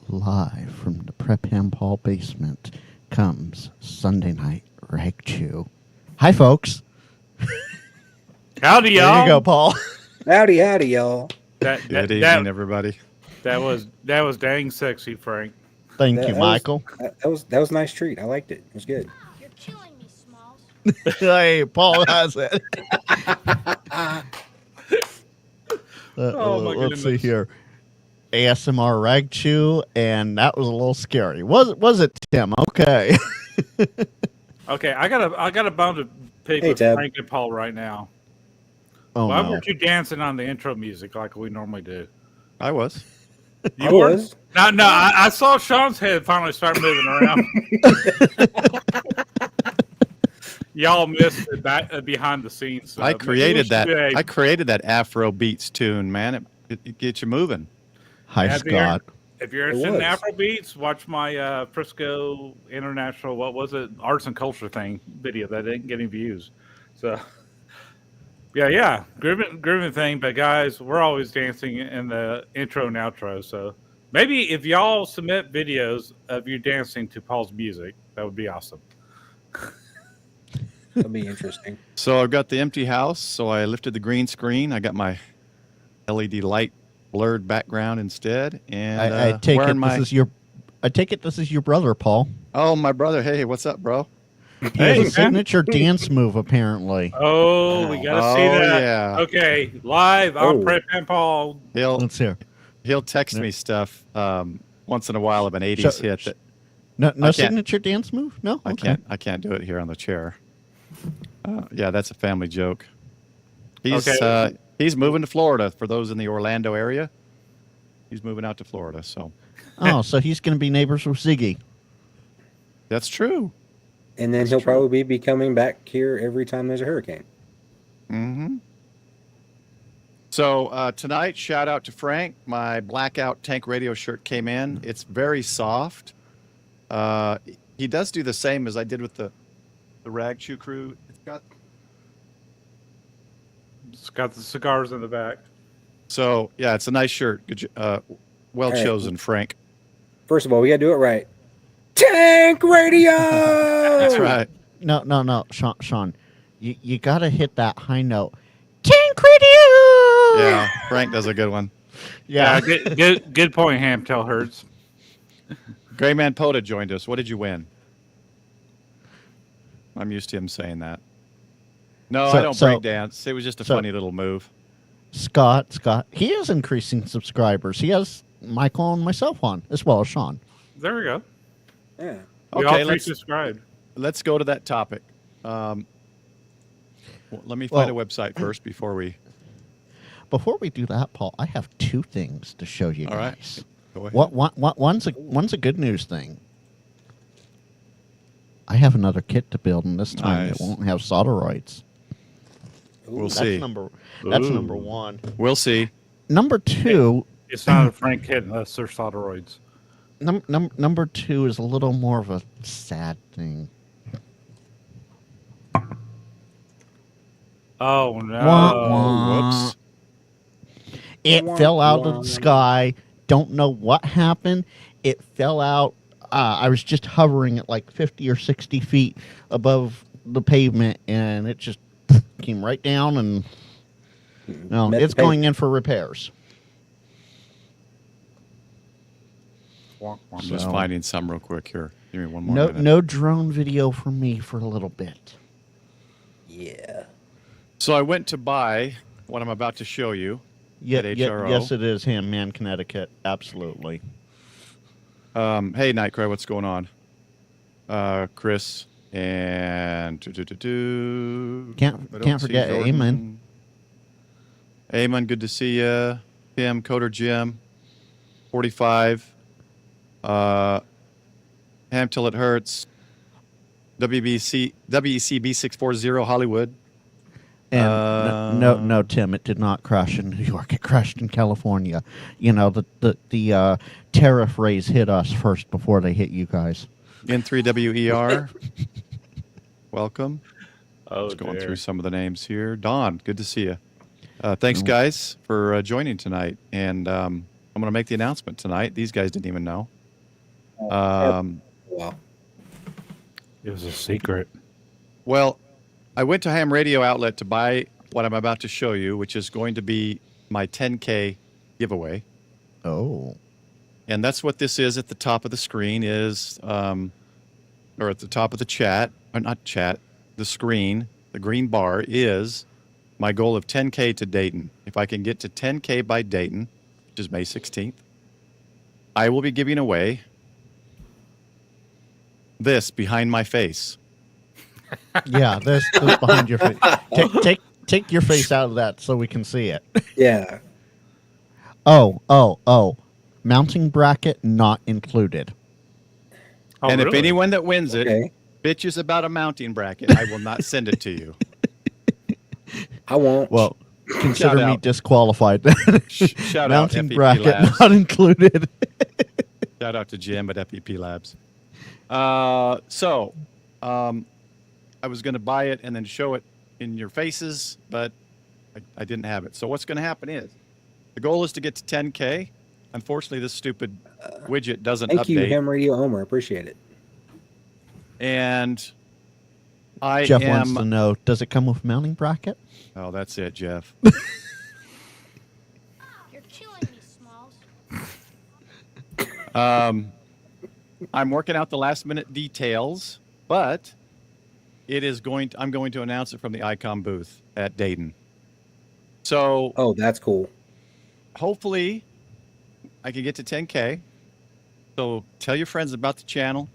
Live from the Prep Ham Paul basement comes Sunday Night Ragchew. Hi, folks. Howdy, There y'all. you go, Paul. Howdy, y'all. Good evening, everybody. That was dang sexy, Frank. Thank you, Michael. That was a nice treat. I liked it. It was good. You're killing me, Smalls. Hey, Paul has it. Oh, my let's see goodness. here. ASMR Ragchew, and that was a little scary. Was it, Tim? Okay. Okay, I got a bone to pick Hey, with Tab. Frank and Paul right now. Oh, Why no. weren't you dancing on the intro music like we normally do? I was. I was. No. I saw Sean's head finally start moving around. Y'all missed it back behind the scenes. So I maybe we created should that. do a- I created that Afro beats tune, man. It gets you moving. Hi, Yeah, Scott. If you're interested in was. Afro beats, watch my Frisco International, what was it, arts and culture thing video that didn't get any views. So, yeah, grooving thing. But guys, we're always dancing in the intro and outro. So maybe if y'all submit videos of you dancing to Paul's music, that would be awesome. That'll be interesting. So I've got the empty house. So I lifted the green screen. I got my LED light blurred background instead, and I take it wearing my. this is your brother, Paul. Oh, my brother. Hey, what's up, bro? He Hey, has a man. signature dance move, apparently. Oh, we got to see Oh, that. yeah. Okay, live on Oh. Prep and Paul. Let's hear. He'll text me stuff once in a while of an '80s So- hit that No I can't- signature dance move? No? I Okay. can't do it here on the chair. Yeah, that's a family joke. He's Okay. he's moving to Florida. For those in the Orlando area, he's moving out to Florida. So Oh, so he's going to be neighbors with Ziggy. that's true. And then That's he'll true. probably be coming back here every time there's a hurricane. Mm-hmm. So tonight, shout out to Frank. My blackout tank radio shirt came in. It's very soft. He does do the same as I did with the Ragchew crew. It's got the cigars in the back. So yeah, it's a nice shirt. Good, well Hey. chosen, Frank. First of all, we got to do it right. Tank radio! That's right. No. Sean, you got to hit that high note. Tank radio! Yeah, Frank does a good one. Yeah. Good point, Ham Tell Hertz. Gray Man Poda joined us. What did you win? I'm used to him saying that. No, So- I don't so- break dance. It was just a so- funny little move. Scott, he is increasing subscribers. He has Michael and myself on, as well as Sean. There we go. Yeah. We all Okay, three let's subscribed. go to that topic. Well, let me find a website first before we. Before we do that, Paul, I have two things to show you All right. guys. Go ahead. One's a good news thing. I have another kit to build, and this time Nice. it won't have solderoids. We'll That's see. That's number one. We'll see. Number two, It's not a Frank hit unless there's solderoids. number two is a little more of a sad thing. Oh no! Wah, wah. Whoops. It Wah, fell out wah. of the sky. Don't know what happened. It fell out. I was just hovering at like 50 or 60 feet above the pavement, and it just came right down. And no, Met it's the going in for repairs. Wah, wah. I'm just So- finding some real quick here. Give me one more No, minute. no drone video from me for a little bit. Yeah. So I went to buy what I'm about to show you. Yeah, At HRO. yes, it is him, man, Connecticut. Absolutely. Hey, Nightcray, what's going on? Chris and Can't I don't see forget Jordan. Eamon. Eamon, good to see you. Tim, Coder Jim, 45. Ham Till It Hurts. WECB 640 Hollywood. And no, Tim, it did not crash in New York. It crashed in California. You know, the tariff raise hit us first before they hit you guys. N3WER. Welcome. Oh, Just going dear. through some of the names here. Don, good to see you. Thanks, guys, for joining tonight. And I'm going to make the announcement tonight. These guys didn't even know. Wow. It was a secret. Well, I went to Ham Radio Outlet to buy what I'm about to show you, which is going to be my 10K giveaway. Oh. And that's what this is at the top of the screen is, or at the top of the chat, or not chat, the screen, the green bar is my goal of 10K to Dayton. If I can get to 10K by Dayton, which is May 16th, I will be giving away this behind my face. Yeah, this behind your face. Take your face out of that so we can see it. Yeah. Oh. Mounting bracket not included. Oh, And if really? anyone that wins it Okay. bitches about a mounting bracket, I will not send it to you. I won't. Well, consider me out. disqualified. Shout out Mounting FEP bracket Labs. not included. Shout out to Jim at FEP Labs. I was going to buy it and then show it in your faces, but I didn't have it. So what's going to happen is the goal is to get to 10K. Unfortunately, this stupid widget doesn't Thank update. you, Ham Radio Homer. Appreciate it. And I Jeff am. wants to know, does it come with mounting bracket? Oh, that's it, Jeff. You're killing me, Smalls. I'm working out the last minute details, but I'm going to announce it from the ICOM booth at Dayton. So Oh, that's cool. hopefully I can get to 10K. So tell your friends about the channel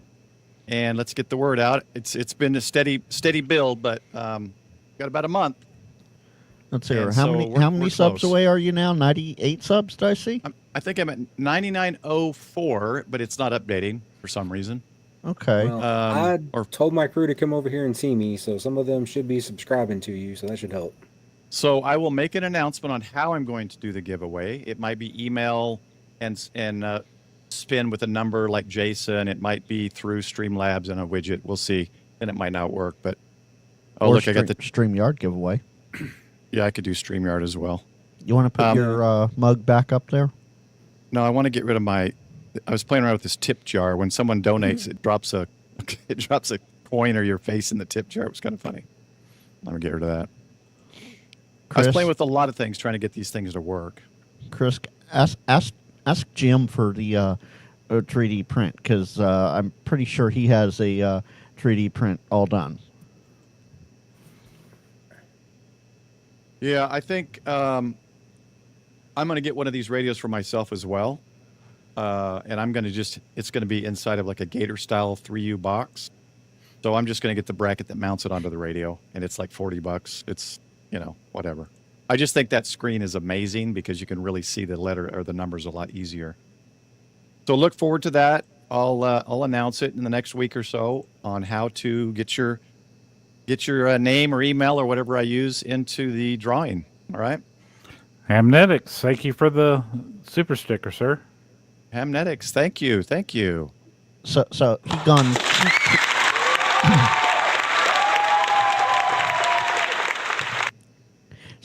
and let's get the word out. It's been a steady build, but got about a month. Let's see. And How so many we're subs close. away are you now? 98 subs, did I see? I think I'm at 9904, but it's not updating for some reason. Okay. Well, I or- told my crew to come over here and see me, so some of them should be subscribing to you, so that should help. So I will make an announcement on how I'm going to do the giveaway. It might be email and spin with a number like Jason. It might be through Streamlabs and a widget. We'll see. And it might not work, but Or look, I got the StreamYard giveaway. I could do StreamYard as well. You want to put your mug back up there? No, I want to get rid of I was playing around with this tip jar. When someone donates, it drops a coin or your face in the tip jar. It was kind of funny. I'm gonna get rid of that. I was playing with a lot of things trying to get these things to work. Chris, ask Jim for the 3D print because I'm pretty sure he has a 3D print all done. Yeah, I think I'm going to get one of these radios for myself as well. And I'm going to it's going to be inside of like a Gator style 3U box. So I'm just going to get the bracket that mounts it onto the radio. And it's like $40. It's, whatever. I just think that screen is amazing because you can really see the letter or the numbers a lot easier. So look forward to that. I'll announce it in the next week or so on how to get your name or email or whatever I use into the drawing. All right. Hamnetics, thank you for the super sticker, sir. Hamnetics, thank you. So he gone.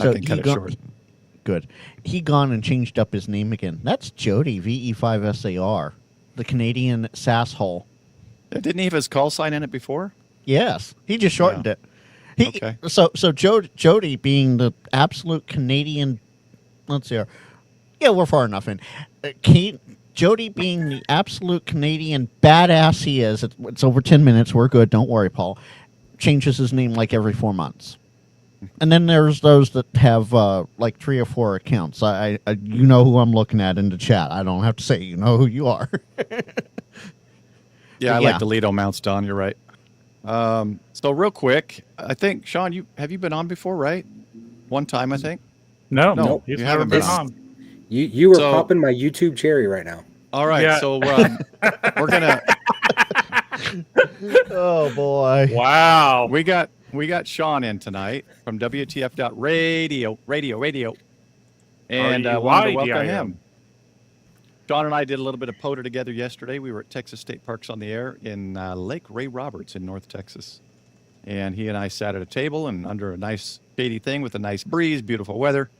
I can cut it short. Good. He gone and changed up his name again. That's Jody VE5SAR, the Canadian sasshole. Didn't he have his call sign in it before? Yes, he just shortened it. Okay. So Jody being the absolute Canadian. Let's see here. Yeah, we're far enough in. Jody being the absolute Canadian badass he is. It's over 10 minutes. We're good. Don't worry, Paul. Changes his name like every 4 months. And then there's those that have like 3 or 4 accounts. I you know who I'm looking at in the chat. I don't have to say you know who you are. Yeah, I Yeah. like the Lido mounts, Don. You're right. So real quick, I think Sean, have you been on before, right? One time, I think. No, Nope. he's You never haven't been been. on. You are So- popping my YouTube cherry right now. All right. Yeah. So we're gonna Oh boy. Wow. we got Sean in tonight from WTF.radio, and wanted to welcome RUIDIM. him. Sean and I did a little bit of POTA together yesterday. We were at Texas State Parks on the Air in Lake Ray Roberts in North Texas. And he and I sat at a table and under a nice shady thing with a nice breeze, beautiful weather.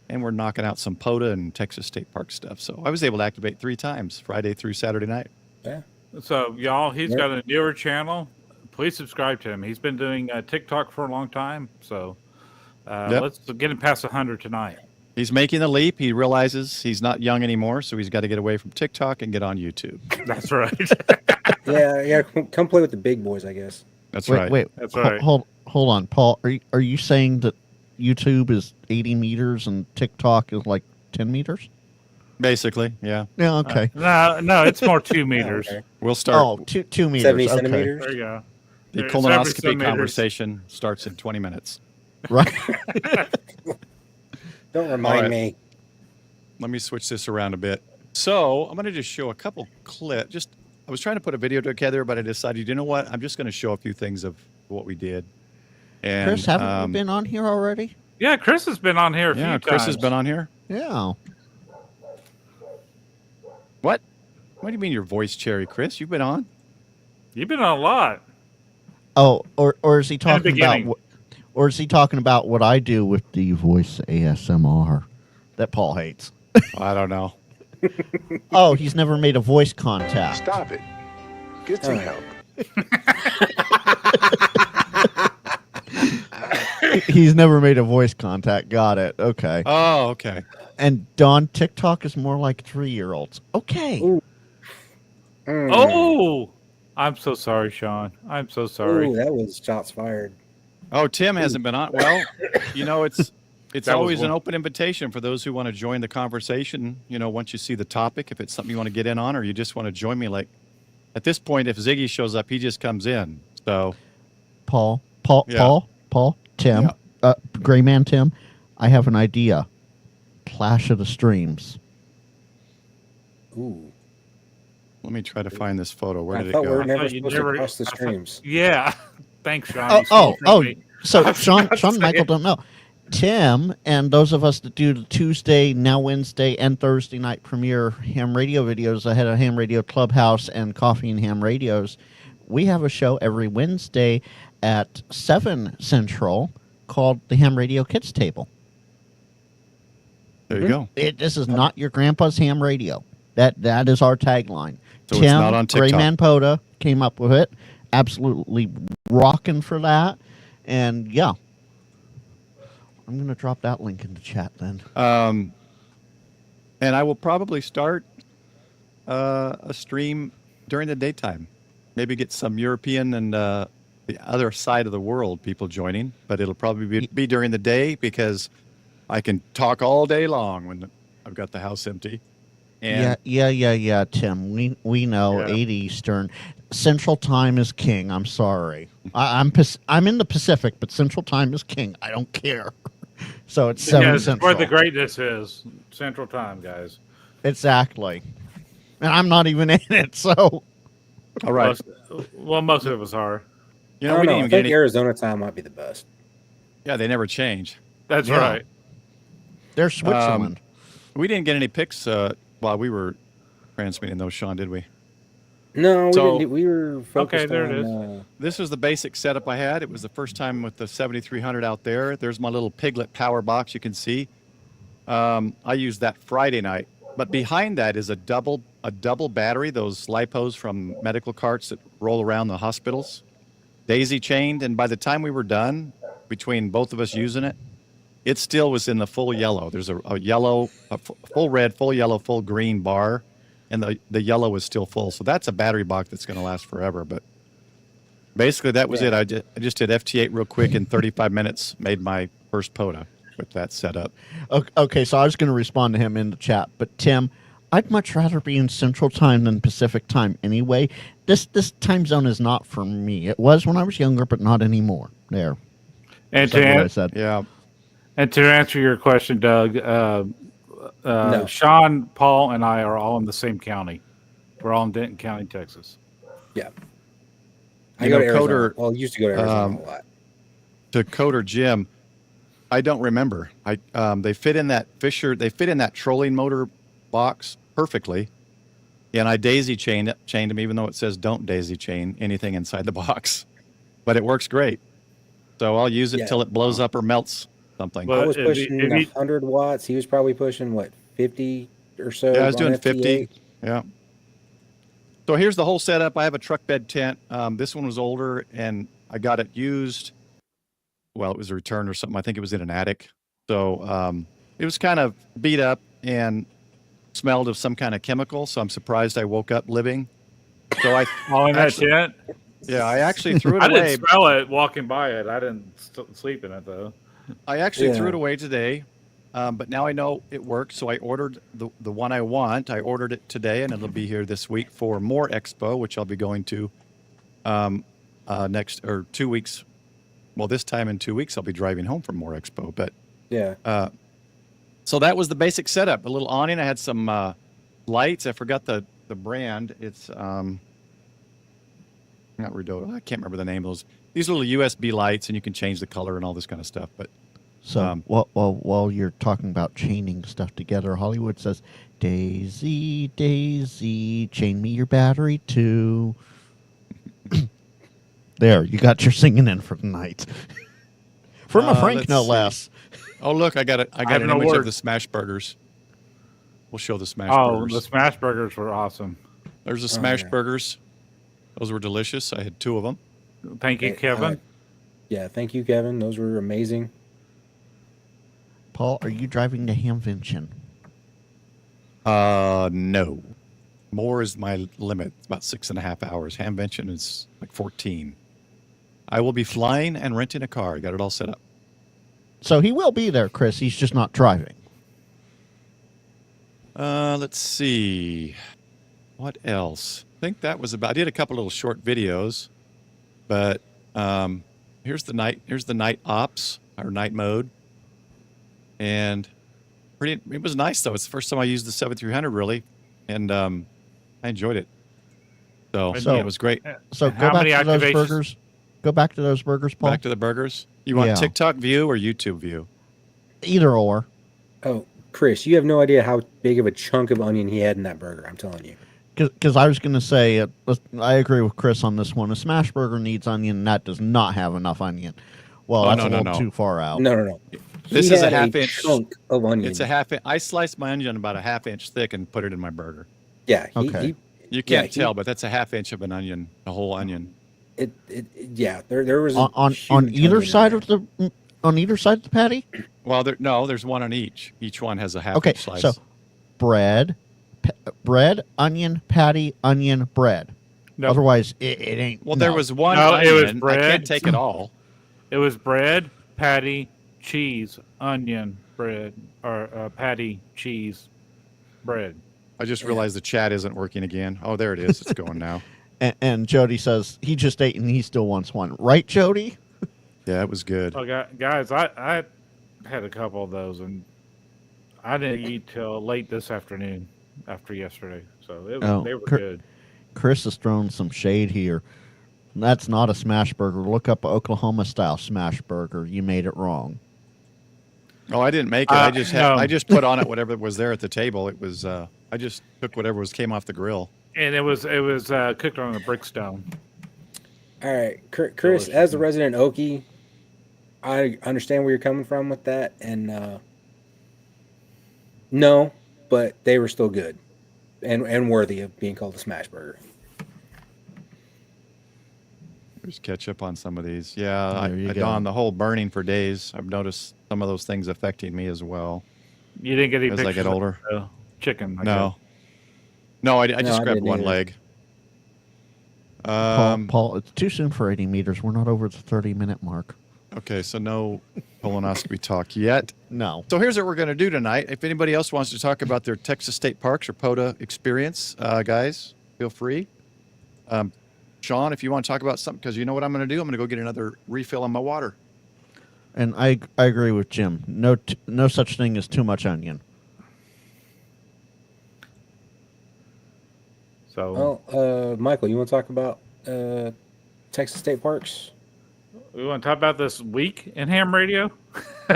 And we're knocking out some POTA and Texas State Park stuff. So I was able to activate 3 times, Friday through Saturday night. Yeah. So y'all, he's Yep. got a newer channel. Please subscribe to him. He's been doing TikTok for a long time. So Yep. let's get him past 100 tonight. He's making the leap. He realizes he's not young anymore, so he's got to get away from TikTok and get on YouTube. That's right. Yeah. Come play with the big boys, I guess. That's Wait, right. wait. That's right. Hold on, Paul. Are you saying that YouTube is 80 meters and TikTok is like 10 meters? Basically, yeah. Yeah. Okay. No, it's more 2 meters. Okay. We'll start. Oh, two meters. 70 Okay. centimeters. There you go. The It's every colonoscopy centimeters. conversation starts in 20 minutes. Right. Don't remind All right. me. Let me switch this around a bit. So I'm going to just show a couple clips. I was trying to put a video together, but I decided, you know what? I'm just going to show a few things of what we did. And Chris, haven't we been on here already? Yeah, Chris has been on here a few yeah, times. Chris has been on here. Yeah. What? What do you mean your voice, Cherry? Chris, you've been on? You've been on a lot. Oh, or is he talking about beginning. or is he talking about what I do with the voice ASMR that Paul hates? I don't know. Oh, he's never made a voice contact. Stop it. Get some help. He's never made a voice contact. Got it. Okay. Oh, okay. And Don, TikTok is more like 3-year-olds. Okay. Ooh. Oh, I'm so sorry, Sean. I'm so sorry. Ooh, that was shots fired. Oh, Tim hasn't been on. Well, you know, it's That was always an one. open invitation for those who want to join the conversation. You know, once you see the topic, if it's something you want to get in on, or you just want to join me. Like at this point, if Ziggy shows up, he just comes in. So Paul, Yeah. Tim, Gray Man Tim, I have an idea. Clash of the Streams. Ooh. let me try to find this photo. Where I did it thought we go? were never thought you supposed never- to cross the I thought- streams. Yeah. Thanks, Sean. Oh, You stole it from me. So I was Sean about to and say Michael it. don't know. Tim and those of us that do the Tuesday, now Wednesday, and Thursday night premiere ham radio videos ahead of Ham Radio Clubhouse and Coffee and Ham Radios, we have a show every Wednesday at 7 Central called the Ham Radio Kids Table. There you go. This is not your grandpa's ham radio. That is our tagline. So it's Tim not on TikTok. Grayman Poda came up with it. Absolutely rocking for that. And yeah. I'm going to drop that link in the chat then. And I will probably start a stream during the daytime. Maybe get some European and the other side of the world people joining, but it'll probably be during the day because I can talk all day long when I've got the house empty. And Yeah, Tim. We know Yeah. 8 Eastern. Central Time is king. I'm sorry. I'm in the Pacific, but Central Time is king. I don't care. So it's 7 Yeah, it's Central. where the greatness is. Central Time, guys. Exactly. And I'm not even in it, so all right. Most of us are. You I know, don't we know. didn't I even get think any. Arizona time might be the best. Yeah, they never change. That's Yeah. right. there's Switzerland. We didn't get any pics while we were transmitting those, Sean, did we? No, we So- didn't. We were focused Okay, there it on. This was the basic setup I had. It was the first time with the 7300 out there. There's my little Piglet power box you can see. I used that Friday night. But behind that is a double battery, those lipos from medical carts that roll around the hospitals. Daisy chained, and by the time we were done, between both of us using it, it still was in the full yellow. There's a yellow, full red, full yellow, full green bar, and the yellow is still full. So that's a battery box that's going to last forever. But basically, that was it. I just did FT8 real quick in 35 minutes, made my first POTA with that setup. Okay, so I was going to respond to him in the chat, but Tim, I'd much rather be in Central Time than Pacific Time anyway. This time zone is not for me. It was when I was younger, but not anymore. There. And Said what I to, said. Yeah. and to answer your question, Doug, No. Sean, Paul, and I are all in the same county. We're all in Denton County, Texas. Yeah. You I go know, to Arizona. Coder- Well, I used to go to Arizona a lot. To Coder Jim, I don't remember. They fit in that Fisher. They fit in that trolling motor box perfectly, and I daisy chained them, even though it says don't daisy chain anything inside the box. But it works great, so I'll use it Yeah. till it blows up or melts something. Well, I was if pushing you- 100 watts. He was probably pushing, what, 50 or so? Yeah, I was on doing FT8? 50. Yeah, So here's the whole setup. I have a truck bed tent. This one was older, and I got it used. Well, it was a return or something. I think it was in an attic. So it was kind of beat up and smelled of some kind of chemical. So I'm surprised I woke up living. So I in that tent? Yeah, I actually threw it I away. didn't smell it walking by it. I didn't sleep in it, though. I actually threw it away today, but now I know it works. So I ordered the one I want. I ordered it today, and it'll be here this week for more Expo, which I'll be going to next or 2 weeks. Well, this time in 2 weeks, I'll be driving home from more Expo. But yeah. So that was the basic setup. A little awning. I had some lights. I forgot the brand. It's not Redodo. I can't remember the name of those. These little USB lights, and you can change the color and all this kind of stuff. But so while you're talking about chaining stuff together, Hollywood says, "Daisy, Daisy, chain me your battery too." There, you got your singing in for tonight. From a Frank, no less. Oh, look, I got an image of the smash burgers. We'll show the smash burgers. The smash burgers were awesome. There's the smash burgers. Those were delicious. I had 2 of them. Thank you, Kevin. Yeah, thank you, Kevin. Those were amazing. Paul, are you driving to Hamvention? No. More is my limit. It's about 6.5 hours. Hamvention is like 14. I will be flying and renting a car. I got it all set up. So he will be there, Chris. He's just not driving. Let's see. What else? I think that was about. I did a couple little short videos, but here's the night ops or night mode, and it was nice though. It's the first time I used the 7300 really, and I enjoyed it. So it was great. So go back to those burgers. Go back to those burgers, Paul. Back to the burgers. You want TikTok view or YouTube view? Either or. Oh, Chris, you have no idea how big of a chunk of onion he had in that burger. I'm telling you. Because I was going to say, I agree with Chris on this one. A smash burger needs onion, and that does not have enough onion. Well, that's a little too far out. No. This is a half-inch chunk of onion. It's a half-inch. I sliced my onion about a half-inch thick and put it in my burger. Yeah. You can't tell, but that's a half-inch of an onion, a whole onion. There was on either side of the patty. Well, there's one on each. Each one has a half inch slice. So bread, onion, patty, onion, bread. Nope. Otherwise, it ain't. Well, there was one. No, onion. it was bread. I can't take it all. It was bread, patty, cheese, onion, bread, or patty, cheese, bread. I just realized the chat isn't working again. Oh, there it is. It's going now. And Jody says he just ate and he still wants one. Right, Jody? Yeah, it was good. Oh, guys, I had a couple of those, and I didn't eat till late this afternoon after yesterday. So they were good. Chris has thrown some shade here. That's not a smash burger. Look up Oklahoma-style smash burger. You made it wrong. Oh, I didn't make it. I just put on it whatever was there at the table. It was I just took whatever came off the grill. And it was cooked on a brickstone. All right, Chris, as a resident Okie, I understand where you're coming from with that, and no, but they were still good and worthy of being called a smash burger. There's ketchup on some of these. Yeah, I on the whole burning for days. I've noticed some of those things affecting me as well. You didn't get any as pictures I get older. Of chicken. No, I just grabbed one leg. Paul, it's too soon for 80 meters. We're not over the 30-minute mark. Okay, so no colonoscopy talk yet. No. So here's what we're going to do tonight. If anybody else wants to talk about their Texas State Parks or POTA experience, guys, feel free. Sean, if you want to talk about something, because you know what I'm going to do? I'm going to go get another refill on my water. And I agree with Jim. No such thing as too much onion. So, well, Michael, you want to talk about Texas State Parks? We want to talk about this week in ham radio.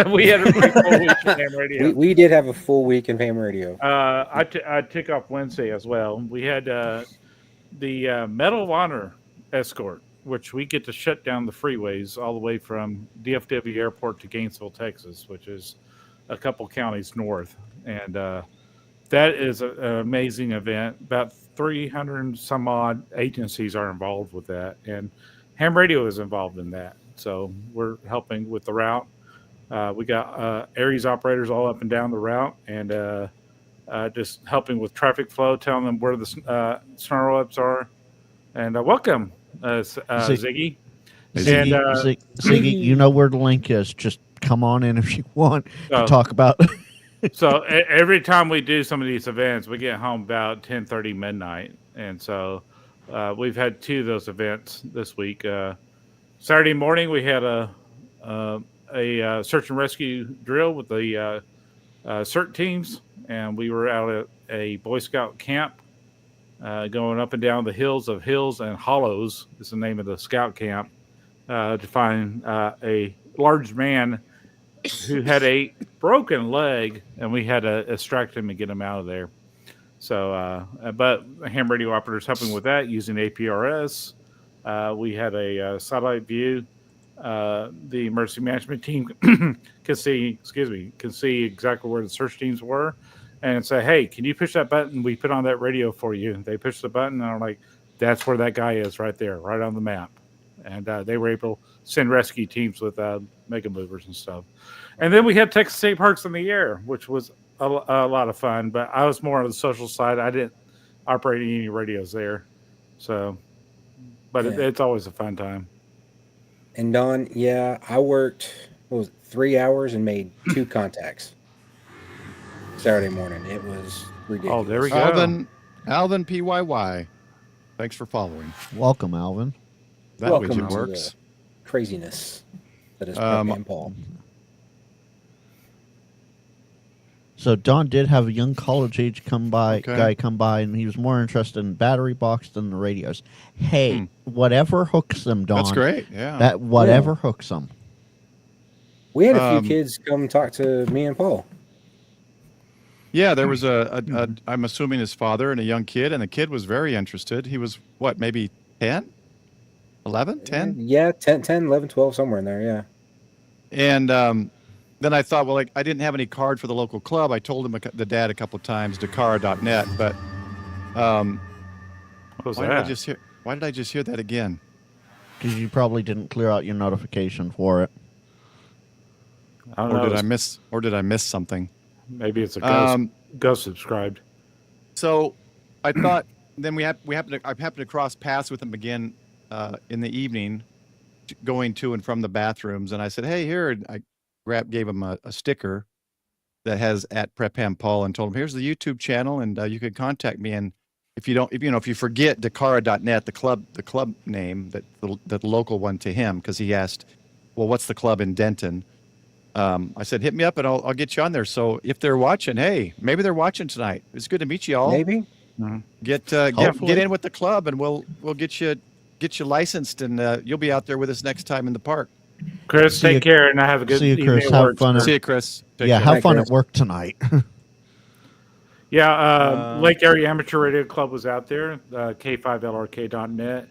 We had a pretty full week in ham radio. We did have a full week in ham radio. I took off Wednesday as well. We had the Medal of Honor escort, which we get to shut down the freeways all the way from DFW Airport to Gainesville, Texas, which is a couple counties north. And that is an amazing event. About 300 and some odd agencies are involved with that, and ham radio is involved in that. So we're helping with the route. We got Aries operators all up and down the route, and just helping with traffic flow, telling them where the snarl ups are. And welcome, Ziggy. Ziggy, And Ziggy, you know where the link is. Just come on in if you want to Oh. talk about. so every time we do some of these events, we get home about 10:30 midnight, and so we've had 2 of those events this week. Saturday morning, we had a search and rescue drill with the CERT teams, and we were out at a Boy Scout camp, going up and down the hills of Hills and Hollows is the name of the scout camp, to find a large man who had a broken leg, and we had to extract him and get him out of there. So, but ham radio operators helping with that using APRS. We had a satellite view. The emergency management team can see exactly where the search teams were, and say, "Hey, can you push that button? We put on that radio for you." And they push the button, and I'm like, "That's where that guy is, right there, right on the map." And they were able to send rescue teams with mega movers and stuff. And then we had Texas State Parks in the air, which was a lot of fun. But I was more on the social side. I didn't operate any radios there, so. But Yeah. it's always a fun time. And Don, yeah, I worked 3 hours and made 2 contacts Saturday morning. It was ridiculous. Oh, there we go. Alvin PYY. Thanks for following. Welcome, Alvin. That Welcome widget to works. the craziness that is and Paul. So Don did have a young college age Okay. guy come by, and he was more interested in battery box than the radios. Hey, whatever hooks them, Don. That's great. Yeah. That whatever hooks them. We had a few kids come talk to me and Paul. Yeah, there was I'm assuming his father and a young kid, and the kid was very interested. He was, what, maybe 10? 11? 10? Yeah, 10, 11, 12, somewhere in there, yeah. And then I thought, well, like, I didn't have any card for the local club. I told him, the dad, a couple of times, Dakara.net, but What was why that? did I just hear that again? Because you probably didn't clear out your notification for it. I don't know. Or did I miss something? Maybe it's a ghost, ghost subscribed. So I thought, then I happened to cross paths with him again in the evening, going to and from the bathrooms, and I said, "Hey, here!" And I gave him a sticker that has at Prep Paul, and told him, "Here's the YouTube channel, and you can contact me. And if you forget Dakara.net, the club name, the local one to him, because he asked, well, what's the club in Denton?" I said, hit me up and I'll get you on there. So if they're watching, hey, maybe they're watching tonight. It's good to meet you all. Maybe. Get in with the club, and we'll get you licensed, and you'll be out there with us next time in the park. Chris, take care, and I have a good See you, evening Chris. at Have work. fun. See you, Chris. Take Yeah, care. have Bye, fun Chris. at work tonight. Yeah, Lake Area Amateur Radio Club was out there, K5LRK.net,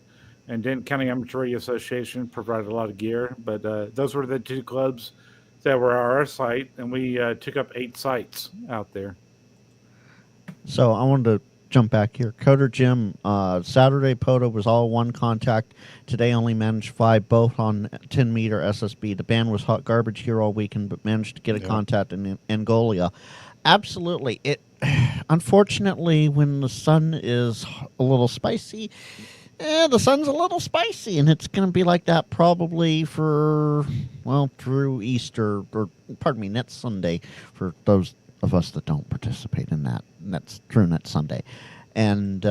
and Denton County Amateur Radio Association provided a lot of gear. But those were the 2 clubs that were on our site, and we took up 8 sites out there. So I wanted to jump back here. Coder Jim, Saturday POTA was all 1 contact. Today only managed 5, both on 10-meter SSB. The band was hot garbage here all weekend, but managed to get a contact in Angola. Absolutely. Unfortunately, when the sun is a little spicy, the sun's a little spicy, and it's going to be like that probably for, through Easter, or pardon me, next Sunday, for those of us that don't participate in that. That's through next Sunday. And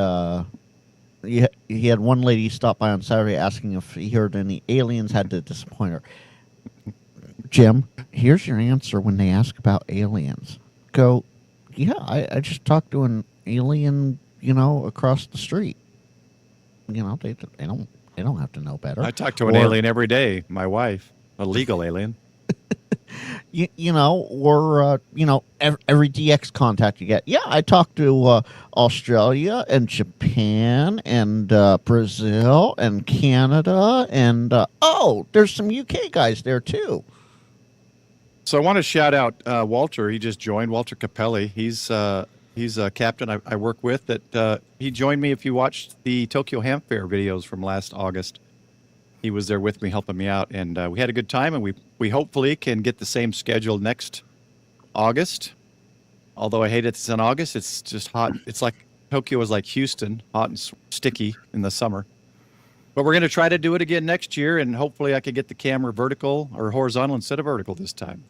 he had one lady stop by on Saturday asking if he heard any aliens, had to disappoint her. Jim, here's your answer when they ask about aliens. Go, yeah, I just talked to an alien, across the street. They don't have to know better. I talk to an alien every day. My wife, a legal alien. Every DX contact you get. Yeah, I talked to Australia and Japan and Brazil and Canada and there's some UK guys there too. So I want to shout out Walter. He just joined, Walter Capelli. He's He's a captain I work with. That he joined me. If you watched the Tokyo Ham Fair videos from last August, he was there with me, helping me out, and we had a good time. And we hopefully can get the same schedule next August. Although I hate it's in August, it's just hot. It's like Tokyo is like Houston, hot and sticky in the summer. But we're going to try to do it again next year, and hopefully I can get the camera vertical or horizontal instead of vertical this time.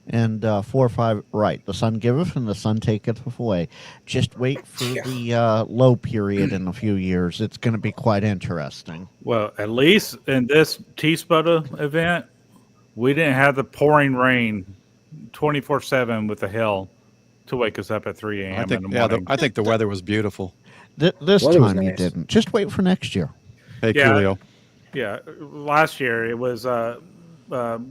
And 4 or 5, right. The sun giveth and the sun taketh away. Just wait for the low period in a few years. It's going to be quite interesting. Well, at least in this T-Spota event, we didn't have the pouring rain 24/7 with the hail to wake us up at 3 a.m. in the morning. I think the weather was beautiful. This Weather was time you nice. didn't. Just wait for next year. Hey, Yeah. Coolio. Yeah, last year it was.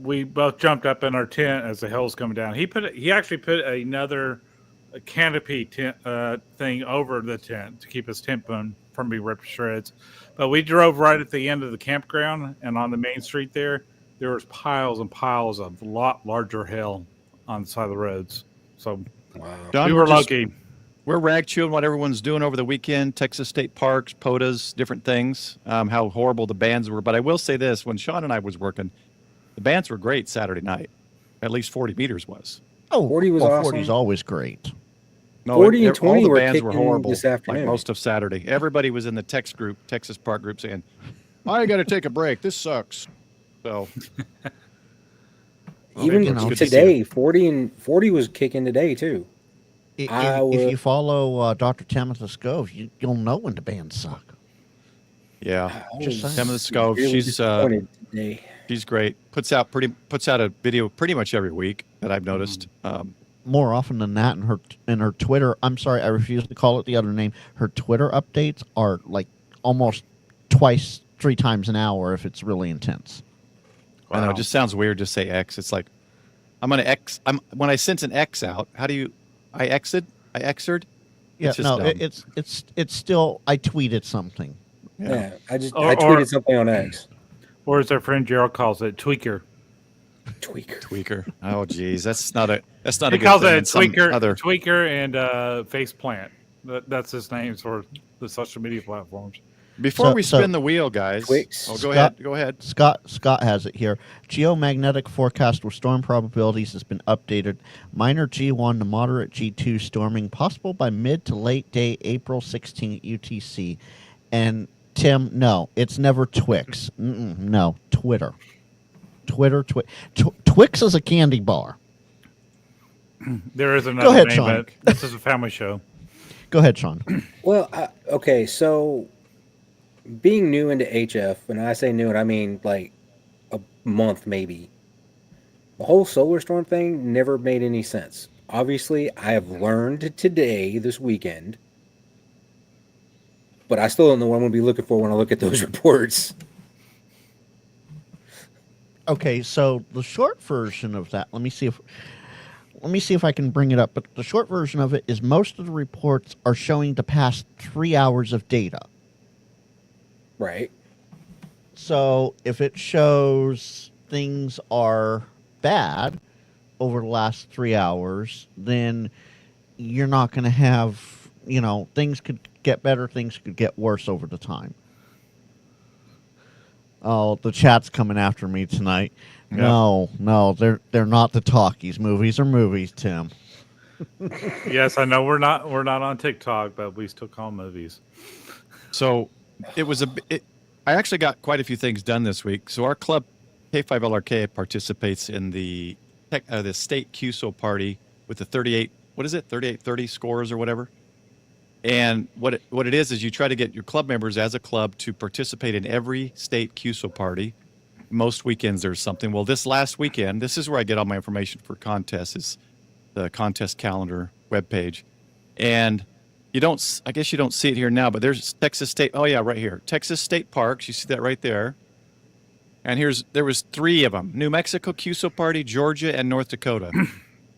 We both jumped up in our tent as the hill was coming down. He actually put another canopy tent, thing over the tent to keep his tent from being ripped to shreds. But we drove right at the end of the campground, and on the main street there was piles and piles of a lot larger hail on the side of the roads. So Wow. John, we were just- lucky. We're rag-chewing what everyone's doing over the weekend, Texas State Parks, POTAs, different things, how horrible the bands were. But I will say this, when Sean and I was working, the bands were great Saturday night. At least 40 meters was. Oh, 40 was awesome. 40's always great. No, 40 and 20 all the were bands were kicking horrible this afternoon. like most of Saturday. Everybody was in the Texas Park group saying, I got to take a break. This sucks. So Even you know, today, 40 was kicking today too. If I you follow Dr. Tamitha Scove, you'll know when the bands suck. yeah, Just saying. Tim of the Scove, Really she's disappointed today. she's great. Puts out a video pretty much every week that I've noticed. More often than that, in her Twitter, I'm sorry, I refuse to call it the other name. Her Twitter updates are like almost twice, 3 times an hour if it's really intense. I know it just sounds weird to say X. It's like when I sent an X out. How do you? I X'd. Yeah, It's just no, dumb. it's still. I tweeted something. Yeah, I Or- tweeted something on X. Or as our friend Gerald calls it, tweaker. Tweaker. Oh, geez, that's not a He good calls thing it in some tweaker and face plant. That's his name for the social media platforms. Before we So- spin the wheel, guys. Twix. Oh, go Scott- ahead. Go ahead. Scott has it here. Geomagnetic forecast with storm probabilities has been updated. Minor G1 to moderate G2 storming possible by mid to late day April 16 UTC. And Tim, no, it's never Twix. No, Twitter. Twix is a candy bar. There is another Go ahead, name, Sean. but this is a family show. Go ahead, Sean. Well, okay, so being new into HF, and I say new, and I mean like a month maybe. The whole solar storm thing never made any sense. Obviously, I have learned today, this weekend, but I still don't know what I'm going to be looking for when I look at those reports. Okay, so the short version of that, let me see if I can bring it up, but the short version of it is most of the reports are showing the past 3 hours of data. Right. So if it shows things are bad over the last 3 hours, then you're not going to have, things could get better, things could get worse over the time. Oh, the chat's coming after me tonight. Yeah. No, they're not the talkies. Movies are movies, Tim. Yes, I know we're not on TikTok, but we still call them movies. So I actually got quite a few things done this week. So our club, K5LRK, participates in the state QSO party with the 3830 scores or whatever. And what it is you try to get your club members as a club to participate in every state QSO party. Most weekends there's something. Well, this last weekend, this is where I get all my information for contests, is the contest calendar webpage. And I guess you don't see it here now, but there's Texas State. Oh yeah, right here. Texas State Parks. You see that right there. And there was 3 of them: New Mexico QSO party, Georgia, and North Dakota.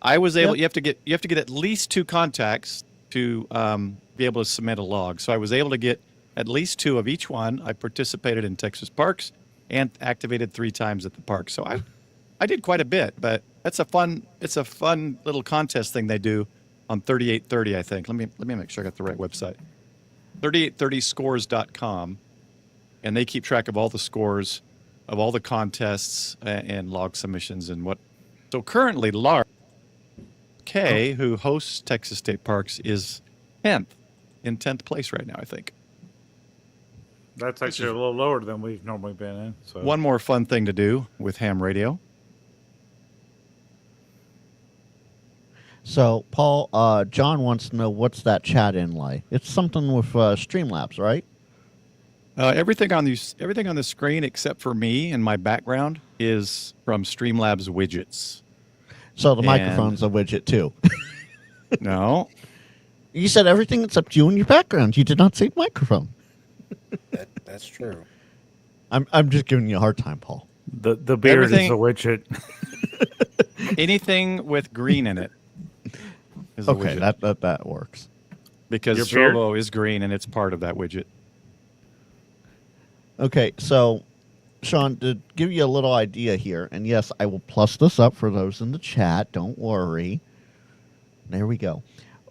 I was able. Yep. You have to get at least 2 contacts to be able to submit a log. So I was able to get at least 2 of each one. I participated in Texas Parks and activated 3 times at the park. So I did quite a bit, but it's a fun little contest thing they do on 3830, I think. Let me make sure I got the right website. 3830scores.com, and they keep track of all the scores of all the contests and log submissions and what. So currently, Lark K, who hosts Texas State Parks, is 10th in 10th place right now, I think. That's actually a little lower than we've normally been in. So One more fun thing to do with ham radio. So, Paul, John wants to know what's that chat inlay. It's something with Streamlabs, right? Everything on the screen except for me and my background is from Streamlabs widgets. So the microphone's a widget too. No, You said everything except you and your background. You did not say microphone. That's true. I'm just giving you a hard time, Paul. the beard Everything- is a widget. anything with green in it is a Okay, widget. that works. Because Your beard? Strobo is green and it's part of that widget. Okay, so Sean, to give you a little idea here, and yes, I will plus this up for those in the chat. Don't worry. There we go.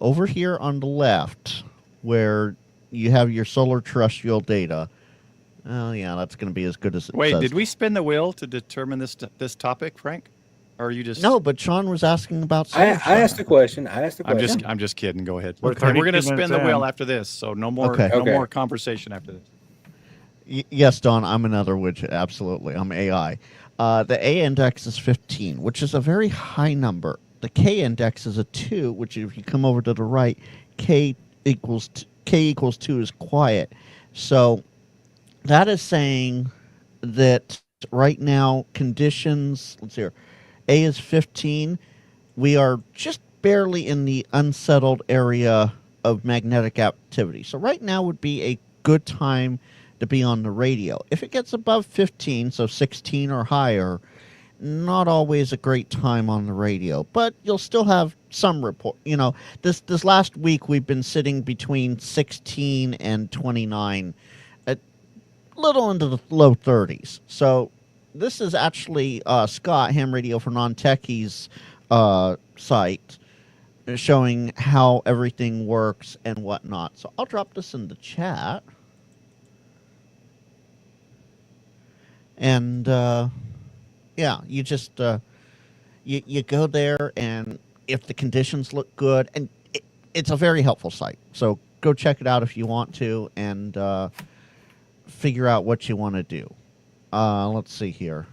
Over here on the left, where you have your solar terrestrial data. Oh yeah, that's going to be as good as it Wait, says. did we spin the wheel to determine this topic, Frank? Or are you just No, but Sean was asking about solar I asked a question. I'm just kidding. Go ahead. We're We're 32 going to spin minutes the wheel in. after this, so no more Okay. Okay. more conversation after this. Yes, Don, I'm another widget. Absolutely. I'm AI. The A index is 15, which is a very high number. The K index is a 2, which if you come over to the right, K equals 2 is quiet. So that is saying that right now conditions, let's see here, A is 15. We are just barely in the unsettled area of magnetic activity. So right now would be a good time to be on the radio. If it gets above 15, so 16 or higher, not always a great time on the radio, but you'll still have some report. You know, this last week we've been sitting between 16 and 29, a little into the low 30s. So this is actually Scott, Ham Radio for Non-Techies site, showing how everything works and whatnot. So I'll drop this in the chat. And yeah, you just you go there, and if the conditions look good, and it's a very helpful site. So go check it out if you want to, and figure out what you want to do. Let's see here.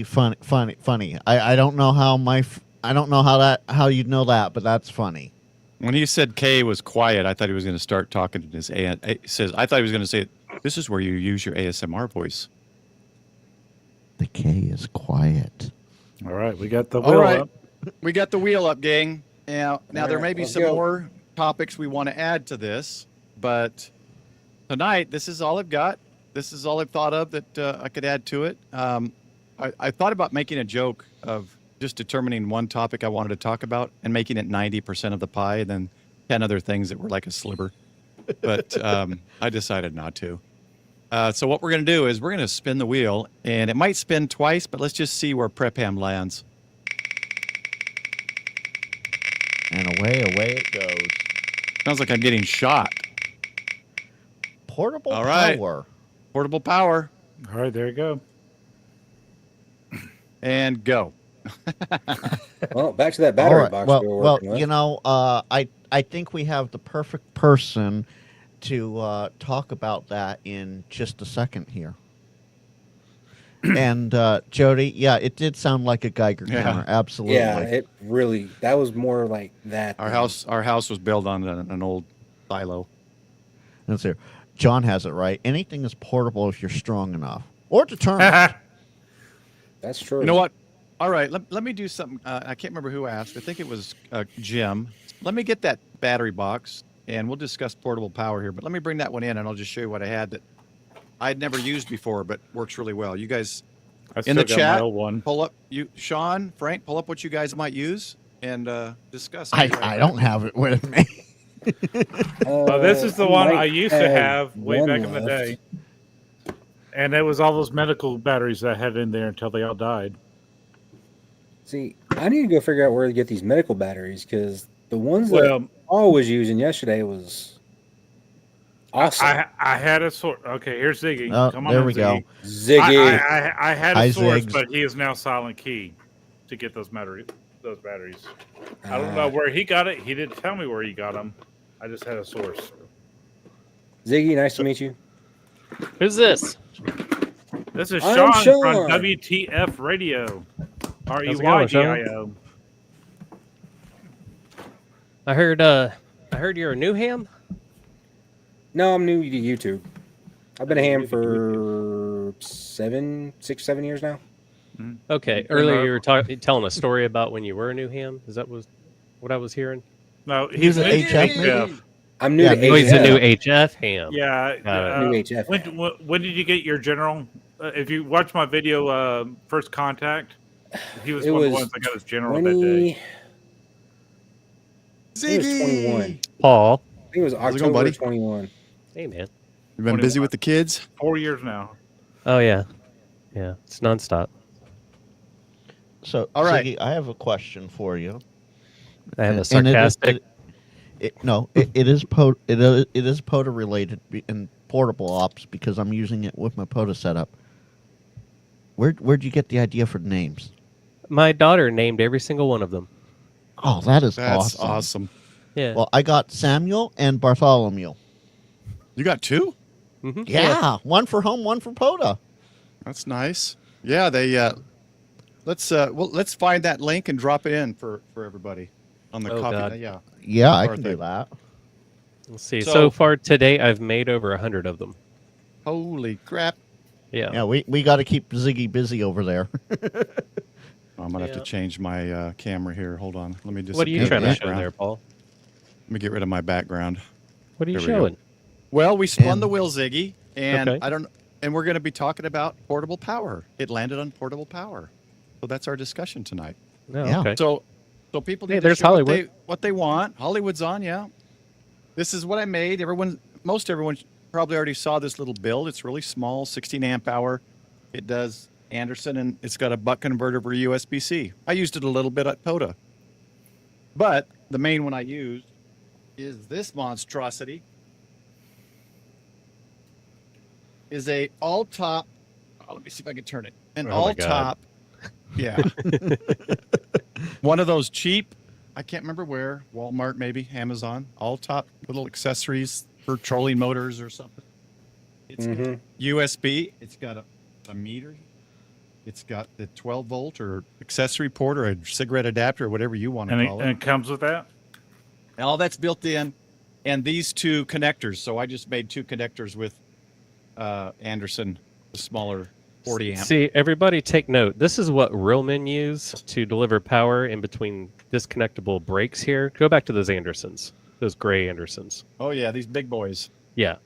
Funny. I don't know how how you'd know that, but that's funny. When he said K was quiet, I thought he was going to start talking in his I thought he was going to say, "This is where you use your ASMR voice." The K is quiet. All right, we got the All wheel right. up. We got the wheel up, gang. Now there right, may be let's some go. more topics we want to add to this, but tonight this is all I've got. This is all I've thought of that I could add to it. I thought about making a joke of just determining one topic I wanted to talk about and making it 90% of the pie, and then 10 other things that were like a sliver. But I decided not to. So what we're going to do is we're going to spin the wheel, and it might spin twice, but let's just see where Prep Ham lands. And away it goes. Sounds like I'm getting shot. Portable All right. power. Portable power, All right, there you go. and go. Well, back to that battery All right. box Well, we were well, working with. you know, I think we have the perfect person to talk about that in just a second here. And Jody, yeah, it did sound like a Geiger Yeah. counter. Absolutely. Yeah, it really. That was more like that. Our than- house was built on an old silo. Let's see. John has it right. Anything is portable if you're strong enough or determined. That's true. You know what? All right, let me do something. I can't remember who asked. I think it was Jim. Let me get that battery box, and we'll discuss portable power here. But let me bring that one in, and I'll just show you what I had that I'd never used before, but works really well. You guys I in the still got my chat, old one. pull up Sean, Frank, pull up what you guys might use and discuss. I don't have it with me. This is the one might I used to have way one back in the left. day. And it was all those medical batteries that I had in there until they all died. See, I need to go figure out where to get these medical batteries because the ones that Well, Paul was using yesterday was awesome. I had a source. Okay, here's Ziggy. Oh, Come on there in, we go. Ziggy. Ziggy. I had Hi, a source, Ziggs. but he is now silent key to get those batteries. I don't know where he got it. He didn't tell me where he got them. I just had a source. Ziggy, nice to meet you. Who's this? This is I'm Sean Sean. from WTF Radio. How's it going, Sean? REYGIO. I heard you're a new ham. No, I'm new to YouTube. I've been a ham for 6, 7 years now. Okay. Earlier you were telling a story about when you were a new ham. Is that what I was hearing? No, He's an new HF, to maybe? I'm new Yeah, to Oh, he's a HF. new HF ham. Yeah. Got New HF. When did you get your general? If you watch my video, First Contact, he was It one of the was ones that got his general that day. 20. It was 21. Paul. I think it was How's it October going, buddy? 21. Hey, man. You've been busy 21. with the kids? 4 years now. Oh yeah. Yeah. It's nonstop. So, All right. Ziggy, I have a question for you. I have a And it is- sarcastic. it is POTA related and portable ops because I'm using it with my POTA setup. Where'd you get the idea for the names? My daughter named every single one of them. Oh, that is That's awesome. awesome. Yeah. Well, I got Samuel and Bartholomew. You got 2? Mhm. Yeah, one for home, one for POTA. That's nice. Yeah, they let's find that link and drop it in for everybody on the Oh, copy. God. Yeah. Yeah, I Our can thing. do that. Let's see. So- So far today, I've made over 100 of them. Holy crap. Yeah. Yeah, we got to keep Ziggy busy over there. I'm gonna have to Yeah. change my camera here. Hold on. Let me just. What are you get trying to my show background. there, Paul? Let me get rid of my background. What are you There we go. showing? Well, we spun And- the wheel, Ziggy, and Okay. I don't. And we're going to be talking about portable power. It landed on portable power, so that's our discussion tonight. No. Yeah. Okay. So people need Hey, to there's show Hollywood. what they want. Hollywood's on, yeah. This is what I made. Most everyone probably already saw this little build. It's really small, 16 amp hour. It does Anderson, and it's got a buck converter for USB-C. I used it a little bit at POTA, but the main one I used is this monstrosity. Is a all top. Oh, let me see if I can turn it. An Oh my all God. top. Yeah. One of those cheap. I can't remember where. Walmart, maybe Amazon. All top little accessories for trolling motors or something. It's got Mhm. USB. It's got a meter. It's got the 12 volt or accessory port or a cigarette adapter or whatever you want to And call it it. comes with that? And all that's built in, and these 2 connectors. So I just made 2 connectors with Anderson, the smaller 40 amp. See, everybody take note. This is what real men use to deliver power in between disconnectable breaks here. Go back to those Andersons, those gray Andersons. Oh yeah, these big boys. Yeah,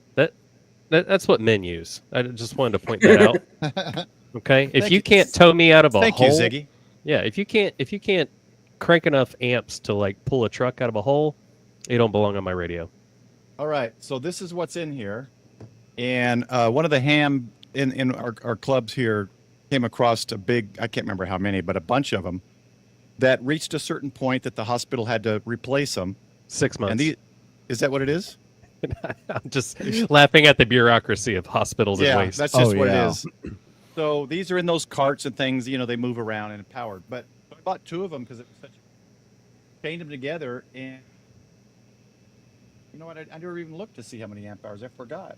that's what men use. I just wanted to point that out. Okay, if Thank you you. can't tow me out of a Thank you, hole, Ziggy. yeah, if you can't crank enough amps to like pull a truck out of a hole, it don't belong on my radio. All right, so this is what's in here, and one of the ham in our clubs here came across a big, I can't remember how many, but a bunch of them that reached a certain point that the hospital had to replace them. 6 months. And is that what it is? I'm just laughing at the bureaucusy of hospitals and Yeah, waste. that's just Oh, what yeah. it is. So these are in those carts and things, they move around and powered. But I bought 2 of them because it was such. Chained them together, and you know what? I never even looked to see how many amp hours. I forgot.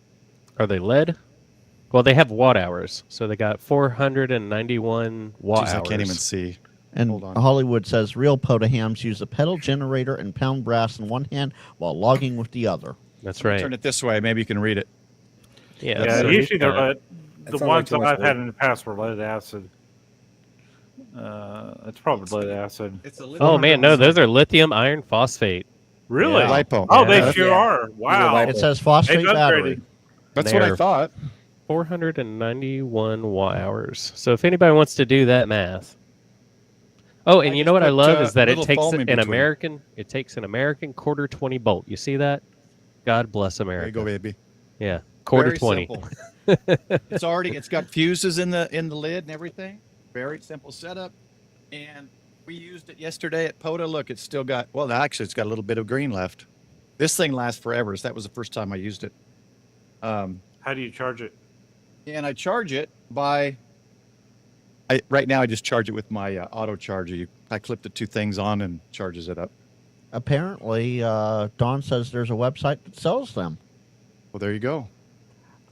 Are they lead? Well, they have watt hours, so they got 491 watt Jeez, I hours. can't even see. And Hold on. Hollywood says real POTA hams use a pedal generator and pound brass in one hand while logging with the other. That's Let me right. Turn it this way. Maybe you can read it. Yeah. Yeah, so usually we've they're got- That the sounds like ones too that much I've had work. in the past were lead acid. It's probably lead acid. It's a Oh man, no, those are lithium iron phosphate. Really? Yeah. LiPo. Oh, Yeah. they sure Yeah. are. Wow. LiPo. It says They've phosphate battery. upgraded. That's what I They're- thought. 491 watt hours. So if anybody wants to do that math. Oh, and I you just know what I put, love is that it little takes foam in an between. American. It takes an American quarter 20 bolt. You see that? God bless There America. you go, baby. Yeah, quarter Very 20. simple. It's got fuses in the lid and everything. Very simple setup, and We used it yesterday at POTA. Look, it's still got, well, actually, it's got a little bit of green left. This thing lasts forever. So that was the first time I used it. How do you charge it? And I charge it by, right now I just charge it with my auto charger. I clip the two things on and charges it up. Apparently, Dawn says there's a website that sells them. Well, there you go.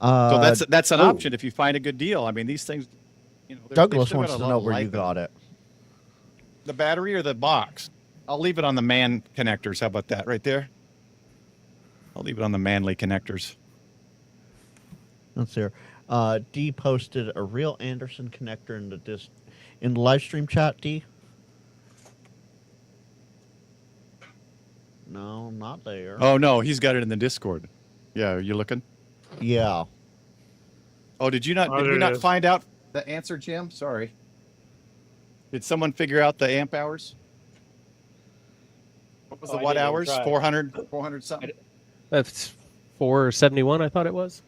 So that's an oh. option if you find a good deal. I mean, these things, Douglas wants to know where you got it. The battery or the box? I'll leave it on the man connectors. How about that right there? I'll leave it on the manly connectors. Let's see here. D posted a real Anderson connector in the live stream chat, D. No, not there. Oh, no, he's got it in the Discord. Yeah, are you looking? Yeah. Oh, did you not find out the answer, Jim? Sorry. Did someone figure out the amp hours? What was the watt hours? 400 something? That's 471, I thought it was.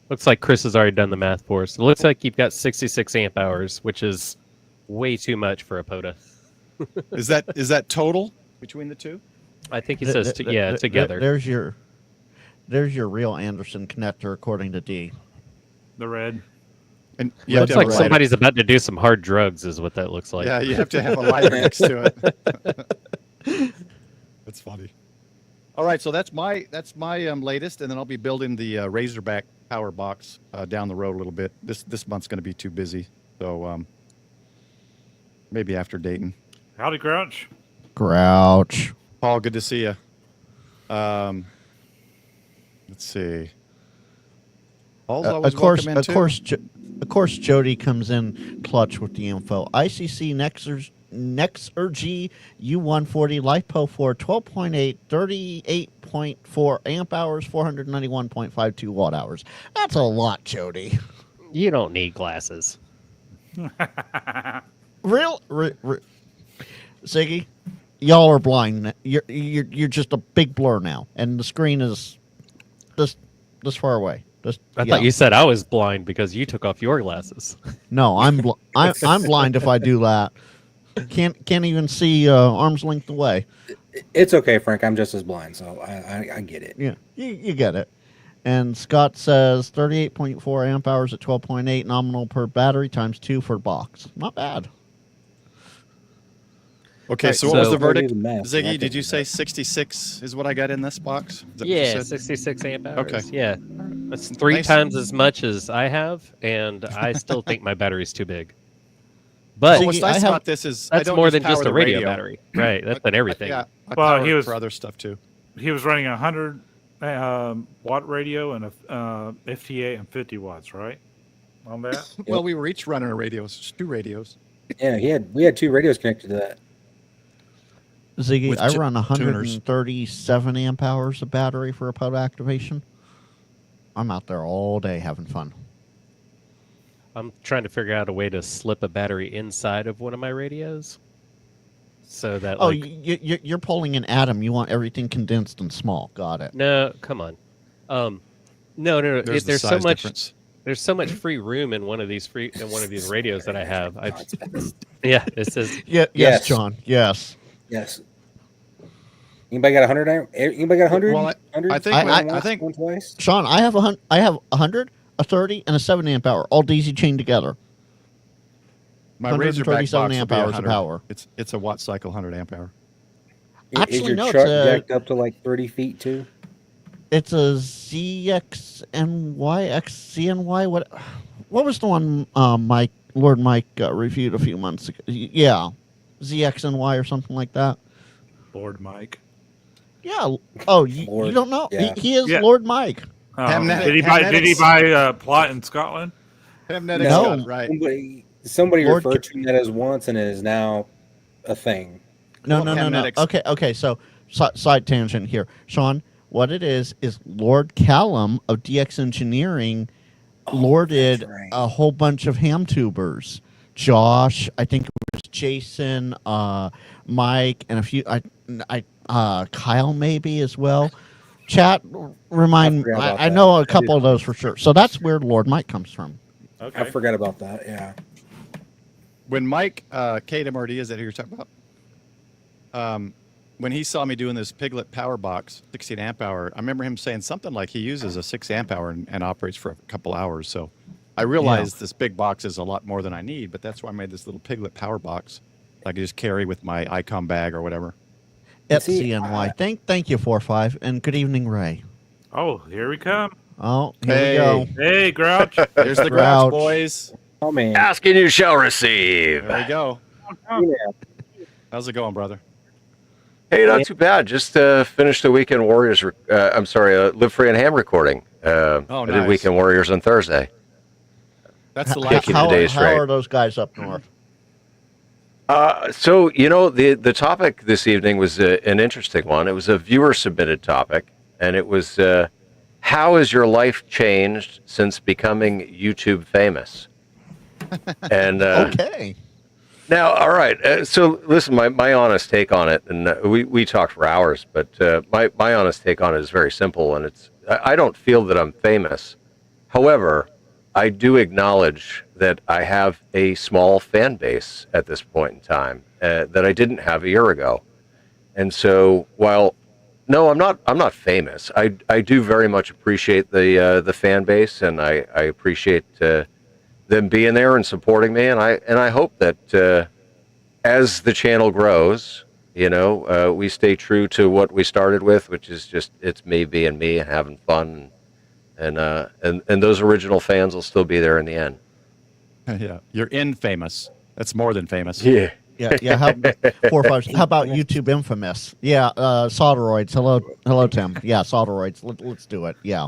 Looks like Chris has already done the math for us. It looks like you've got 66 amp hours, which is way too much for a POTA. Is that total between the two? I think he says, together. There's your real Anderson connector, according to D. The red. And Looks like somebody's about to do some hard drugs, is what that looks like. Yeah, you have to have a lighter next to it. That's funny. All right, so that's my latest, and then I'll be building the Razorback power box down the road a little bit. This month's going to be too busy, so maybe after Dayton. Howdy, Grouch. Grouch. Paul, good to see you. Let's see. Paul's always welcome in, too. Of course, Jody comes in clutch with the info. ICC Nexergy U140 LiPo 4 12.8 38.4 amp hours 491.52 watt hours. That's a lot, Jody. You don't need glasses. Real, Ziggy, y'all are blind. You're just a big blur now, and the screen is this far away. I thought you said I was blind because you took off your glasses. No, I'm blind if I do that. Can't even see arm's length away. It's okay, Frank. I'm just as blind, so I get it. Yeah, you get it. And Scott says 38.4 amp hours at 12.8 nominal per battery times 2 for box. Not bad. Okay, so what so- was the verdict? Math, Ziggy, did you say 66 is what I got in this box? Is that what you Yeah, said? 66 amp hours. Okay. Yeah. That's three Nice. times as much as I have, and I still think my battery's too big. But Ziggy, what's nice I have- about this is I that's don't more just than power just a the radio battery. Right, that's than everything. Yeah, I Well, power he it was- for other stuff too. He was running a 100 watt radio and a FTA and 50 watts, right? On that. Well, we were each running a radios, 2 radios. Yeah, we had 2 radios connected to that. Ziggy, With I run tuners. 137 amp hours of battery for a POTA activation. I'm out there all day having fun. I'm trying to figure out a way to slip a battery inside of one of my radios, so that Oh, like you're pulling an atom. You want everything condensed and small. Got it. no, come on, no. There's the There's so size much. difference. There's so much free room in one of these radios that I have. Yeah, it says Yes, Yes. John. Yes. Yes. Anybody got 100? Anybody got 100? Well, I think- I think- one twice. Sean, I have 100, a 30, and a 7 amp hour, all daisy chained together. My Razorback box 137 will amp be hours of 100. power. It's a watt cycle 100 amp hour. Actually, Is your no, it's truck a- jacked up to like 30 feet too? It's a ZXNY. What was the one Lord Mike reviewed a few months ago? Yeah, ZXNY or something like that. Lord Mike. Yeah. Oh, you Lord, don't know? yeah. He is Yeah. Lord Mike. Hamnet- Did he buy a plot in Scotland? Hamnet No. Scott, right. Somebody Lord referred to that as once and it is now a thing. No. Well, Hamnetics- Okay. So side tangent here, Sean. What it is Lord Callum of DX Engineering lorded that's right. a whole bunch of ham tubers. Josh, I think it was Jason, Mike, and a few. Kyle maybe as well. Chat, remind. forgot about I that. know I a couple did. of those for sure. So that's where Lord Mike comes from. Okay. I forgot about that. Yeah. when Mike KMRD, is that who you're talking about? When he saw me doing this Piglet power box, 16 amp hour, I remember him saying something like he uses a 6 amp hour and operates for a couple hours. So I realized this big box is a lot more than I need, but that's why I made this little Piglet power box I could just carry with my Icon bag or whatever. FCNY. Thank you, 4-5, and good evening, Ray. Oh, here we come. Oh, here we go. Hey, Grouch. There's the Grouch, boys. Oh man. Ask and you shall receive. There we go. Yeah. How's it going, brother? Hey, not too bad. Just finished the Weekend Warriors. Live Free and Ham recording. I did nice. Weekend Warriors on Thursday. That's the How, last Keep the how, day how straight. are those guys up north? So the topic this evening was an interesting one. It was a viewer submitted topic, and it was how has your life changed since becoming YouTube famous? And Okay. now, all right. So listen, my honest take on it, and we talked for hours, but my honest take on it is very simple, and it's I don't feel that I'm famous. However, I do acknowledge that I have a small fan base at this point in time that I didn't have a year ago, and so while no, I'm not famous. I do very much appreciate the fan base, and I appreciate them being there and supporting me, and I hope that as the channel grows, we stay true to what we started with, which is just it's me being me and having fun, and those original fans will still be there in the end. Yeah, you're infamous. That's more than famous. Yeah. Yeah. How, 4-5. How about YouTube infamous? Yeah. Solderoids. Hello, Tim. Yeah, solderoids. Let's do it. Yeah.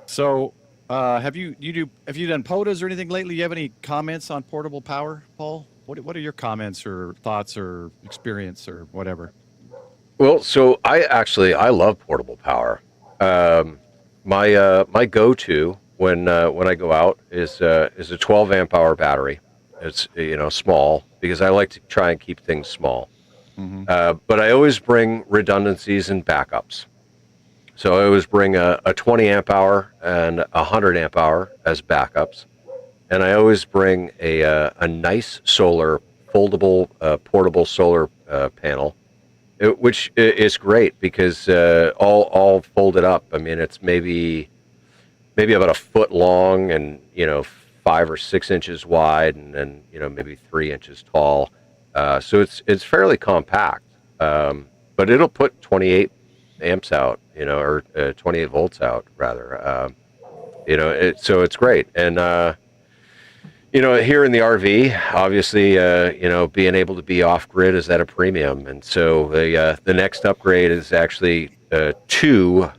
So, have you done POTAs or anything lately? Do you have any comments on portable power, Paul? What are your comments or thoughts or experience or whatever? Well, so I love portable power. My go-to when I go out is a 12 amp hour battery. It's small because I like to try and keep things small. Mm-hmm. But I always bring redundancies and backups. So I always bring a 20 amp hour and a 100 amp hour as backups. And I always bring a nice solar, foldable, portable solar panel, which is great because all folded up. I mean, it's maybe about a foot long and 5 or 6 inches wide, and then maybe 3 inches tall. So it's fairly compact, but it'll put 28 amps out, or 28 volts out rather. So it's great. And here in the RV, obviously, being able to be off grid is at a premium. And so the next upgrade is actually 2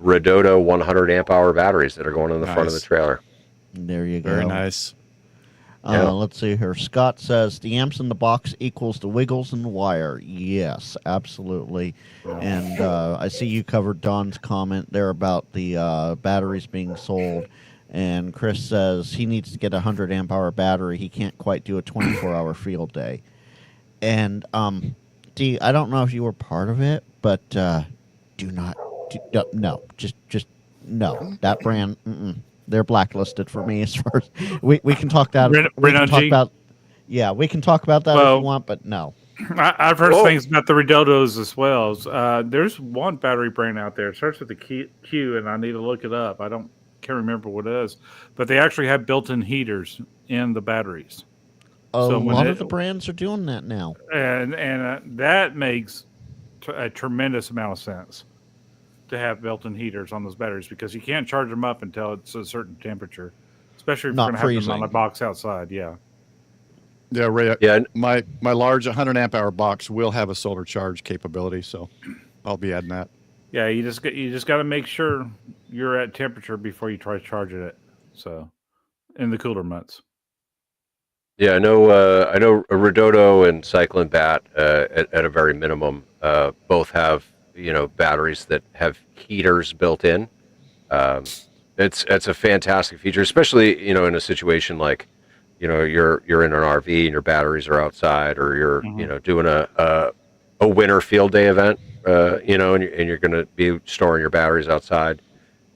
Redodo 100 amp hour batteries that are going in the front of the trailer. There you go. Very nice. Yeah. Let's see here. Scott says the amps in the box equals the wiggles in the wire. Yes, absolutely. And I see you covered Don's comment there about the batteries being sold. And Chris says he needs to get a 100 amp hour battery. He can't quite do a 24-hour field day. And Dee, I don't know if you were part of it, but no, just no. That brand, they're blacklisted for me as far as we can talk that. We can talk about, we can talk about that if you want, but no. I've heard things about the Redodos as well. There's one battery brand out there. It starts with the Q, and I need to look it up. Can't remember what it is, but they actually have built-in heaters in the batteries. A lot of the brands are doing that now, and that makes a tremendous amount of sense to have built-in heaters on those batteries, because you can't charge them up until it's a certain temperature, especially if you're going to have them on a box outside. Yeah, Ray. Yeah. My large 100 amp hour box will have a solar charge capability, so I'll be adding that. Yeah, you just got to make sure you're at temperature before you try charging it. So, in the cooler months. Yeah, I know Redodo and Cyclone Bat at a very minimum both have batteries that have heaters built in. It's a fantastic feature, especially in a situation like you're in an RV and your batteries are outside, or you're doing a winter field day event, and you're going to be storing your batteries outside.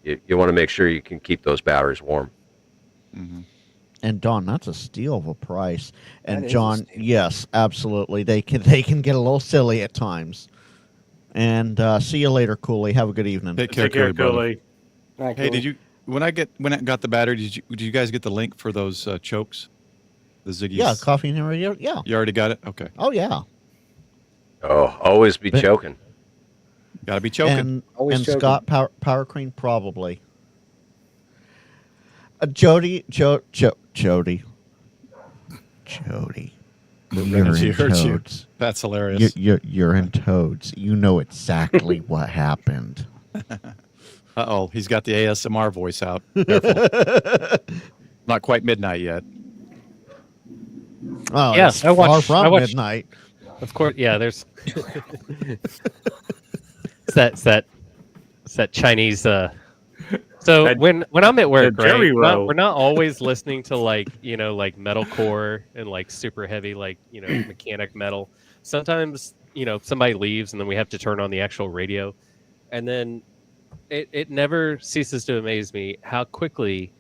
You want to make sure you can keep those batteries warm. Mm-hmm. And Don, that's a steal of a price. That And is a John, steal. yes, absolutely. They can get a little silly at times. And see you later, Cooley. Have a good evening. Take care, Take care, Cooley, brother. Cooley. All right, Hey, cool. did you when I got the battery? Did you guys get the link for those chokes? The Ziggy's. Yeah, Coffee and Radio. Yeah. You already got it. Okay, Oh yeah. Oh, always be But- choking. got to be choking. And Always and choking. Scott Power Cream probably. Jody. You're She in hurt you. toads. That's hilarious. You're in toads. You know exactly what happened. Uh-oh, he's got the ASMR voice out. Careful. Not quite midnight yet. Oh, Yeah, it's I watched- far I from watched- midnight. Of course, yeah. There's it's that Chinese. So That- when I'm at work, that right, Jerry roll. we're not always listening to like like metalcore and like super heavy like mechanic metal. Sometimes somebody leaves and then we have to turn on the actual radio, and then it never ceases to amaze me how quickly.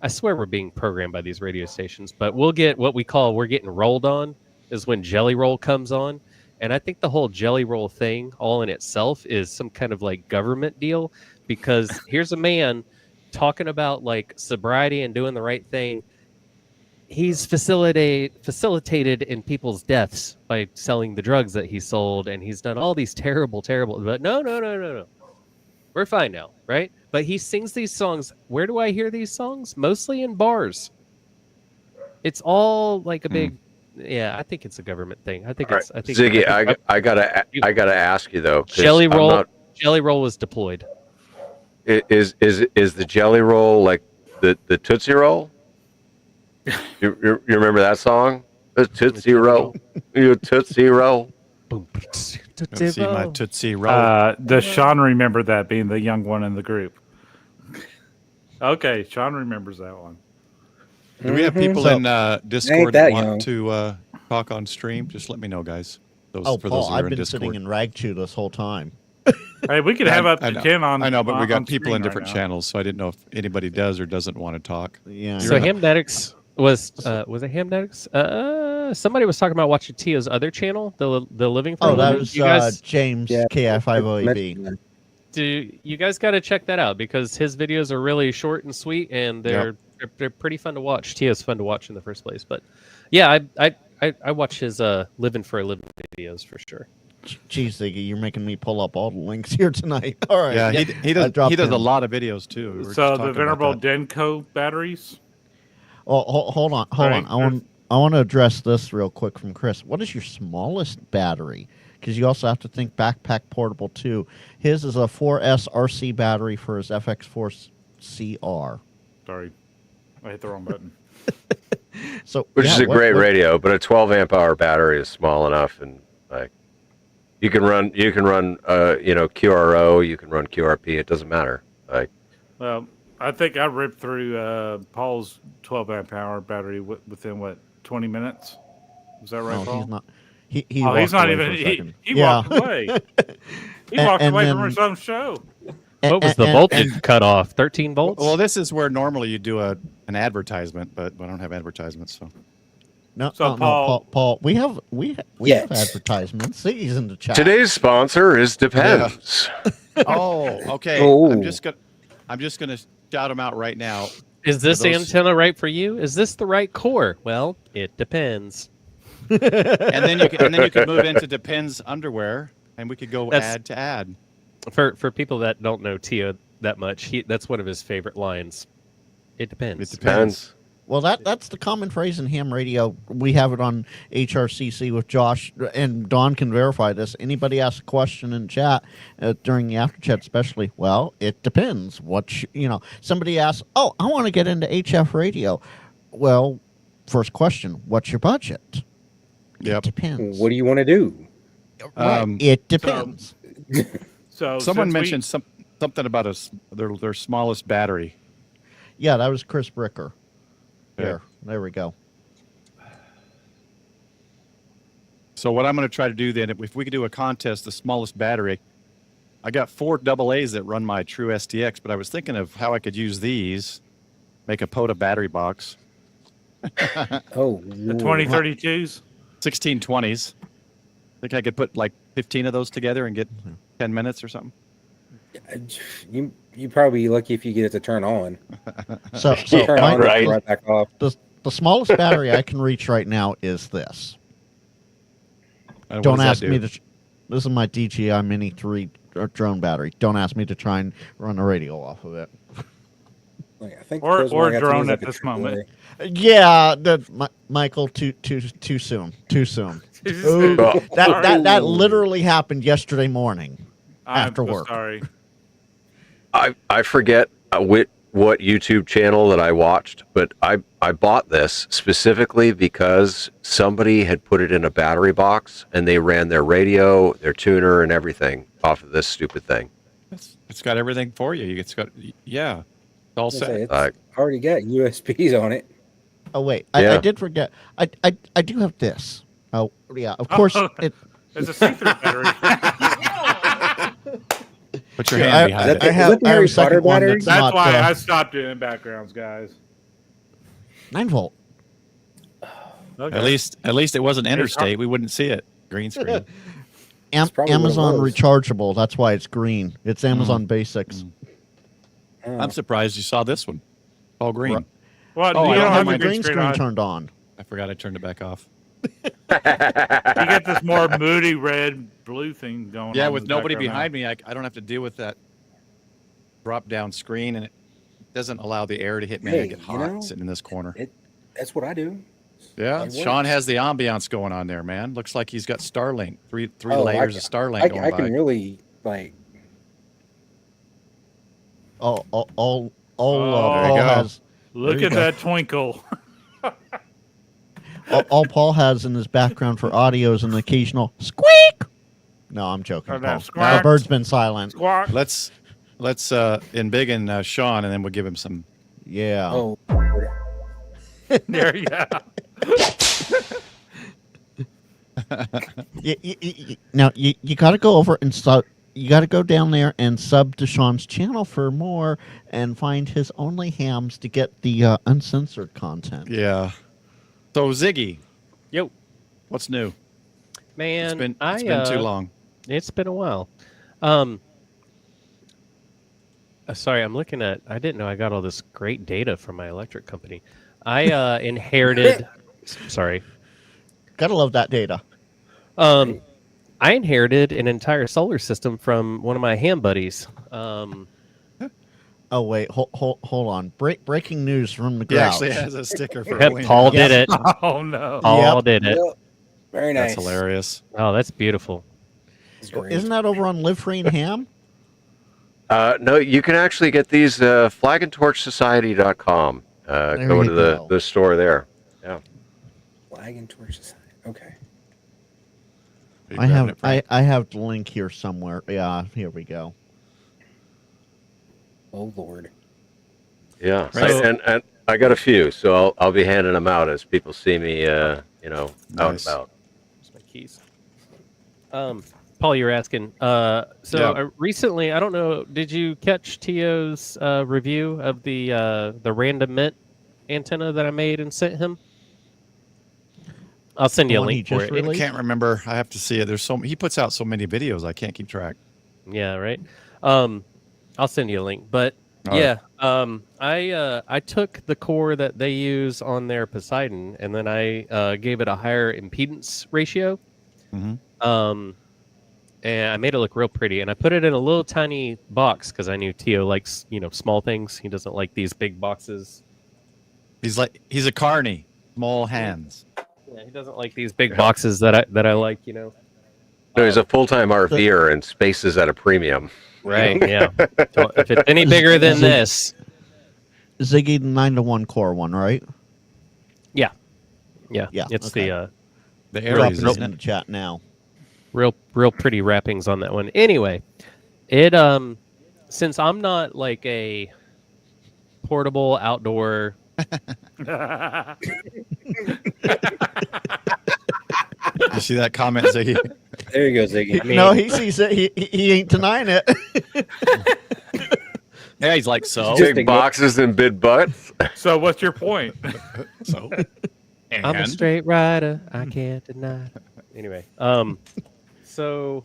I swear we're being programmed by these radio stations, but we'll get what we're getting rolled on is when Jelly Roll comes on. And I think the whole Jelly Roll thing all in itself is some kind of like government deal, because here's a man talking about like sobriety and doing the right thing. He's facilitated in people's deaths by selling the drugs that he sold, and he's done all these terrible, but no. We're fine now, right? But he sings these songs. Where do I hear these songs? Mostly in bars. It's all like a big, yeah. I think it's a government thing. I think All it's. right, I think Ziggy, I think I gotta ask you though. 'cause Jelly I'm Roll. not- Jelly Roll was deployed. is the Jelly Roll like the Tootsie Roll? You remember that song? The Tootsie Roll, you Tootsie Roll. Boom. Let me see my Tootsie Roll. Does Sean remember that, being the young one in the group? Okay, Sean remembers that one. Do we have people So- in Discord that that want young. to talk on stream? Just let me know, guys. Those, Oh, for Paul, those who are I've in been Discord. sitting in Ragchew this whole time. Hey, we could have up I to know. 10 on. I know, but we got on people in screen right different now. channels, so I didn't know if anybody does or doesn't want to talk. Yeah. So You're Hamnetics was it Hamnetics? Somebody was talking about watching Tia's other channel, the Living for a Oh, that Living. was You guys, James Yeah. KI5OAB. you guys got to check that out, because his videos are really short and sweet, and they're pretty fun to watch. Tia's fun to watch in the first place, but yeah, I watch his Living for a Living videos for sure. Geez, Ziggy, you're making me pull up all the links here tonight. All right. Yeah, he does. dropped He does a him. lot of videos too. We were just So the talking about venerable that. Denko batteries. Well, hold on. Right, I want to address this real quick from Chris. What is your smallest battery? Because you also have to think backpack portable too. His is a 4S RC battery for his FX4 CR. Sorry, I hit the wrong button. So, Which yeah, is a what- great what- radio, but a 12 amp hour battery is small enough, and like you can run QRO, you can run QRP. It doesn't matter. Like Well, I think I ripped through Paul's 12 amp hour battery within 20 minutes. Was that right, No, Paul? he's not. He Oh, he's walked not away even. for a He second. walked away. He And- walked and away then- from his own show. What was the voltage cut off? 13 volts. Well, this is where normally you do an advertisement, but I don't have advertisements, so No, So, no, Paul- Paul, we have Yes. advertisements. He's in the chat. today's sponsor is Depends. Oh, okay. Oh. I'm just gonna shout them out right now. Is this those- antenna right for you? Is this the right core? Well, it depends. And then you can move into Depends underwear, and we could go That's- ad to ad. For people that don't know Tia that much, that's one of his favorite lines. It depends. It depends. Well, that's the common phrase in ham radio. We have it on HRCC with Josh, and Don can verify this. Anybody asks a question in chat during the after chat, especially, well, it depends. Somebody asks, "Oh, I want to get into HF radio." Well, first question: what's your budget? Yep. It depends. What do you want to do? Right, it depends. So Someone since we- mentioned something about their smallest battery. Yeah, that was Chris Bricker. Yeah. There we go. So what I'm going to try to do then, if we could do a contest, the smallest battery, I got 4 AA's that run my True STX, but I was thinking of how I could use these, make a POTA battery box, Oh, The Lord. 2032s. 1620s. Think I could put like 15 of those together and get 10 minutes or something? You probably be lucky if you get it to turn on. So Turn my- on, right. right back off. the smallest battery I can reach right now is this. And what Don't does that ask me do? to. This is my DJI Mini 3 drone battery. Don't ask me to try and run a radio off of it. Like, I think Or- the closest one or I got to drone use, like, at a this moment. AAA. Yeah, Michael, too soon. Too soon. Ooh, Well, that literally happened yesterday morning. I'm after so work. sorry. I forget what YouTube channel that I watched, but I bought this specifically because somebody had put it in a battery box and they ran their radio, their tuner, and everything off of this stupid thing. It's got everything for you. It's got, yeah, it's all I was gonna say, set. it's already got USBs on it. Oh wait, Yeah. I did forget. I do have this. Oh yeah, of course. It, It's a see-through battery. Put your Yeah, hand behind Is it. that I have, the I have Harry a second Potter one battery? that's That's not why I stopped doing backgrounds, guys. 9 volt. Okay. At least it wasn't interstate. We wouldn't see it. Green screen. That's probably what it Amazon was. rechargeable. That's why it's green. It's Amazon Basics. Oh. I'm surprised you saw this one. All green. Right. Well, Oh, you I don't don't have have the my green screen on. turned on. I forgot I turned it back off. You get this more moody red blue thing going on. Yeah, in with the nobody background behind me, I don't have to deal with that drop down screen, and it doesn't allow the air to hit me. I Hey, get you hot know, sitting in this corner. That's what I do. Yeah, it Sean works. has the ambiance going on there, man. Looks like he's got Starlink, three Oh, layers of Starlink going I by. can really, like, All There you Paul go. has. now. Look There you at go. that twinkle. All Paul has in his background for audio is an occasional squeak. No, I'm joking, Or that Paul. The squawk. bird's been silent. Squawk. Let's embiggen Sean, and then we'll give him some. Yeah. oh, Lord. There you go. Now you got to go over and sub. You got to go down there and sub to Sean's channel for more, and find his only hams to get the uncensored content. Yeah. So Ziggy, Yo, what's new? man, It's been too long. It's been a while. Sorry, I'm looking at. I didn't know I got all this great data from my electric company. I inherited. Sorry. Gotta love that data. I inherited an entire solar system from one of my ham buddies. Oh wait, hold on. Breaking news from the He grouch. actually has a sticker for Yep, Wayne. Paul Yes. did it. Oh no. Paul Yep. did it. Yep. Very nice. That's hilarious. Oh, that's beautiful. That's great. Isn't that over on Live Free and Ham? No, you can actually get these flagandtorchsociety.com. There Go you to go. the store there. Yeah. Flag and Torch Society? Okay. Are you I grabbing have it, Frank? I have the link here somewhere. Yeah, here we go. Oh, Lord. Yeah. So- and I got a few, so I'll be handing them out as people see me, out and Nice. about. Where's my keys? Paul, you were asking. Recently, I don't know. Did you catch Tio's review of the Random Mint antenna that I made and sent him? I'll send The you a one he link for just it. released? I can't remember. I have to see it. He puts out so many videos, I can't keep track. Yeah, right. I'll send you a link. But All yeah, I took the core that they use on their Poseidon, and then I gave it a higher impedance ratio. Mhm. And I made it look real pretty. And I put it in a little tiny box because I knew Tio likes small things. He doesn't like these big boxes. He's a carny, small hands. Yeah, he doesn't like these big boxes that I like. No, he's a full-time RVer and space is at a premium. Right? Yeah. So if it's any bigger than this, Ziggy, the 9-to-1 core one, right? yeah, Yeah, it's okay. The Drop Aries, it isn't in it? the chat now. real pretty wrappings on that one. Anyway, it since I'm not like a portable outdoor You see that comment, Ziggy? There you go, Ziggy. I mean, No, he sees it. He ain't denying it. Yeah, he's like, so. Just Big ignore- boxes and big butts. So what's your point? So. I'm a And? straight rider. I can't deny. Anyway, so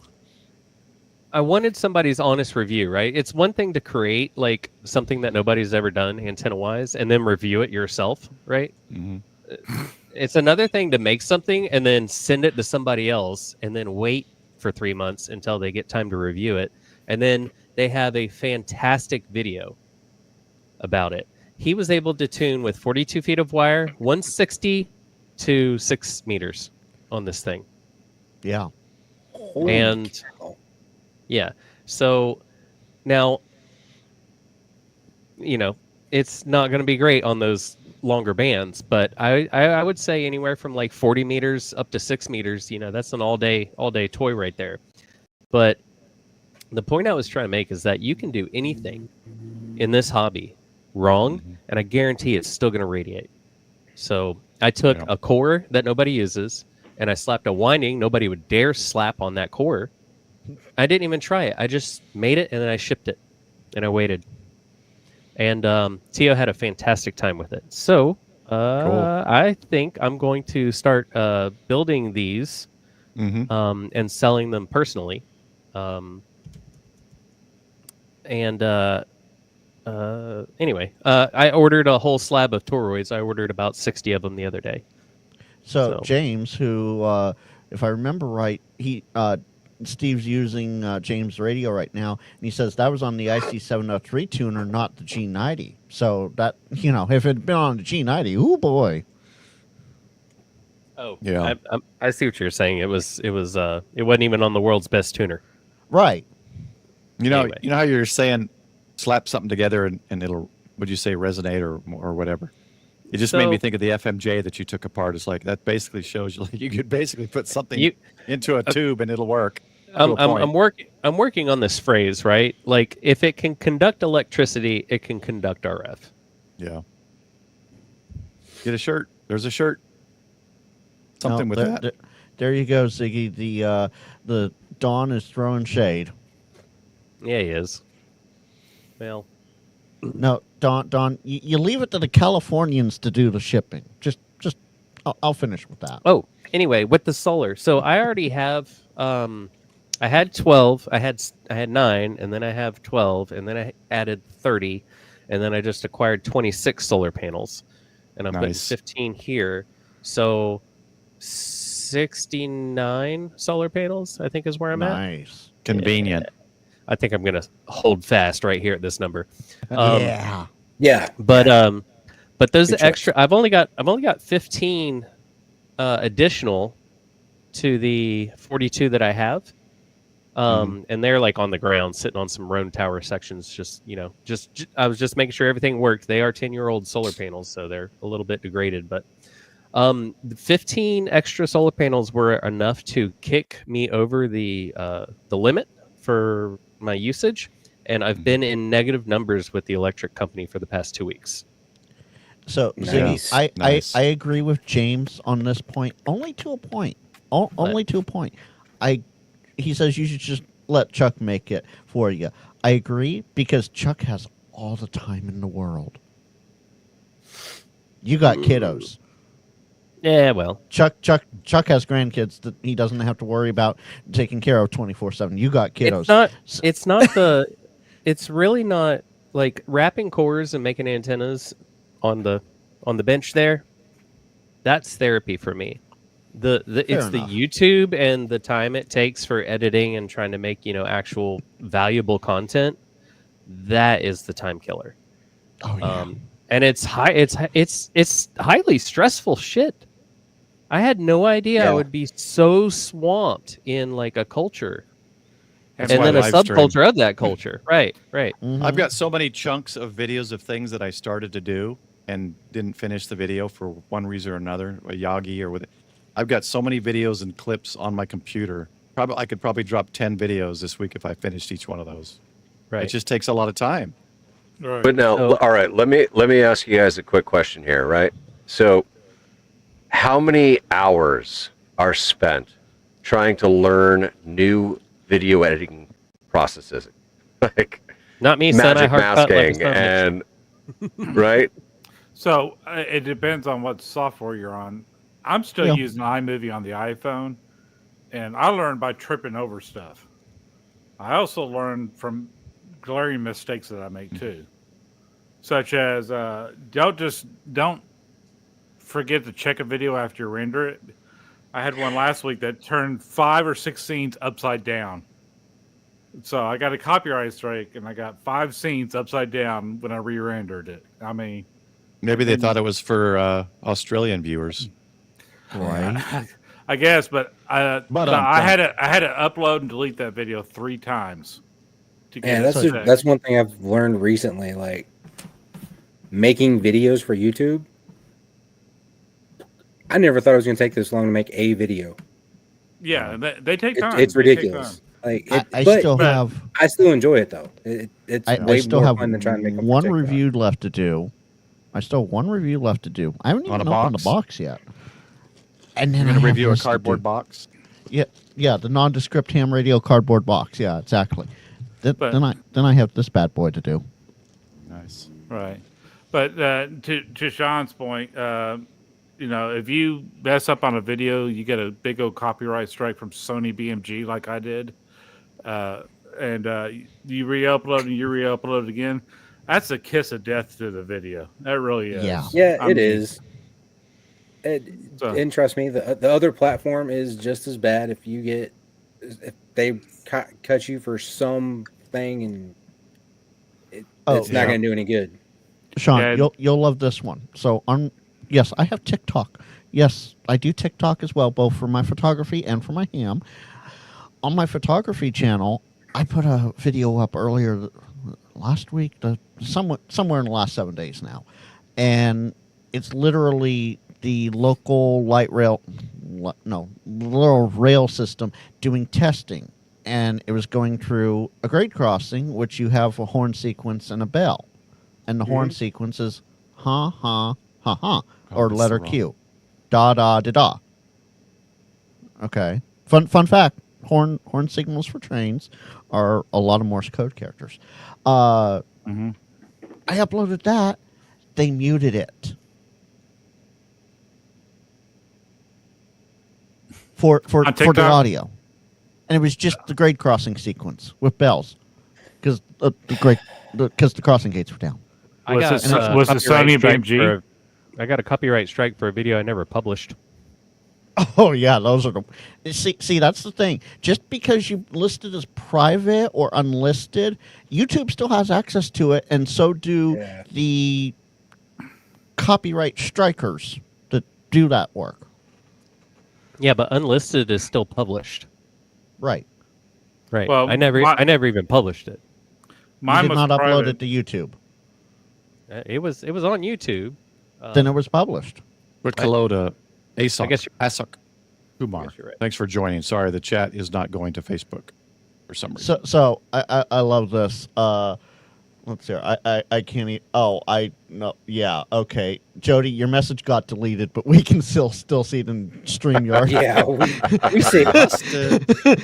I wanted somebody's honest review, right? It's one thing to create like something that nobody's ever done antenna wise and then review it yourself, right? Mhm. It's another thing to make something and then send it to somebody else and then wait for 3 months until they get time to review it. And then they have a fantastic video about it. He was able to tune with 42 feet of wire, 160 to 6 meters on this thing. Yeah. Holy And cow. yeah, so now, it's not going to be great on those longer bands, but I would say anywhere from like 40 meters up to 6 meters, that's an all day toy right there. But the point I was trying to make is that you can do anything in this hobby wrong, and I guarantee it's still going to radiate. So I took Yeah. a core that nobody uses, and I slapped a winding nobody would dare slap on that core. I didn't even try it. I just made it, and then I shipped it, and I waited. And Tio had a fantastic time with it. So I think I'm going to start building these Mhm. and selling them personally. Anyway, I ordered a whole slab of toroids. I ordered about 60 of them the other day. So So- James, who, if I remember right, Steve's using James' radio right now, and he says that was on the IC703 tuner, not the G90. So that, if it had been on the G90, ooh boy. Oh, Yeah. I see what you're saying. It wasn't even on the world's best tuner. Right. Anyway. You know how you're saying slap something together and it'll, would you say, resonate or whatever? It just made me So- think of the FMJ that you took apart. It's like that basically shows you like you could basically put something into a tube and it'll work. to a point. I'm working on this phrase, right? Like if it can conduct electricity, it can conduct RF. Yeah. Get a shirt. There's a shirt. Something No, with that. There you go, Ziggy. The Dawn is throwing shade. Yeah, he is. Well, No, Dawn, you leave it to the Californians to do the shipping. I'll finish with that. oh, anyway, with the solar. So I already have I had 12, I had 9, and then I have 12, and then I added 30, and then I just acquired 26 solar panels. And I'm putting Nice. 15 here. So 69 solar panels, I think is where I'm at. Nice. Convenient. I think I'm going to hold fast right here at this number. Yeah. Yeah. But those Good choice. extra, I've only got 15 additional to the 42 that I have. And they're like on the ground, sitting on some Roan Tower sections. Just I was just making sure everything worked. They are 10-year-old solar panels, so they're a little bit degraded. But the 15 extra solar panels were enough to kick me over the limit for my usage, and I've been in negative numbers with the electric company for the past 2 weeks. So, Nice. Ziggy, Nice. I agree with James on this point, only to a point. Only to a point. He says you should just let Chuck make it for you. I agree because Chuck has all the time in the world. You got kiddos. Yeah, well, Chuck has grandkids that he doesn't have to worry about taking care of 24/7. You got kiddos. It's really not like wrapping cores and making antennas on the bench there. That's therapy for me. It's the enough. YouTube and the time it takes for editing and trying to make actual valuable content. That is the time killer. Oh yeah. And it's highly stressful shit. I had no idea I Yeah. would be so swamped in like a culture That's and why then a I live stream. subculture of that culture. Right. Mhm. I've got so many chunks of videos of things that I started to do and didn't finish the video for one reason or another, a Yagi or with it. I've got so many videos and clips on my computer. I could probably drop 10 videos this week if I finished each one of those. It Right. just takes a lot of time. Right. But now, So- all right, let me ask you guys a quick question here, right? So, how many hours are spent trying to learn new video editing processes? Like, Not me, son. I magic hard cut like a masking, son of a bitch. and right. So it depends on what software you're on. I'm still Yeah. using iMovie on the iPhone, and I learned by tripping over stuff. I also learned from glaring mistakes that I make too, such as don't forget to check a video after you render it. I had one last week that turned 5 or 6 scenes upside down. So I got a copyright strike, and I got 5 scenes upside down when I re-rendered it. I mean, Maybe they and- thought it was for Australian viewers. Right. I guess, but But, I had to upload and delete that video 3 times to get Yeah, it fixed. that's one thing I've learned recently. Like making videos for YouTube. I never thought it was going to take this long to make a video. Yeah, they take time. It's They take ridiculous. time. Like, I but still but- have I still enjoy it though. It's I way still more have fun than trying to make them for one TikTok. review left to do. I still have one review left to do. I haven't On even a opened box? the box yet. And then You're I going to have review a this to cardboard do. box? Yeah, the nondescript ham radio cardboard box. Yeah, exactly. But- Then I have this bad boy to do. Nice. Right. But to Sean's point, if you mess up on a video, you get a big old copyright strike from Sony BMG like I did. And you re-upload and you re-upload it again. That's a kiss of death to the video. That really is. Yeah. Yeah, I it mean, is. So- And trust me, the other platform is just as bad. If they cut you for something, and it's not yeah. going to do any good. Sean, Yeah. you'll love this one. So yes, I have TikTok. Yes, I do TikTok as well, both for my photography and for my ham. On my photography channel, I put a video up earlier last week, somewhere in the last 7 days now, and it's literally the local little rail system doing testing, and it was going through a grade crossing, which you have a horn sequence and a bell, and the horn sequence is ha ha ha ha, or that's letter wrong. Q, da da da da. Okay, fun fact: horn signals for trains are a lot of Morse code characters. Mhm. I uploaded that. They muted it for On the TikTok? audio, and it was just the grade crossing sequence with bells because the crossing gates were down. I Was got, it- was it copyright Sony strike BMG? for- I got a copyright strike for a video I never published. Oh yeah, those are the see. That's the thing. Just because you listed as private or unlisted, YouTube still has access to it, and so do Yeah. the copyright strikers that do that work. Yeah, but unlisted is still published. Right. Right. Well, I never even published it. Mine You did was not upload private. it to YouTube. It was on YouTube. Then it was published. But Kalota, Asok, I guess Asok Kumar, guess you're right. thanks for joining. Sorry, the chat is not going to Facebook for some reason. So I love this. Let's see. I can't. No. Yeah. Okay. Jody, your message got deleted, but we can still see it in StreamYard. Yeah, we see it.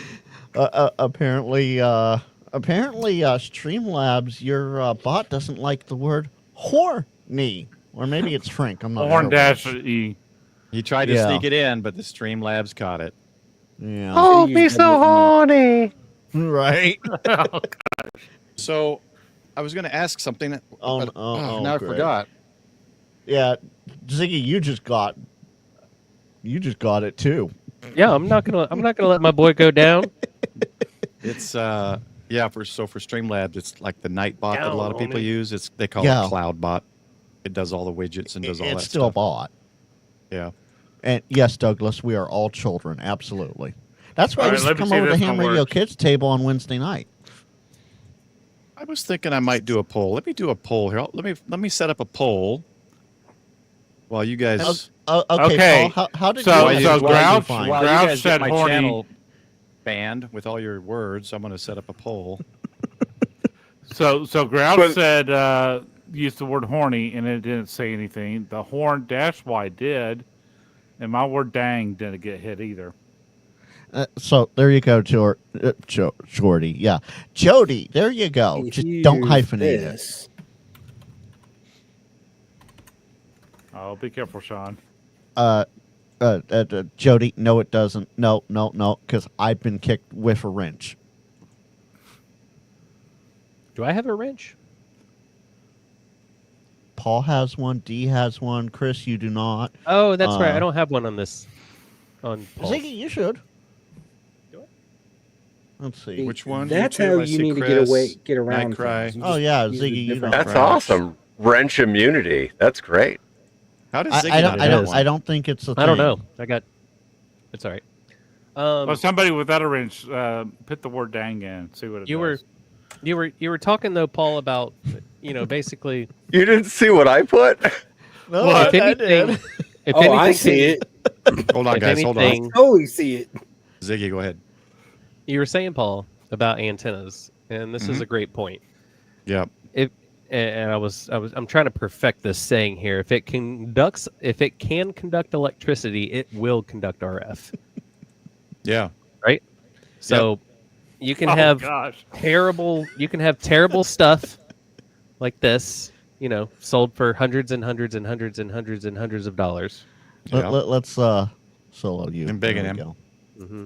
Apparently, Streamlabs, your bot doesn't like the word horny, or maybe it's Frank. I'm not Horn sure. dash E. He tried to Yeah. sneak it in, but the Streamlabs caught it. Yeah. Oh, Use be so WE. horny. Right. So, I was going to ask something. Oh, now I great. forgot. Yeah, Ziggy, you just got it too. Yeah, I'm not gonna let my boy go down. It's for Streamlabs, it's like the Nightbot that a lot of Down people on it. use. They call Yeah. it Cloudbot. It does all the widgets and does all that It's still a stuff. bot. Yeah. And yes, Douglas, we are all children. Absolutely. That's why All we right, used to let me come see over to if the this Ham one Radio works. Kids table on Wednesday night. I was thinking I might do a poll. Let me do a poll here. Let me set up a poll while you guys. Okay. Okay. Paul, how did So- you while you, so find- Grouch- find- while you Grouch guys said get my horny. channel banned with all your words, I'm going to set up a poll. So Grouch But- said used the word horny and it didn't say anything. The horn dash Y did, and my word dang didn't get hit either. So there you go, Jordy. Yeah, Jody. There you go. If Just you don't use hyphenate it. this, Oh, be careful, Sean. Jody. No, it doesn't. No, because I've been kicked with a wrench. Do I have a wrench? Paul has one. D has one. Chris, you do not. Oh, that's right. I don't have one on this. On Paul's. Ziggy, you should. Do I? Let's see. Which one? that's YouTube, how I you see need to Chris, get around. Night Cry. things. You Oh, just yeah, use the Ziggy, you different know. That's wrench. awesome. Wrench immunity. That's great. How does I, Ziggy I don't. not I have don't. one? I don't think it's a thing. I don't know. I got. It's all right. Well, somebody without a wrench, put the word "dang" in. See what it does. You were talking though, Paul, about basically. You didn't see what I put? No, If I anything, did. if Oh, anything, I see it. Hold on, If guys. Hold on. anything, Totally see it. Ziggy, go ahead. you were saying, Paul, about antennas, and this is Mhm. a great point. Yeah. And I'm trying to perfect this saying here. If it can conduct electricity, it will conduct RF. Yeah. Right? So you can Oh, have gosh. terrible stuff like this, sold for hundreds and hundreds and hundreds and hundreds and hundreds of dollars. Yeah. Let's solo you. And begging There we him. go. Mm-hmm.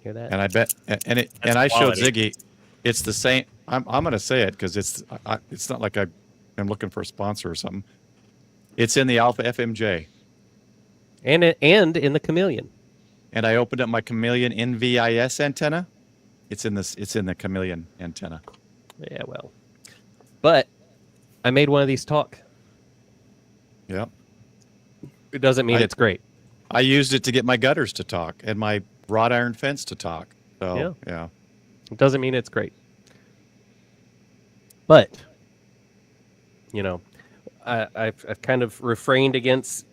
Hear that? And I bet, and That's I showed quality. Ziggy, it's the same. I'm going to say it because it's not like I'm looking for a sponsor or something. It's in the Alpha FMJ, And in the Chameleon. and I opened up my Chameleon NVIS antenna. It's in the Chameleon antenna. Yeah, well, but I made one of these talk. Yeah. It doesn't mean it's great. I used it to get my gutters to talk and my wrought iron fence to talk. So yeah. It doesn't mean it's great. But, I've kind of refrained against,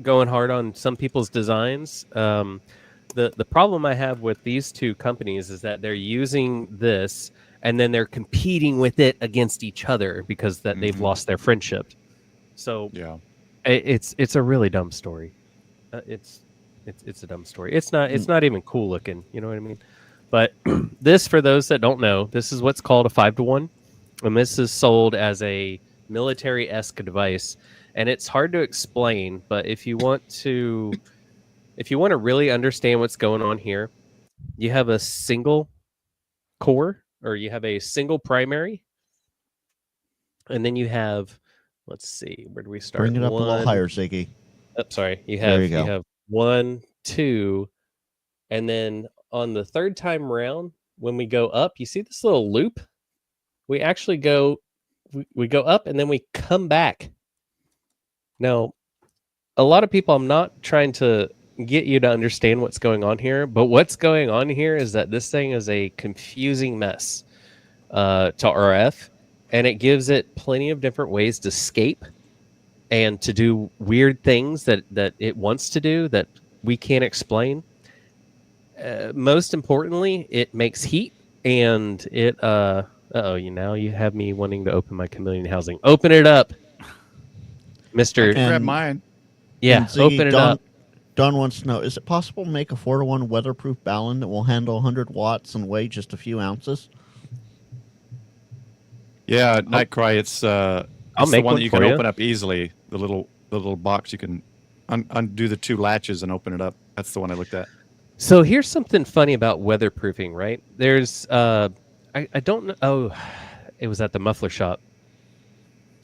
going hard on some people's designs. The problem I have with these two companies is that they're using this and then they're competing with it against each other because they've Mhm. lost their friendship. So Yeah. it's a really dumb story. It's a dumb story. It's not even cool looking. You know what I mean? But this, for those that don't know, this is what's called a 5-to-1, and this is sold as a military-esque device. And it's hard to explain, but if you want to really understand what's going on here, you have a single core, or you have a single primary, and then you have, let's see, where do we start? Bring it up a little One- higher, Ziggy. Oh, sorry, you There have you go. have 1, 2, and then on the third time round, when we go up, you see this little loop? We actually go up and then we come back. Now, a lot of people, I'm not trying to get you to understand what's going on here, but what's going on here is that this thing is a confusing mess to RF, and it gives it plenty of different ways to escape and to do weird things that it wants to do that we can't explain. Most importantly, it makes heat, and it you have me wanting to open my Chameleon housing. Open it up, Mister. And- Grab mine. Yeah, And Ziggy, open it up. Don wants to know: is it possible to make a 4-to-1 weatherproof balun that will handle 100 watts and weigh just a few ounces? Yeah, Night Cry. It's the make one one that you for can you. open up easily. The little box you can undo the two latches and open it up. That's the one I looked at. So here's something funny about weatherproofing, right? There's I don't know. Oh, it was at the muffler shop.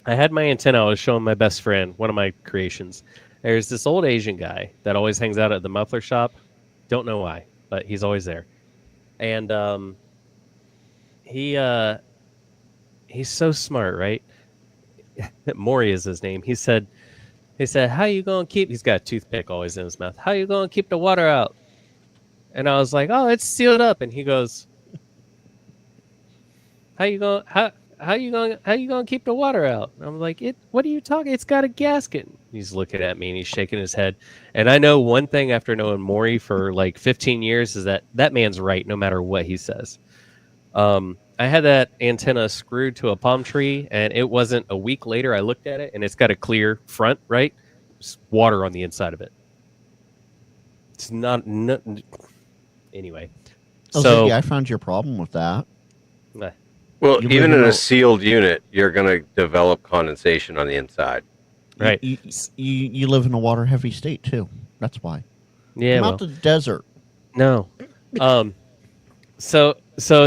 I had my antenna. I was showing my best friend one of my creations. There's this old Asian guy that always hangs out at the muffler shop. Don't know why, but he's always there. And he's so smart, right? Maury is his name. He said, "How you gonna keep?" He's got a toothpick always in his mouth. "How you gonna keep the water out?" And I was like, "Oh, it's sealed up." And he goes, How you gonna keep the water out?" And I'm like, "What are you talking? It's got a gasket." He's looking at me and he's shaking his head. And I know one thing after knowing Maury for like 15 years is that man's right no matter what he says. I had that antenna screwed to a palm tree, and it wasn't a week later I looked at it, and it's got a clear front, right? There's water on the inside of it. It's not. No, anyway, Oh, so Ziggy, I found your problem with that. eh, Well, You even live in in a a- sealed unit, you're going to develop condensation on the inside. right. You live in a water heavy state too. That's why. Yeah. Come Well, out to the desert. no. So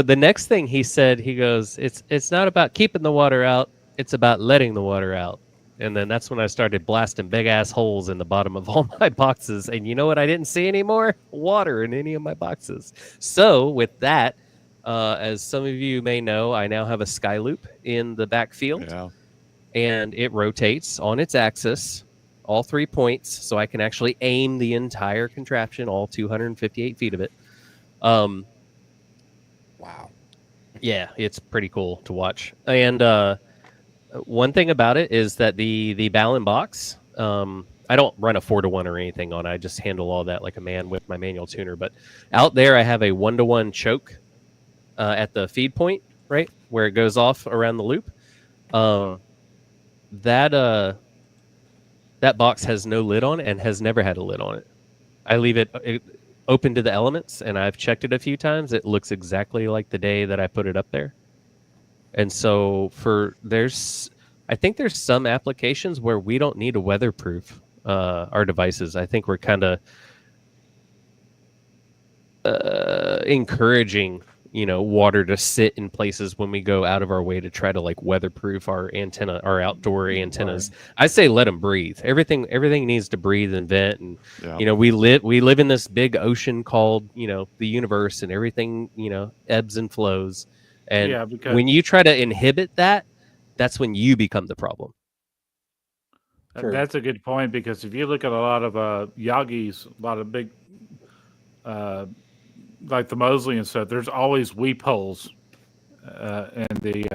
the next thing he said, he goes, it's not about keeping the water out, it's about letting the water out. And then that's when I started blasting big ass holes in the bottom of all my boxes. And you know what I didn't see anymore? Water in any of my boxes. So with that, as some of you may know, I now have a sky loop in the backfield, Yeah. and it rotates on its axis, all 3 points, so I can actually aim the entire contraption, all 258 feet of it. Wow. Yeah, it's pretty cool to watch. And one thing about it is that the Ballon box, I don't run a 4-to-1 or anything on it. I just handle all that like a man with my manual tuner. But out there, I have a 1-to-1 choke at the feed point, right where it goes off around the loop. That box has no lid on it and has never had a lid on it. I leave it open to the elements, and I've checked it a few times. It looks exactly like the day that I put it up there. And so I think there's some applications where we don't need to weatherproof our devices. I think we're kind of encouraging, water to sit in places when we go out of our way to try to like weatherproof our antenna, our outdoor antennas. I say let them breathe. Everything needs to breathe and vent. And Yeah. we live in this big ocean called the universe, and everything ebbs and flows. And Yeah, because when you try to inhibit that, that's when you become the problem. True. that's a good point, because if you look at a lot of Yagis, a lot of big, like the Mosley and stuff, there's always weep holes in the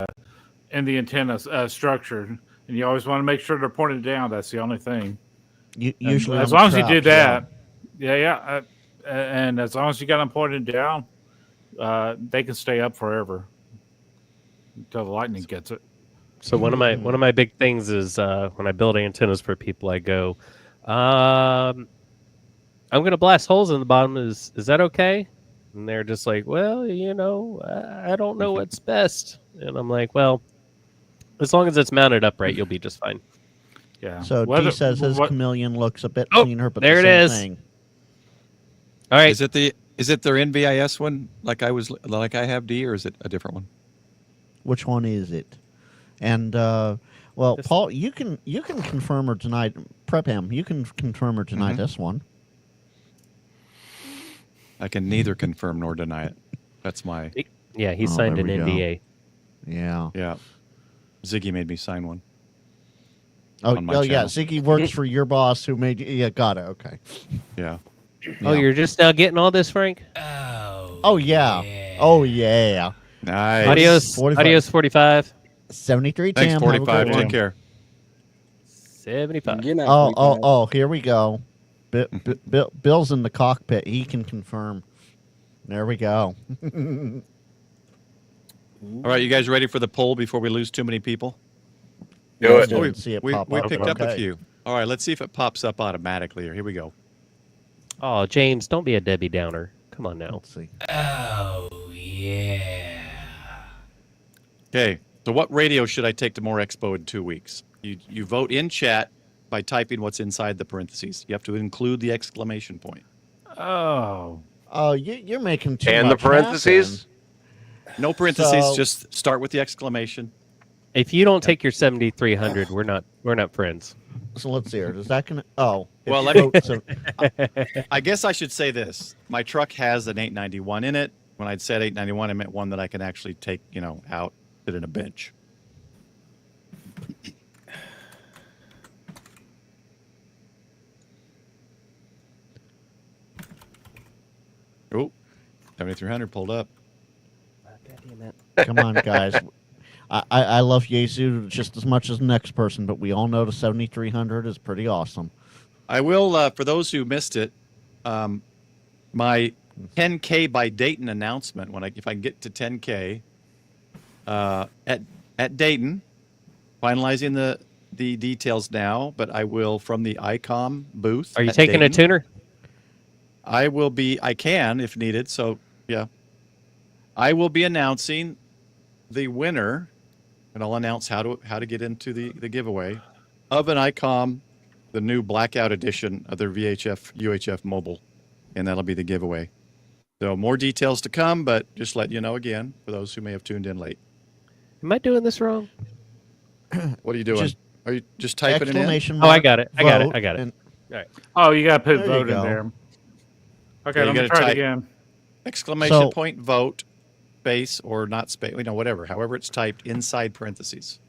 antenna structure, and you always want to make sure they're pointed down. That's the only thing. Usually, As on the long as you did traps, that, and as long as you got them pointed down, they can stay up forever until the lightning gets it. So one of my big things is when I build antennas for people, I go, I'm gonna blast holes in the bottom. Is that okay? And they're just like, well, I don't know what's best. And I'm like, well, as long as it's mounted upright, you'll be just fine. Yeah. So Whether- D says his what- chameleon looks a bit Oh, cleaner, but there the it same is. thing. All right. Is it their NVIS one like I have, D, or is it a different one? Which one is it? And well, This- Paul, you can confirm or deny. Prep him. You can confirm or deny Mhm. this one. I can neither confirm nor deny it. That's my Yeah, he Oh, signed there an we go. NDA. Yeah. yeah. Ziggy made me sign one. Oh, On my yeah. channel. Ziggy works for your boss, who made you. Yeah, got it. Okay. Yeah. Oh, Yeah. you're just now getting all this, Frank? Oh yeah. Oh yeah. Nice. Adios. 45. Adios, 45. 73 Thanks, Tim. Have a 45. good Take one. care. 75. Good night, Oh, 45. oh. Here we go. Bill's in the cockpit. He can confirm. There we go. All right, you guys ready for the poll before we lose too many people? Do Let's it. do we and see it we pop up. picked up a Okay. few. All right, let's see if it pops up automatically here. Here we go. Oh, James, don't be a Debbie Downer. Come on now. Let's see. Okay, so what radio should I take to More Expo in 2 weeks? You vote in chat by typing what's inside the parentheses. You have to include the exclamation point. Oh, Oh, you're making too And the much parentheses? No parentheses, So- just start with the exclamation. If you don't take your 7300, we're not friends. happen. So let's see here. Is that gonna? Oh, if Well, you let me- vote so- I guess I should say this. My truck has an 891 in it. When I'd said 891, I meant one that I can actually take, out, sit in a bench. Oh, 7300 pulled up. Come on, guys. I love Yezu just as much as the next person, but we all know the 7300 is pretty awesome. I will, for those who missed it, my 10K by Dayton announcement, if I can get to 10K, at Dayton, finalizing the details now, but I will from the ICOM booth. Are you at taking a Dayton. tuner? I will be. I can if needed. So yeah, I will be announcing the winner, and I'll announce how to get into the giveaway of an ICOM, the new blackout edition of their VHF UHF mobile, and that'll be the giveaway. So more details to come, but just let you know again for those who may have tuned in late. Am I doing this wrong? What are you doing? Just Are you just typing it in? exclamation Oh, I mark, got it. vote, I got it. and- Oh, you got to put There you vote in go. there. Okay, Yeah, you let me gotta try type- it again. Exclamation So- point vote space or not space, whatever, however it's typed inside parentheses.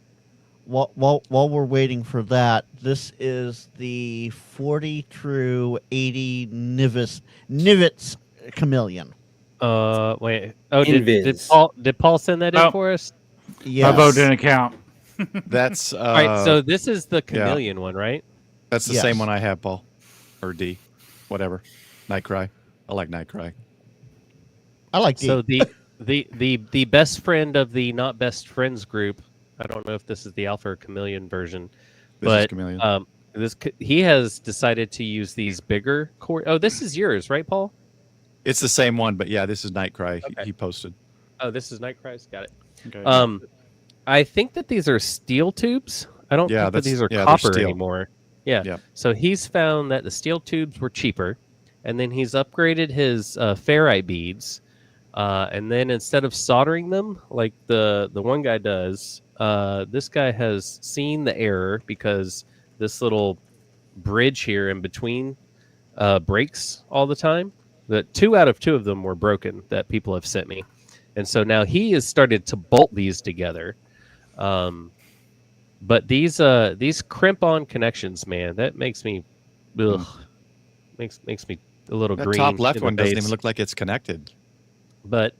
While we're waiting for that, this is the 40 True 80 Nivets Chameleon. Wait. Oh, did Invis. Paul send that in Oh. for us? Yes. My vote didn't count. That's All right. So this is the chameleon one, right? that's the Yes. same one I have, Paul, or D, whatever. Nightcry. I like Nightcry. I like So the the best friend of the not best friends group. I don't know if this is the alpha or chameleon version, This is but Chameleon. he has decided to use these bigger core. Oh, this is yours, right, Paul? It's the same one, but yeah, this is Nightcry. Okay. He posted. Oh, this is Nightcry's. Got it. Okay. I think that these are steel tubes. I don't Yeah, think that these are they're copper steel. anymore. Yeah. Yeah. So he's found that the steel tubes were cheaper, and then he's upgraded his ferrite beads. And then instead of soldering them like the one guy does, this guy has seen the error because this little bridge here in between breaks all the time. The 2 out of 2 of them were broken that people have sent me. And so now he has started to bolt these together. But these crimp-on connections, man, that makes me, makes me a little That green. top left in the one doesn't face. even look like it's connected. But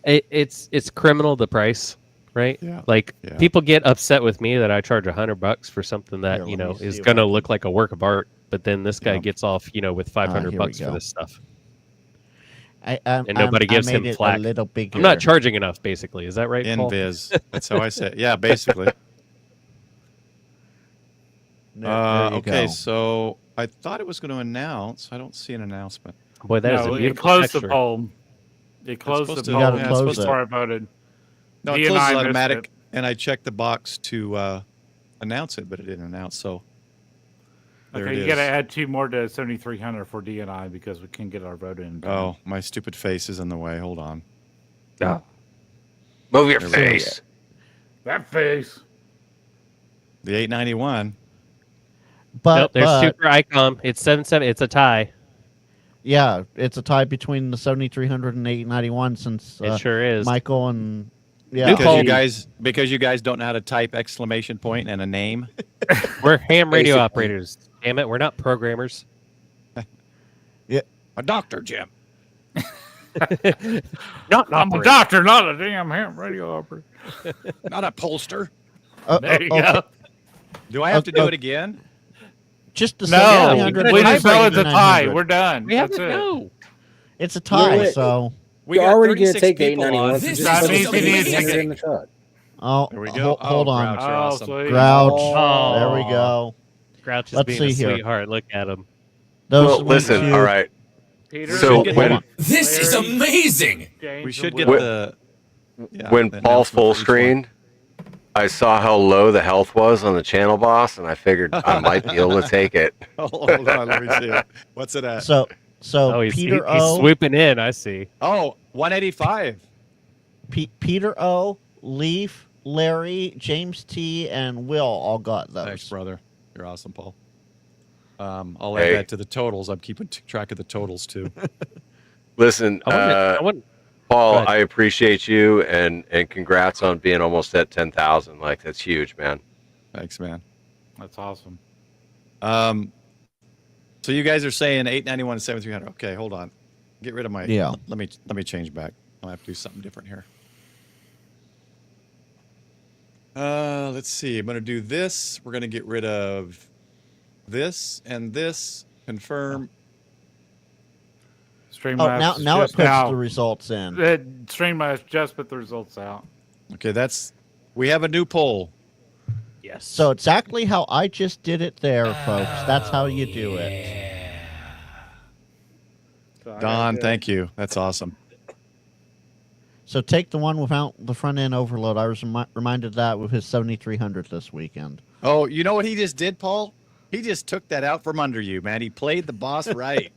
it's criminal, the price, right? Yeah. Like Yeah. people get upset with me that I charge $100 for something that Here, let me see is if going to I can- look like a work of art, but then this guy Yeah. gets off with $500 here we bucks for go. this stuff. and nobody gives him it flack. a little bigger. I'm not charging enough, basically. Is that right, Paul? Invis. That's how I say it. Yeah, basically. There you Okay, go. so I thought it was going to announce. I don't see an announcement. Boy, that is No, a it beautiful closed texture. the poll. It closed supposed the to- poll. You gotta close before it. I voted. No, He it and I closes missed automatic, it. and I checked the box to announce it, but it didn't announce. So there Okay, it you is. got to add 2 more to 7,300 for DNI because we can get our vote in. Oh, my stupid face is in the way. Hold on. Move your There we go. face. That face. The 891. But, Nope, there's but Super Icon. It's 7-7. It's a tie. yeah, it's a tie between the 7,300 and 891 since It sure is. Michael and yeah. New Because Paul- you guys don't know how to type exclamation point and a name. We're ham radio Basically. operators. Damn it, we're not programmers. A doctor, Jim. Not I'm a doctor, not a damn ham radio operator. Not a pollster. There you okay. go. Do I have to do Okay. it again? Just the No, 7,300. we and just know it's a tie. 8,900. We're done. We have That's to it. know. It's a tie, Wait. so We You're got already going to 36 take the people 891. on. So This just is put the amazing. 800 in the truck. There we go. hold on. Grouch, you're Oh, awesome. sweet. Grouch. Oh. There we go. Grouch is Let's being see a here. sweetheart. Look at him. Those Well, went listen. to- All right. Peter, So get- when hold on. This is Larry, amazing. James, We should and get Will. the. Yeah, when the Paul announcement full for each one. screened, I saw how low the health was on the channel boss, and I figured I might be able to take it. Hold on, let me see it. What's it at? So Oh, he's Peter he's O, swooping in. I see. Oh, 185. Peter O, Leaf, Larry, James T, and Will all got those. Thanks, brother. You're awesome, Paul. I'll Hey. add that to the totals. I'm keeping track of the totals too. Listen, I wouldn't. Paul, Go ahead. I appreciate you, and congrats on being almost at 10,000. Like, that's huge, man. Thanks, man. That's awesome. So you guys are saying 891 and 7300. Okay, hold on. Get rid of my. Yeah. Let me change back. I'll have to do something different here. Let's see. I'm going to do this. We're going to get rid of this and this. Confirm. Streamlabs now it just puts now. the results in. Streamlabs just put the results out. Okay, we have a new poll. Yes. So exactly how I just did it there, folks. That's how you do it. So I got Don, good. thank you. That's awesome. So take the one without the front end overload. I was reminded of that with his 7300 this weekend. Oh, you know what he just did, Paul? He just took that out from under you, man. He played the boss right.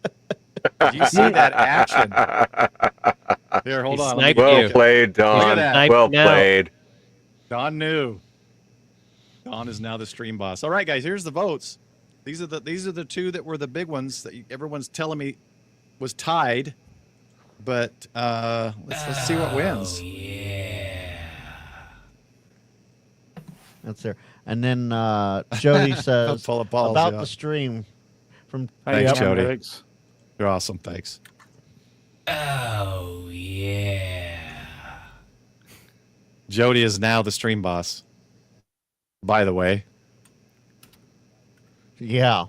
Did you see that action? Here, hold He on. Let me sniped get Well you. played, Don. Look at that. Well Sniped him out. played. Don knew. Don is now the stream boss. All right, guys. Here's the votes. These are the two that were the big ones that everyone's telling me was tied. But let's see what wins. That's there. And then Jody says Full of balls, about yeah. the stream from Thanks, Yep. Jody. Thanks. You're awesome. Thanks. Oh, yeah. Jody is now the stream boss. By the way, Yeah.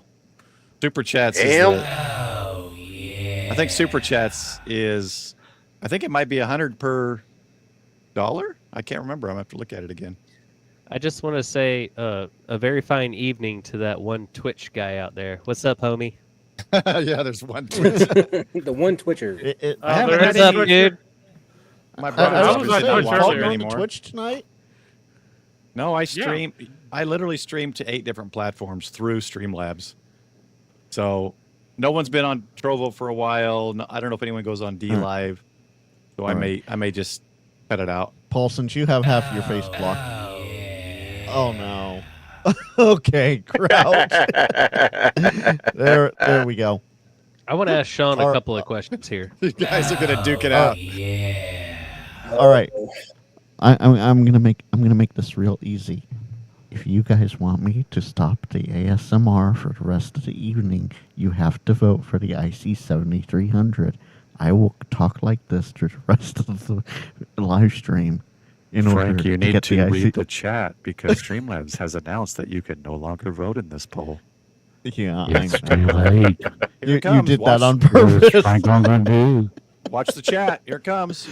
Super Chats is Damn. Oh, yeah. I think Super Chats is, I think it might be $100 per dollar. I can't remember. I'm gonna have to look at it again. I just want to say a very fine evening to that one Twitch guy out there. What's up, homie? Yeah, there's one Twitch. The one Twitcher. I haven't there had is What's a up, any. dude? My I brother was was on gonna Twitch say, earlier Paul, you on anymore. Twitch tonight? No, I stream. I literally stream to 8 different platforms through Streamlabs. So no one's been on Trovo for a while. No, I don't know if anyone goes on D Live. So I may just cut it out. Paul, since you have half of your face blocked. Oh no. Okay, Crouch. there we go. I want to ask Sean a Or- couple of questions here. You guys are gonna duke it out. All right. I'm gonna make this real easy. If you guys want me to stop the ASMR for the rest of the evening, you have to vote for the IC 7300. I will talk like this through the rest of the live stream. In order Frank, you need get to the read IC. the chat because Streamlabs has announced that you can no longer vote in this poll. Yeah, It's I too know. late. Here You it comes. did Watch, that on What's purpose. Frank gonna do? watch the chat. Here it comes.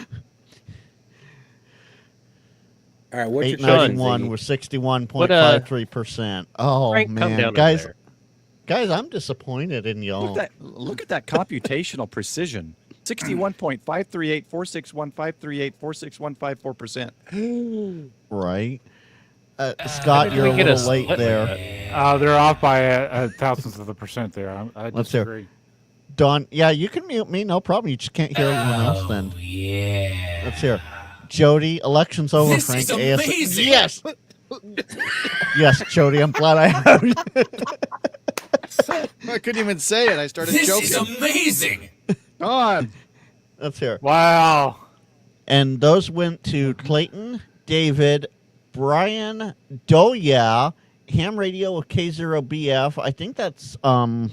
All right, what's your 891 question, with Ziggy? 61.53%. Oh Frank, come man, down guys, there. guys, I'm disappointed in y'all. Look at that computational precision. 61.5384615384615.4%. Right, Scott, Maybe you're we a get a little late split there. with that. They're off by a thousandth of a percent there. I Let's hear. disagree. Don, yeah, you can mute me, no problem. You just can't hear everyone else. Then let's hear. Jody, election's over. This Frank, is amazing. Yes, yes, Jody. I'm glad I have you. I couldn't even say it. I started This joking. is amazing. Come on. Let's hear. Wow. And those went to Clayton, David, Brian, Doya, Ham Radio with K0BF. I think that's oh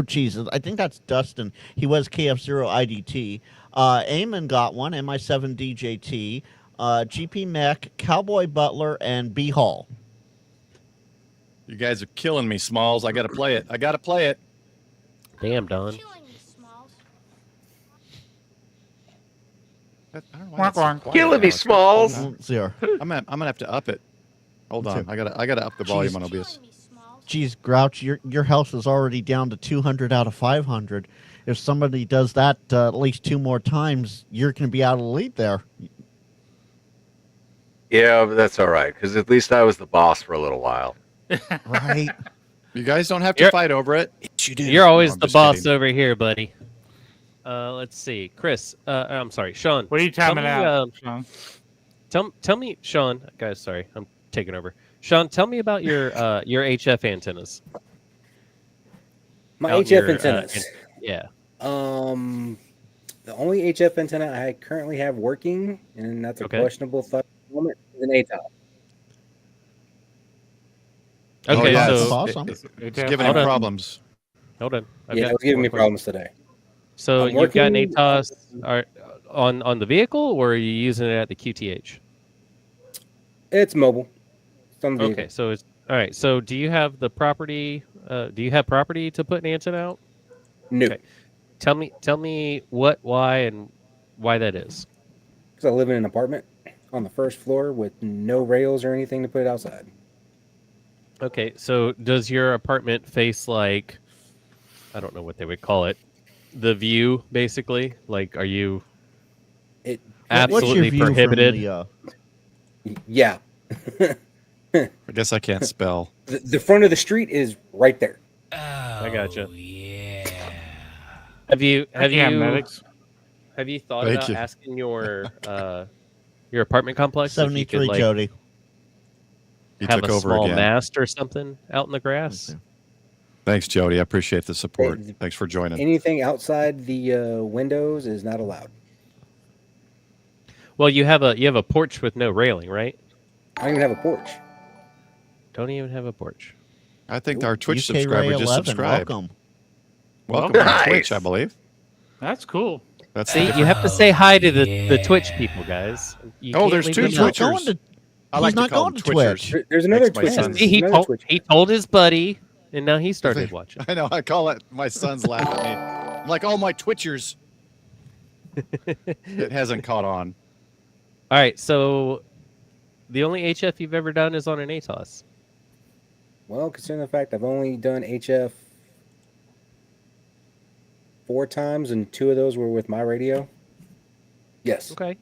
Jesus, I think that's Dustin. He was KF0IDT. Eamon got one, MI7DJT, GP Mech, Cowboy Butler, and B Hall. You guys are killing me, Smalls. I got to play it. Damn, Don. Killing me, Smalls. I don't know why it's so quiet Killing me, now. Smalls. Let's hear. I'm gonna have to up it. Hold on. Sure. I gotta up the volume on OBS. Killing me, Smalls. Geez, Grouch, your health is already down to 200 out of 500. If somebody does that at least 2 more times, you're going to be out of the lead there. Yeah, but that's all right because at least I was the boss for a little while. Right? You guys don't have to You're- fight over it. You do. You're always No, I'm the just boss kidding. over here, buddy. Let's see, Chris. I'm sorry, Sean. What are you Tell timing me, out, Sean? Tell me, Sean. Guys, sorry, I'm taking over. Sean, tell me about your HF antennas. My Out HF your, antennas. Yeah. The only HF antenna I currently have working, and that's a Okay. questionable thought at the moment, is an ATOP. Oh, Okay, yeah, That's so awesome. It's It's giving Hold him on. problems. hold on. I've Yeah, got it was giving one me question. problems today. So I'm you've got an working- ATOS on the vehicle, or are you using it at the QTH? It's mobile. It's on the vehicle. Okay, so it's all right. So do you have the property? Do you have property to put an antenna out? No, Okay. Tell me what, why, and why that is. because I live in an apartment on the first floor with no rails or anything to put it outside. Okay, so does your apartment face like, I don't know what they would call it, the view basically? Like, are you It, absolutely What's your view prohibited? from the? yeah. I guess I can't spell. The front of the street is right there. Oh, gotcha. yeah. Have you medics. thought Thank about you. asking your apartment complex if you could 73 like Jody. You have took a over small again. mast or something out in the grass? Thanks, Jody. I appreciate the support. Hey, Thanks for joining. Anything outside the windows is not allowed. Well, you have a porch with no railing, right? I don't even have a porch. Don't even have a porch. I think our Twitch UK Ray subscriber just 11, subscribed. welcome. Welcome on Nice. Twitch, I believe. That's cool. That's See, the you have to say hi to the yeah. Twitch people, guys. You Oh, can't there's leave two them He's not out. going Twitchers. to. I like He's to not call going them to Twitchers. Twitch. There's another Makes my Twitch. sons- See, he another told Twitch. he told his buddy, and now he started watching. I know. I call it. My sons laugh at me. I'm like, all my Twitchers. It hasn't caught on. All right, so the only HF you've ever done is on an ATOS. Well, considering the fact I've only done HF 4 times, and 2 of those were with my radio. Yes. Okay,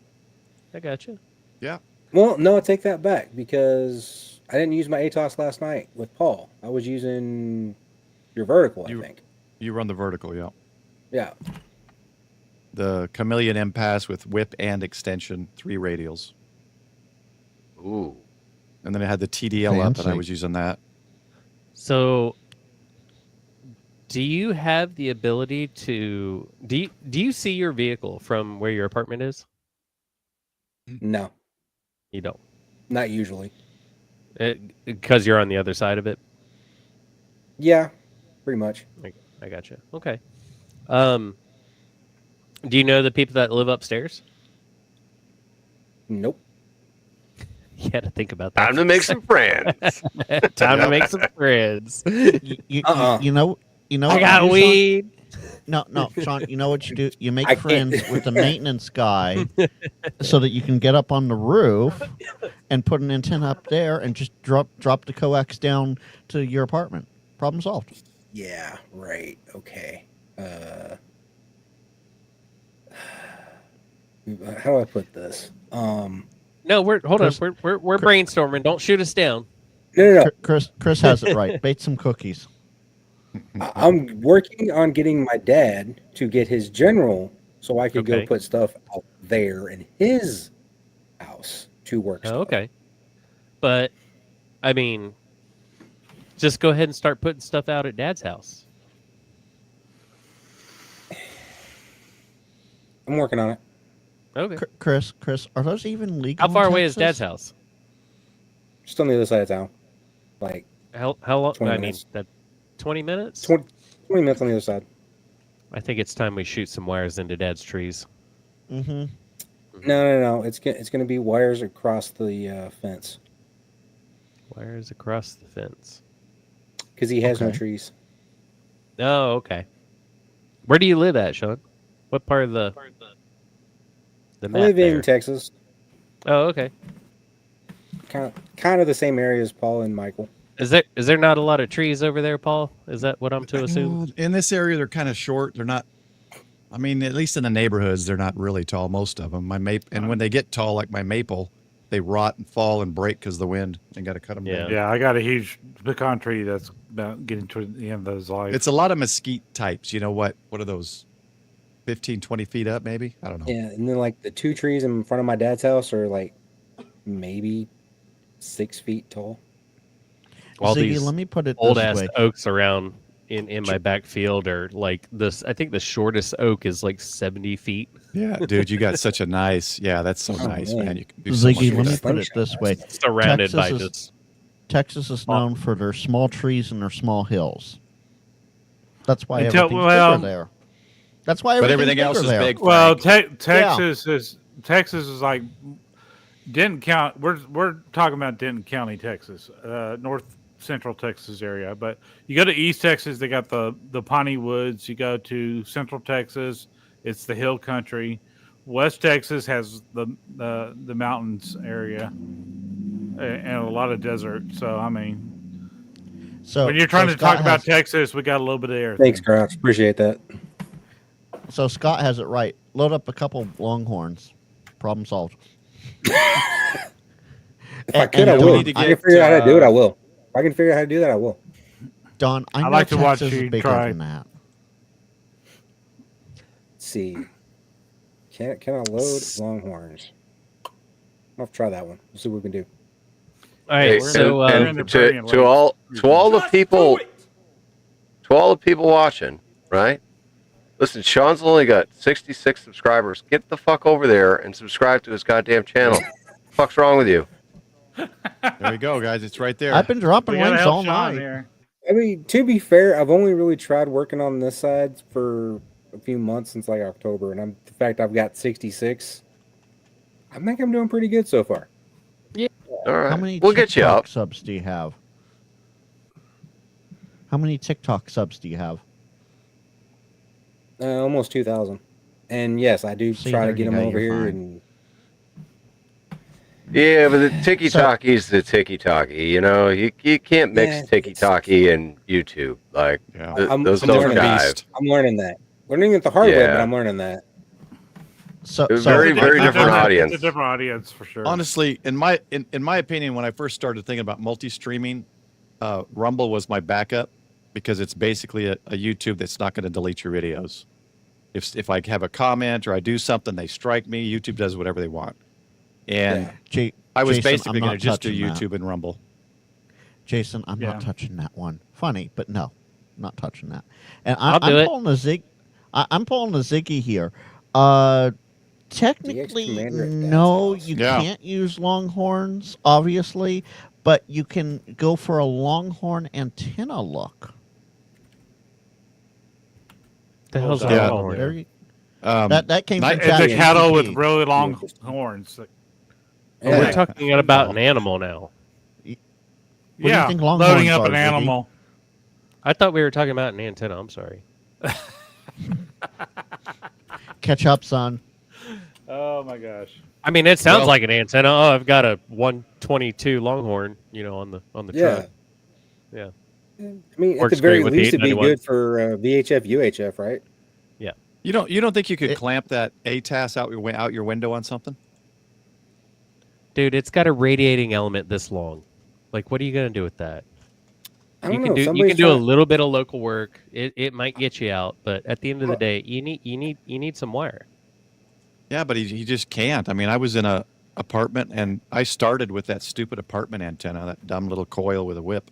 I got you. Yeah. Well, no, I take that back because I didn't use my ATOS last night with Paul. I was using your vertical, I think. You run the vertical, yeah. Yeah. The Chameleon Impasse with whip and extension, 3 radials. Ooh. And then it had the TDL up, and I Fancy. was using that. So, do you have the ability to do you see your vehicle from where your apartment is? No, You don't, not usually. because you're on the other side of it. Yeah, pretty much. I got you. Okay. Do you know the people that live upstairs? Nope. You had to think about that. Time to make some friends. Time to make some friends. Uh-uh. You know. I what got you do, Sean? weed. No, Sean. You know what you do? You make I can't- friends with the maintenance guy, so that you can get up on the roof and put an antenna up there and just drop the coax down to your apartment. Problem solved. Yeah, right. Okay. How do I put this? No, hold on. Chris- We're brainstorming. Don't shoot us down. No. Chris has it right. Bake some cookies. I'm working on getting my dad to get his general so I could Okay. go put stuff out there in his house to work Oh, stuff. okay. But I mean, just go ahead and start putting stuff out at Dad's house. I'm working on it. Okay. Chris, are those even legal? How far in away is Texas? Dad's house? Just on the other side of town. Like How long? 20 I mean, minutes. that 20 minutes. 20 minutes on the other side. I think it's time we shoot some wires into Dad's trees. Mm-hmm. No. It's gonna be wires across the fence Wires across the fence. because he has no Okay. trees. Oh, okay. Where do you live at, Sean? What part of the I map live there? in Texas, Oh, okay. kind of the same area as Paul and Michael. Is there not a lot of trees over there, Paul? Is that what I'm to assume? In this area, they're kind of short. They're not. I mean, at least in the neighborhoods, they're not really tall. Most of them. And when they get tall, like my maple, they rot and fall and break because of the wind. And got to cut them Yeah. down. Yeah, I got a huge pecan tree that's about getting to the end of his life. It's a lot of mesquite types. You know what? What are those? 15, 20 feet up, maybe? I don't know. Yeah, and then like the 2 trees in front of my dad's house are like maybe 6 feet tall. All Ziggy, these let me put it old this ass way. oaks around in my backfield are like this. I think the shortest oak is like 70 feet. Yeah, dude, you got such a nice. Yeah, that's so Oh, nice, man. man. You can do so Ziggy, much let with me that. put it this way. Surrounded by Texas is- just Texas is known for their small trees and their small hills. That's why Until- everything's well- bigger there. That's why But everything's everything else bigger is there. big. well, Frank. Texas is like Denton County. We're talking about Denton County, Texas, north central Texas area. But you go to East Texas, they got the piney woods. You go to Central Texas, it's the hill country. West Texas has the mountains area and a lot of desert. So I mean, So when you're trying so to talk Scott about has- Texas, we got a little bit of everything. Thanks, Crouch. Appreciate that. So Scott has it right. Load up a couple Longhorns. Problem solved. If I could, I and will. need to If I can get, figure out how to do it, I will. If I can figure out how to do that, I will. Don, I I know like to watch Texas is you bigger try. than that. Let's see. Can I load Longhorns? I'll try that one. We'll see what we can do. All right, Hey, so we're and in the to, Permian to Lakes. all the people watching, right? Listen, Sean's only got 66 subscribers. Get the fuck over there and subscribe to his goddamn channel. Fuck's wrong with you? There you go, guys. It's right there. I've been dropping We gotta links help all Sean night. here. I mean, to be fair, I've only really tried working on this side for a few months since like October, and the fact I've got 66. I think I'm doing pretty good so far. All right, How many we'll TikTok get you up. subs do you have? How many TikTok subs do you have? Almost 2,000. And yes, I do See, try to there get you them go, over you're here. fine. And Yeah, but the tiki-talkie's the tiki-talkie. You know, you can't mix Yeah, tiki-talkie and YouTube. Like, Yeah. those I'm don't learning jive. beast. I'm learning that. Learning it the hard way, but Yeah. I'm learning that. So Very, It's a very di- different it's a- audience. It's a different audience for sure. Honestly, in my opinion, when I first started thinking about multi-streaming, Rumble was my backup because it's basically a YouTube that's not going to delete your videos. If I have a comment or I do something, they strike me. YouTube does whatever they want, and I was Jason, basically I'm going not to just do touching that. YouTube and Rumble. Jason, I'm Yeah. not touching that one. Funny, but no, not touching that. And I'll do I'm it. pulling a Zig. I'm pulling a Ziggy here. Technically, Commander at Dad's no, house. you Yeah. can't use Longhorns, obviously, but you can go for a Longhorn antenna look. the hell's Yeah. that called? There you, Um, that came from It's It's a ChatGPT. cattle with really long horns. Yeah. We're talking about an animal now. What do you Yeah, think Longhorns loading up are, an Ziggy? animal. I thought we were talking about an antenna. I'm sorry. Catch up, son. Oh my gosh. I mean, it sounds Well- like an antenna. Oh, I've got a 122 Longhorn, on the Yeah. truck. Yeah. I mean, at Works the very great with the least, it'd be 891. good for VHF, UHF, right? you don't think you could It- clamp that ATAS out your window on something? Dude, it's got a radiating element this long. Like, what are you gonna do with that? I You don't can know. do you Somebody's can do a trying- little bit of local work. It might get you out, but at the end of the day, you need some wire. Yeah, but he just can't. I mean, I was in a apartment and I started with that stupid apartment antenna, that dumb little coil with a whip.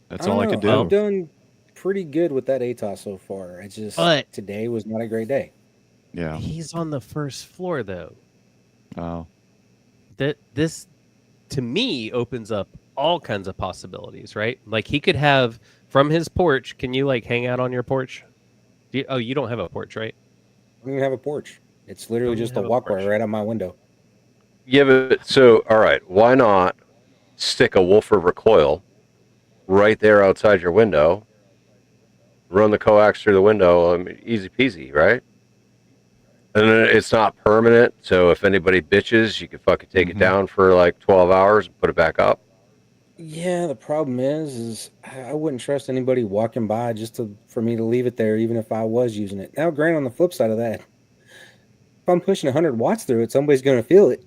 That's all I could do. I've done pretty good with that ATOS so far. It's just But- today was not a great day. Yeah. He's on the first floor though. Oh. This to me opens up all kinds of possibilities, right? Like he could have from his porch. Can you like hang out on your porch? You don't have a porch, right? I don't even have a porch. It's literally Don't just a have a walkway porch. right on my window. Yeah, but so all right, why not stick a woofer recoil right there outside your window? Run the coax through the window. I mean, easy peasy, right? And then it's not permanent, so if anybody bitches, you can fucking take it down for like 12 hours and put it back up. Yeah, the problem is I wouldn't trust anybody walking by for me to leave it there, even if I was using it. Now, granted, on the flip side of that, if I'm pushing 100 watts through it, somebody's going to feel it.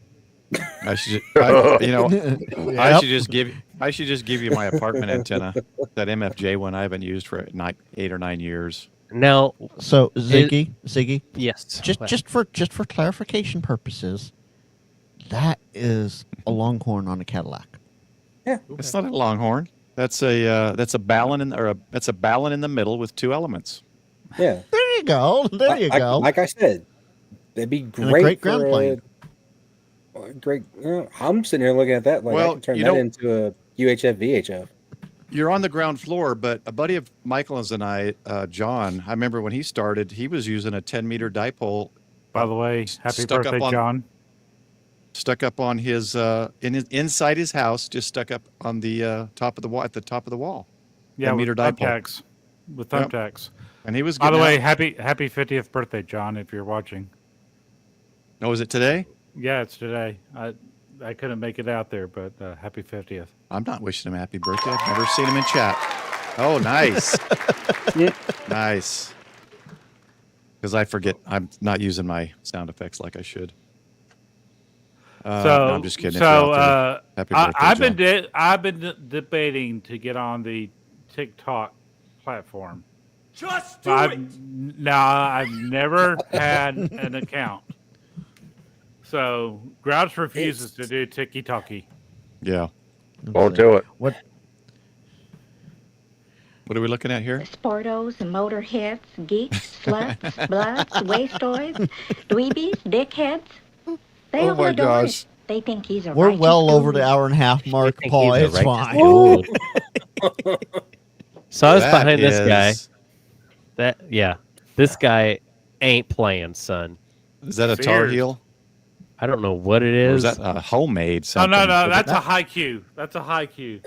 I should, I Yep. should just give you my apartment antenna, that MFJ one I haven't used for 8 or 9 years. Now, So Ziggy, yes, just for clarification purposes, that is a Longhorn on a Cadillac. It's not a Longhorn. That's a ballon that's a ballon in the middle with 2 elements. Yeah. There you go. There you go. Like I said, that'd be And great, a great for ground plane. Great. I'm sitting here looking at that like I Well, can turn you that know- into a UHF, VHF. You're on the ground floor, but a buddy of Michael's and I, John, I remember when he started, he was using a 10-meter dipole By the way, happy Stuck up birthday, on- John. stuck up on his inside his house, just stuck up on the top of the wall at the top of the wall. Yeah, with meter dipole. thumbtacks. With Yep. thumbtacks. And he was By the getting way, out- happy 50th birthday, John, if you're watching. Oh, is it today? Yeah, it's today. I couldn't make it out there, but happy 50th. I'm not wishing him happy birthday. I've never seen him in chat. Oh, nice. Nice. because I forget. I'm not using my sound effects like I should. So no, I'm just kidding. If So you're out there, happy birthday, I've been debating to get on the TikTok platform. Just do I've, it. Now I've never had an account. So Grouch refuses to do TikTok-y. Yeah. Won't do it. What? What are we looking at here? Sportos, motorheads, geeks, sluts, bloods, wastoids, dweebies, dickheads. They Oh all my adore gosh. it. They think he's a We're righteous well over the guru. hour and a half mark, think Paul. he's a It's righteous fine. guru. So I was That behind this guy. is- This guy ain't playing, son. Is that a Tar Sears. Heel? I don't know what it Or is. is that a homemade Oh something? no, that's a high Q. That's a high Q.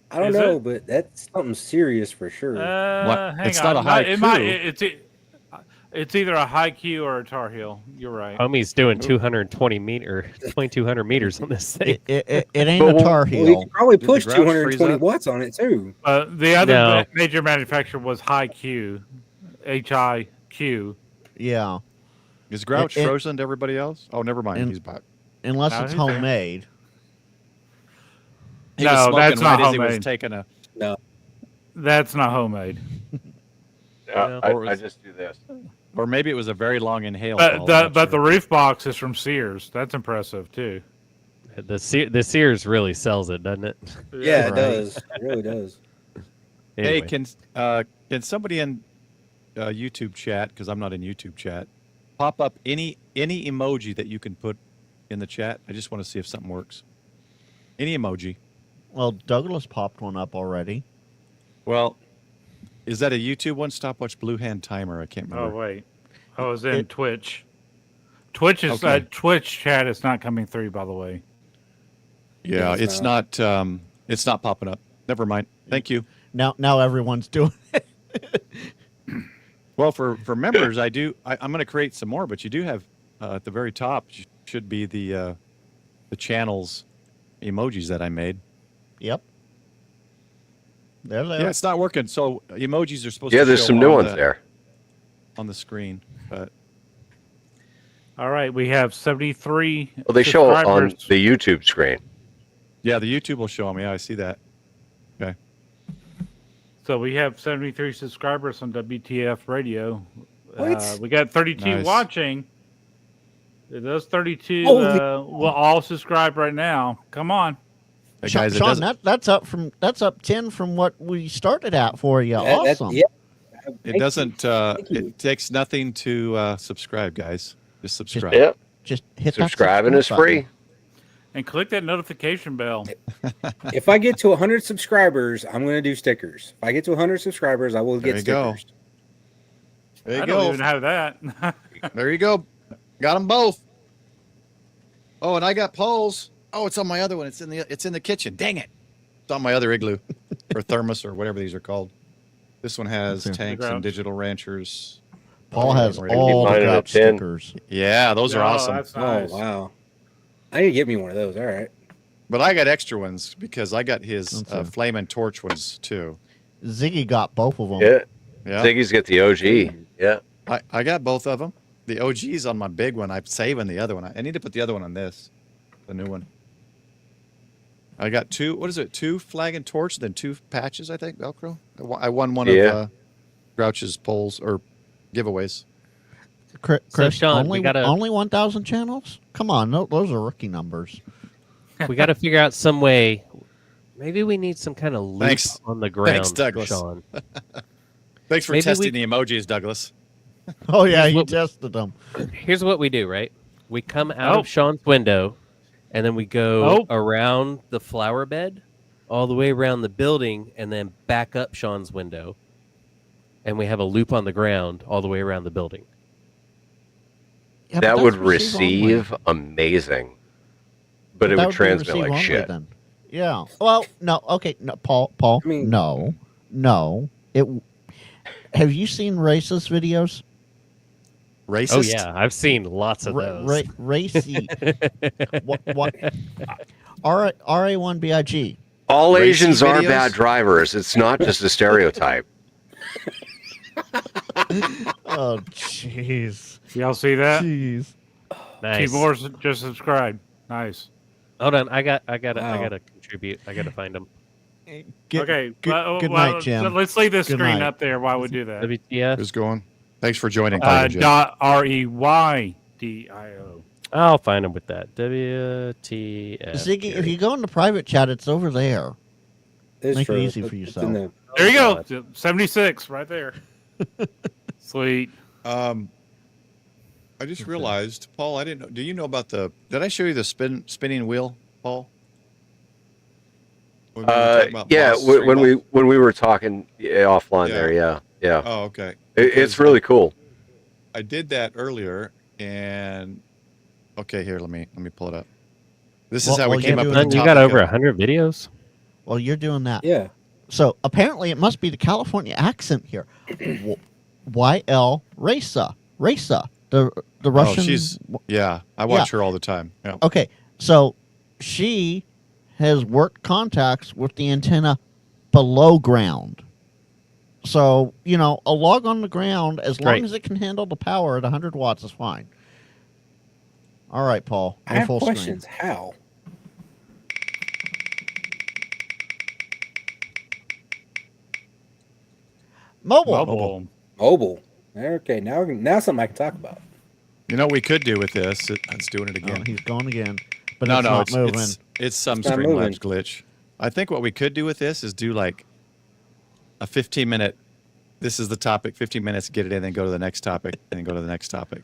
I don't Is know, it? but that's something serious for sure. What? Hang It's on. not a high It might, Q. it's either a high Q or a Tar Heel. You're right. Homie's doing 200 meters on this thing. It ain't But a Tar Well, you Heel. could probably the push Grouch freeze 220 up? watts on it too. The other No. major manufacturer was High Q, HIQ. Yeah, Is Grouch It- frozen to everybody else? Oh, never mind. and- He's back. unless No, it's he's there. homemade. He No, was smoking that's not right as he was homemade. taking a. That's not homemade. Or I just do this. Or maybe it was a very long inhale. But Paul, I'm not the sure. roof box is from Sears. That's impressive too. The Sears really sells it, doesn't it? Yeah, it Right. does. It really does. Hey, Anyway. can somebody in YouTube chat, because I'm not in YouTube chat, pop up any emoji that you can put in the chat? I just want to see if something works. Any emoji. Well, Douglas popped one up already. Well, is that a YouTube one? Stopwatch Blue Hand Timer. I can't Oh remember. wait, I was in Twitch. Twitch is Okay. Twitch chat is not coming through, by the way. Yeah, It's it's not. It's not popping up. Never mind. Thank you. Now everyone's doing it. Well, for members, I'm going to create some more, but you do have at the very top should be the channels emojis that I made. Yep. There they Yeah, are. it's not working. So emojis are supposed Yeah, to there's show some new on ones the- there. on the screen, but All right, we have 73. Well, they show on subscribers. the YouTube screen. yeah, the YouTube will show them. Yeah, I see that. Okay. So we have 73 subscribers on WTF Radio. What? We got 32 Nice. watching. Those 32 Holy- will all subscribe right now. Come on. Hey, Sean, guys, it Sean, doesn't. that's up 10 from what we started at for you. That's- Awesome. yeah. It doesn't. Thank you. It takes nothing to subscribe, guys. Just subscribe. Yeah, Just hit subscribing that is subscribe free. button. And click that notification bell. If I get to 100 subscribers, I'm going to do stickers. If I get to 100 subscribers, I will There get you go. stickers. There you I go. don't even have that. There you go. Got them both. Oh, and I got poles. Oh, it's on my other one. It's in the kitchen. Dang it! It's on my other igloo or thermos or whatever these are called. This one has Okay. tanks Grouch. and digital ranchers. Paul has Ready to all keep the mine at Grouch 10. stickers. Yeah, those are Oh, awesome. That's nice. Oh, wow. I need to get me one of those. All right. But I got extra ones because I got his That's a- flame and torch ones too. Ziggy got both of them. Yeah, Yeah, Ziggy's got the OG. Yeah, I got both of them. The OG's on my big one. I'm saving the other one. I need to put the other one on this, the new one. I got two. What is it? Two flag and torch, then two patches. I think Velcro. I won one Yeah. of Grouch's polls or giveaways. Chris, Sean, only, we gotta- only 1,000 channels? Come on, those are rookie numbers. We got to figure out some way. Maybe we need some kind of loop Thanks. on the ground, Thanks, Douglas. Sean. Thanks for Maybe testing we- the emojis, Douglas. Oh, yeah, Here's you what- tested them. Here's what we do, right? We come out Oh. of Sean's window, and then we go Oh. around the flower bed, all the way around the building, and then back up Sean's window, and we have a loop on the ground all the way around the building. Yeah, but that that's would receive receive amazing, but it that would would be transmit receive like only shit. then. Yeah. Well, no. Okay. No, Paul. I mean- no. Have you seen racist videos? Racist. Oh yeah, I've seen lots of those. Racy. what? RA1BIG. All Racy Asians are videos? bad drivers. It's not just a stereotype. Oh, jeez. Y'all see that? Jeez. Nice. Two more just subscribed. Nice. Hold on, I Wow. gotta contribute. I gotta find them. Okay. Good night, Jim. Let's leave this Good screen night. up there while we do that. WTF? Who's going? Thanks for joining. Jim. .REYDIO. I'll find them with that. WTF. Ziggy, if you go in the private chat, it's over there. It's Make it true. easy for It's yourself. in the- There you God. go. 76 right there. Sweet. I just realized, Paul. I didn't know. Do you know about the? Did I show you the spinning wheel, Paul? When we were talking about Yeah, Boss when we were talking offline Yeah. there, yeah. Oh, okay. It's Because really cool. I did that earlier, and okay, here, let me pull it up. This is Well- how well, we came you're up with doing- the You topic got over of- 100 videos. Well, you're doing that. Yeah. So apparently, it must be the California accent here. YL Raisa, the Russian. Oh, she's yeah. I watch her all the time. Yeah. Okay, so she has worked contacts with the antenna below ground. So, a log on the ground, as long Right. as it can handle the power at 100 watts, is fine. All right, Paul. I Go have full questions. screen. How? Mobile. Mobile. Okay, now something I can talk about. You know what we could do with this? It's doing it Oh, again. he's going again. But No, it's no, not it's, moving. it's some It's not moving. Streamlabs glitch. I think what we could do with this is do like a 15-minute. This is the topic. 15 minutes, get it in, then go to the next topic, and then go to the next topic.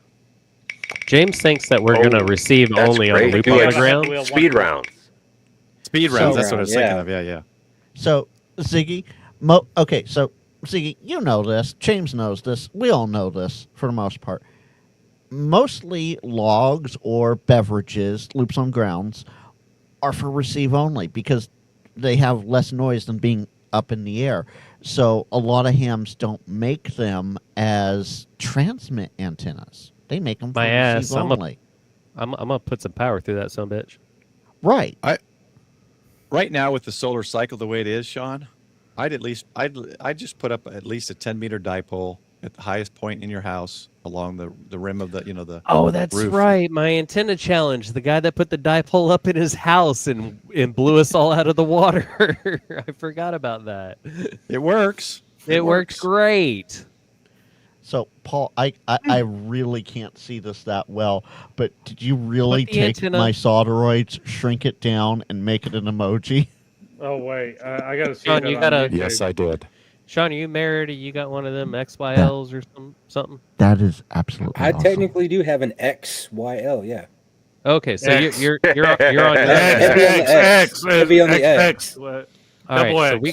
James thinks that we're gonna receive That's only on great. loop Do on the like ground. speed rounds. Speed So- rounds. That's what I was thinking Yeah. of. Yeah, yeah. So, Ziggy, okay, so Ziggy, you know this. James knows this. We all know this for the most part. Mostly logs or beverages, loops on grounds, are for receive only because they have less noise than being up in the air. So a lot of hams don't make them as transmit antennas. They make them for My ass, receive I'm a- only. I'm gonna put some power through that son of a bitch. Right. Right now, with the solar cycle the way it is, Sean, I'd just put up at least a 10-meter dipole at the highest point in your house along the rim of the Oh, that's roof. right. My antenna challenge. The guy that put the dipole up in his house and blew us all out of the water. I forgot about that. It works. It works great. So, Paul, I really can't see this that well, but did you really Put the take antenna- my solderoids, shrink it down, and make it an emoji? Oh, wait. I got to see Sean, that you on gotta- YouTube. Yes, I did. Sean, are you married? Or you got one of them XYLs or something? That is absolutely I awesome. technically do have an XYL, yeah. Okay, so X. you're on. Heavy on the X. Heavy on the X. All right, Double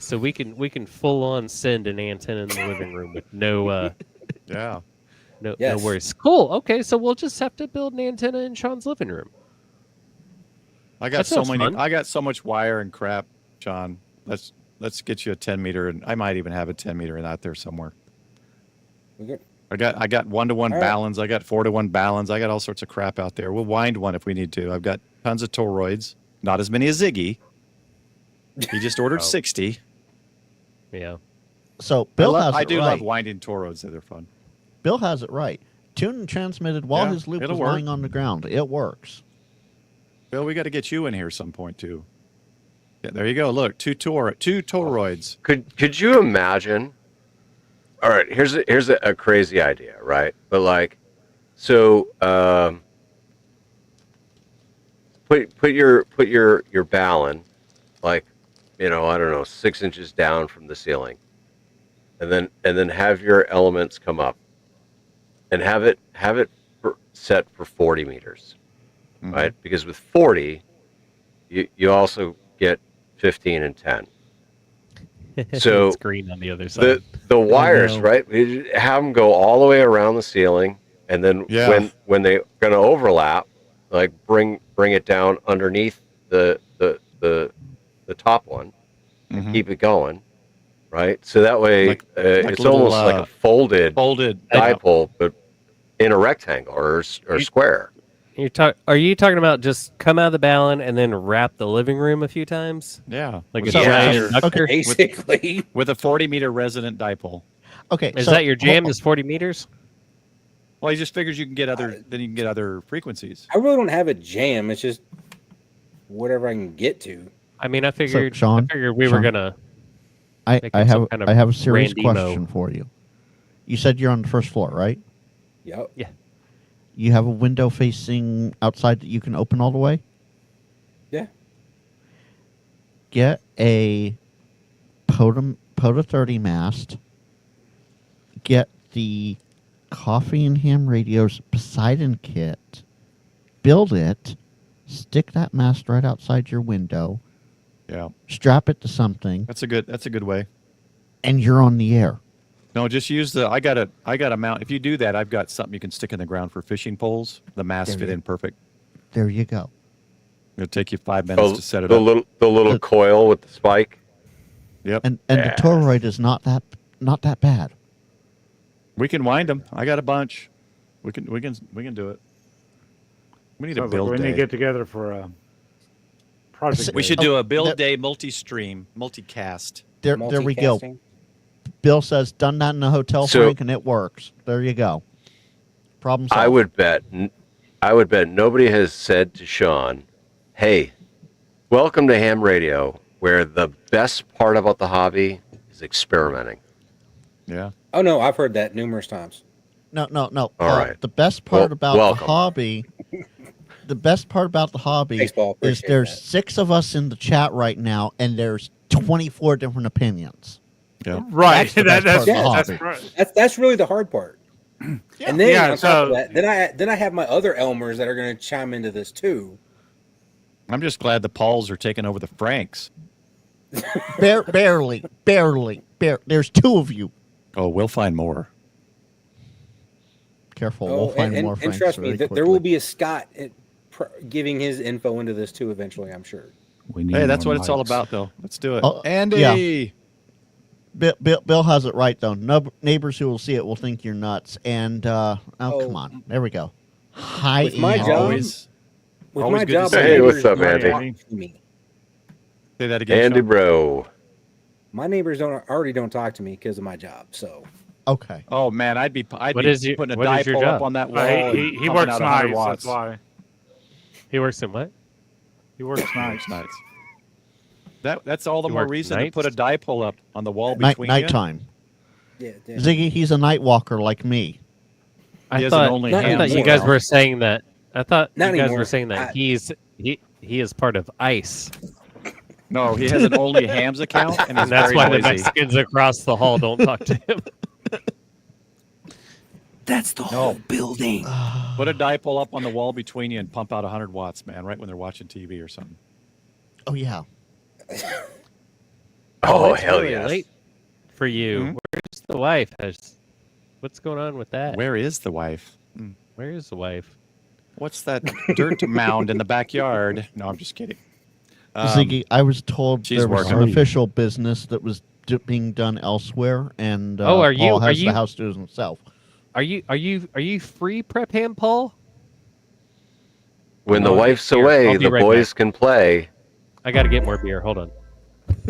so X. we can full on send an antenna in the living room with no Yeah. no Yes. worries. Cool. Okay, so we'll just have to build an antenna in Sean's living room. I got That so sounds many. fun. I got so much wire and crap, John. Let's get you a 10-meter, and I might even have a 10-meter out there somewhere. Okay. I got 1-to-1 All right. balance. I got 4-to-1 balance. I got all sorts of crap out there. We'll wind one if we need to. I've got tons of toroids. Not as many as Ziggy. He just ordered Oh. 60. Yeah. So Bill has I it do right. love winding toroids. They're fun. Bill has it right. Tuned and transmitted while Yeah, his loop it'll was work. lying on the ground. It works. Bill, we got to get you in here some point too. Yeah, there you go. Look, two toroids. Could you imagine? All right, here's a crazy idea, right? But like, so put your ballon, like, I don't know, 6 inches down from the ceiling, and then have your elements come up, and have it set for 40 meters, Mhm. right? Because with 40, you also get 15 and 10. So it's green on the other side. the wires, know. right? We have them go all the way around the ceiling, and then Yeah. when they're going to overlap, like bring it down underneath the top one, and Mhm. keep it going, right? So that way, Like it's little, almost like a folded Folded. dipole, but in a rectangle or square. Are you talking about just come out of the ballon and then wrap the living room a few times? Yeah. Like with a Yeah. giant Yeah. inductor? Basically. with a 40-meter resonant dipole. Okay, Is so that your jam? Is 40 meters? Well, he just figures you can get other. Then you can get other frequencies. I really don't have a jam. It's just whatever I can get to. I mean, I So, figured. Sean, I figured we were Sean, gonna. I Make him some kind of have a serious Randimo. question for you. You said you're on the first floor, right? Yep. Yeah. You have a window facing outside that you can open all the way? Yeah. Get a POTA 30 mast. Get the Coffee and Ham Radio's Poseidon kit. Build it. Stick that mast right outside your window. Yeah, Strap it to something, that's a good way. and you're on the air. No, just use the. I got a mount. If you do that, I've got something you can stick in the ground for fishing poles. The masts There fit you- in perfect. There you go. It'll take you 5 minutes to set it the up. little coil with the spike. Yep. And the toroid is not that bad. We can wind them. I got a bunch. We can do it. We need a Sounds like build we need to day. get together for a project. We day. should do a build that- day multi-stream, multicast. There we go. Multicasting. Bill says done that in a hotel, So- Frank, and it works. There you go. Problem solved. I would bet nobody has said to Sean, "Hey, welcome to Ham Radio, where the best part about the hobby is experimenting." Yeah. Oh no, I've heard that numerous times. No. All right. The best part Well, about welcome. the hobby. The best part about the hobby Baseball, is appreciate there's that. 6 of us in the chat right now, and there's 24 different opinions. Yeah. Right. That's the best part of the That's hobby. right. That's really the hard part. And then Yeah, on top so- of that, then I have my other Elmers that are going to chime into this too. I'm just glad the Pauls are taking over the Franks. Barely. There's 2 of you. Oh, we'll find more. Careful, Oh, we'll find and, more and Franks trust me, very there quickly. will be a Scott giving his info into this too eventually. I'm sure. We need Hey, that's more what it's all mics. about, though. Let's do it. Oh, Andy. yeah. Bill has it right though. No, neighbors who will see it will think you're nuts. And Oh. come on, there we go. Hi, With my Ian. job- Always. With Always my good to job, see my you. Hey, neighbors what's up, don't Andy? talk to me. Say that again. Andy, Sean. bro. My neighbors already don't talk to me because of my job. So Okay. Oh man, I'd be What putting is your- a what is your dipole job? up on that wall. He and pumping works out 100 nights. watts. That's why. He works in what? He works nights. Nights. That's all the You more work reason to nights? put a dipole up on the wall Night between nighttime. yeah, Ziggy, he's a night walker like me. I He has thought, an only Not I ham thought you anymore. guys now. were saying that. I thought Not you guys anymore. were saying that he is part of ICE, No, he has an only hams account, and he's and that's very why the noisy. Mexicans across the hall don't talk to him. That's the whole building. Put a dipole up on the wall between you and pump out 100 watts, man, right when they're watching TV or something. Oh yeah. Oh, it's hell really yes. late for you. Mhm. Where's the wife? What's going on with that? Where is the wife? Where is the wife? What's that dirt mound in the backyard? No, I'm just kidding. Ziggy, I was told she's there was some working. official business that was being done elsewhere, and Oh, are Paul you- has are the you- house to himself. Are you free, Prep Ham Paul? When the Oh, wife's here, away, I'll be the right boys can play. I got to get more beer. Hold on.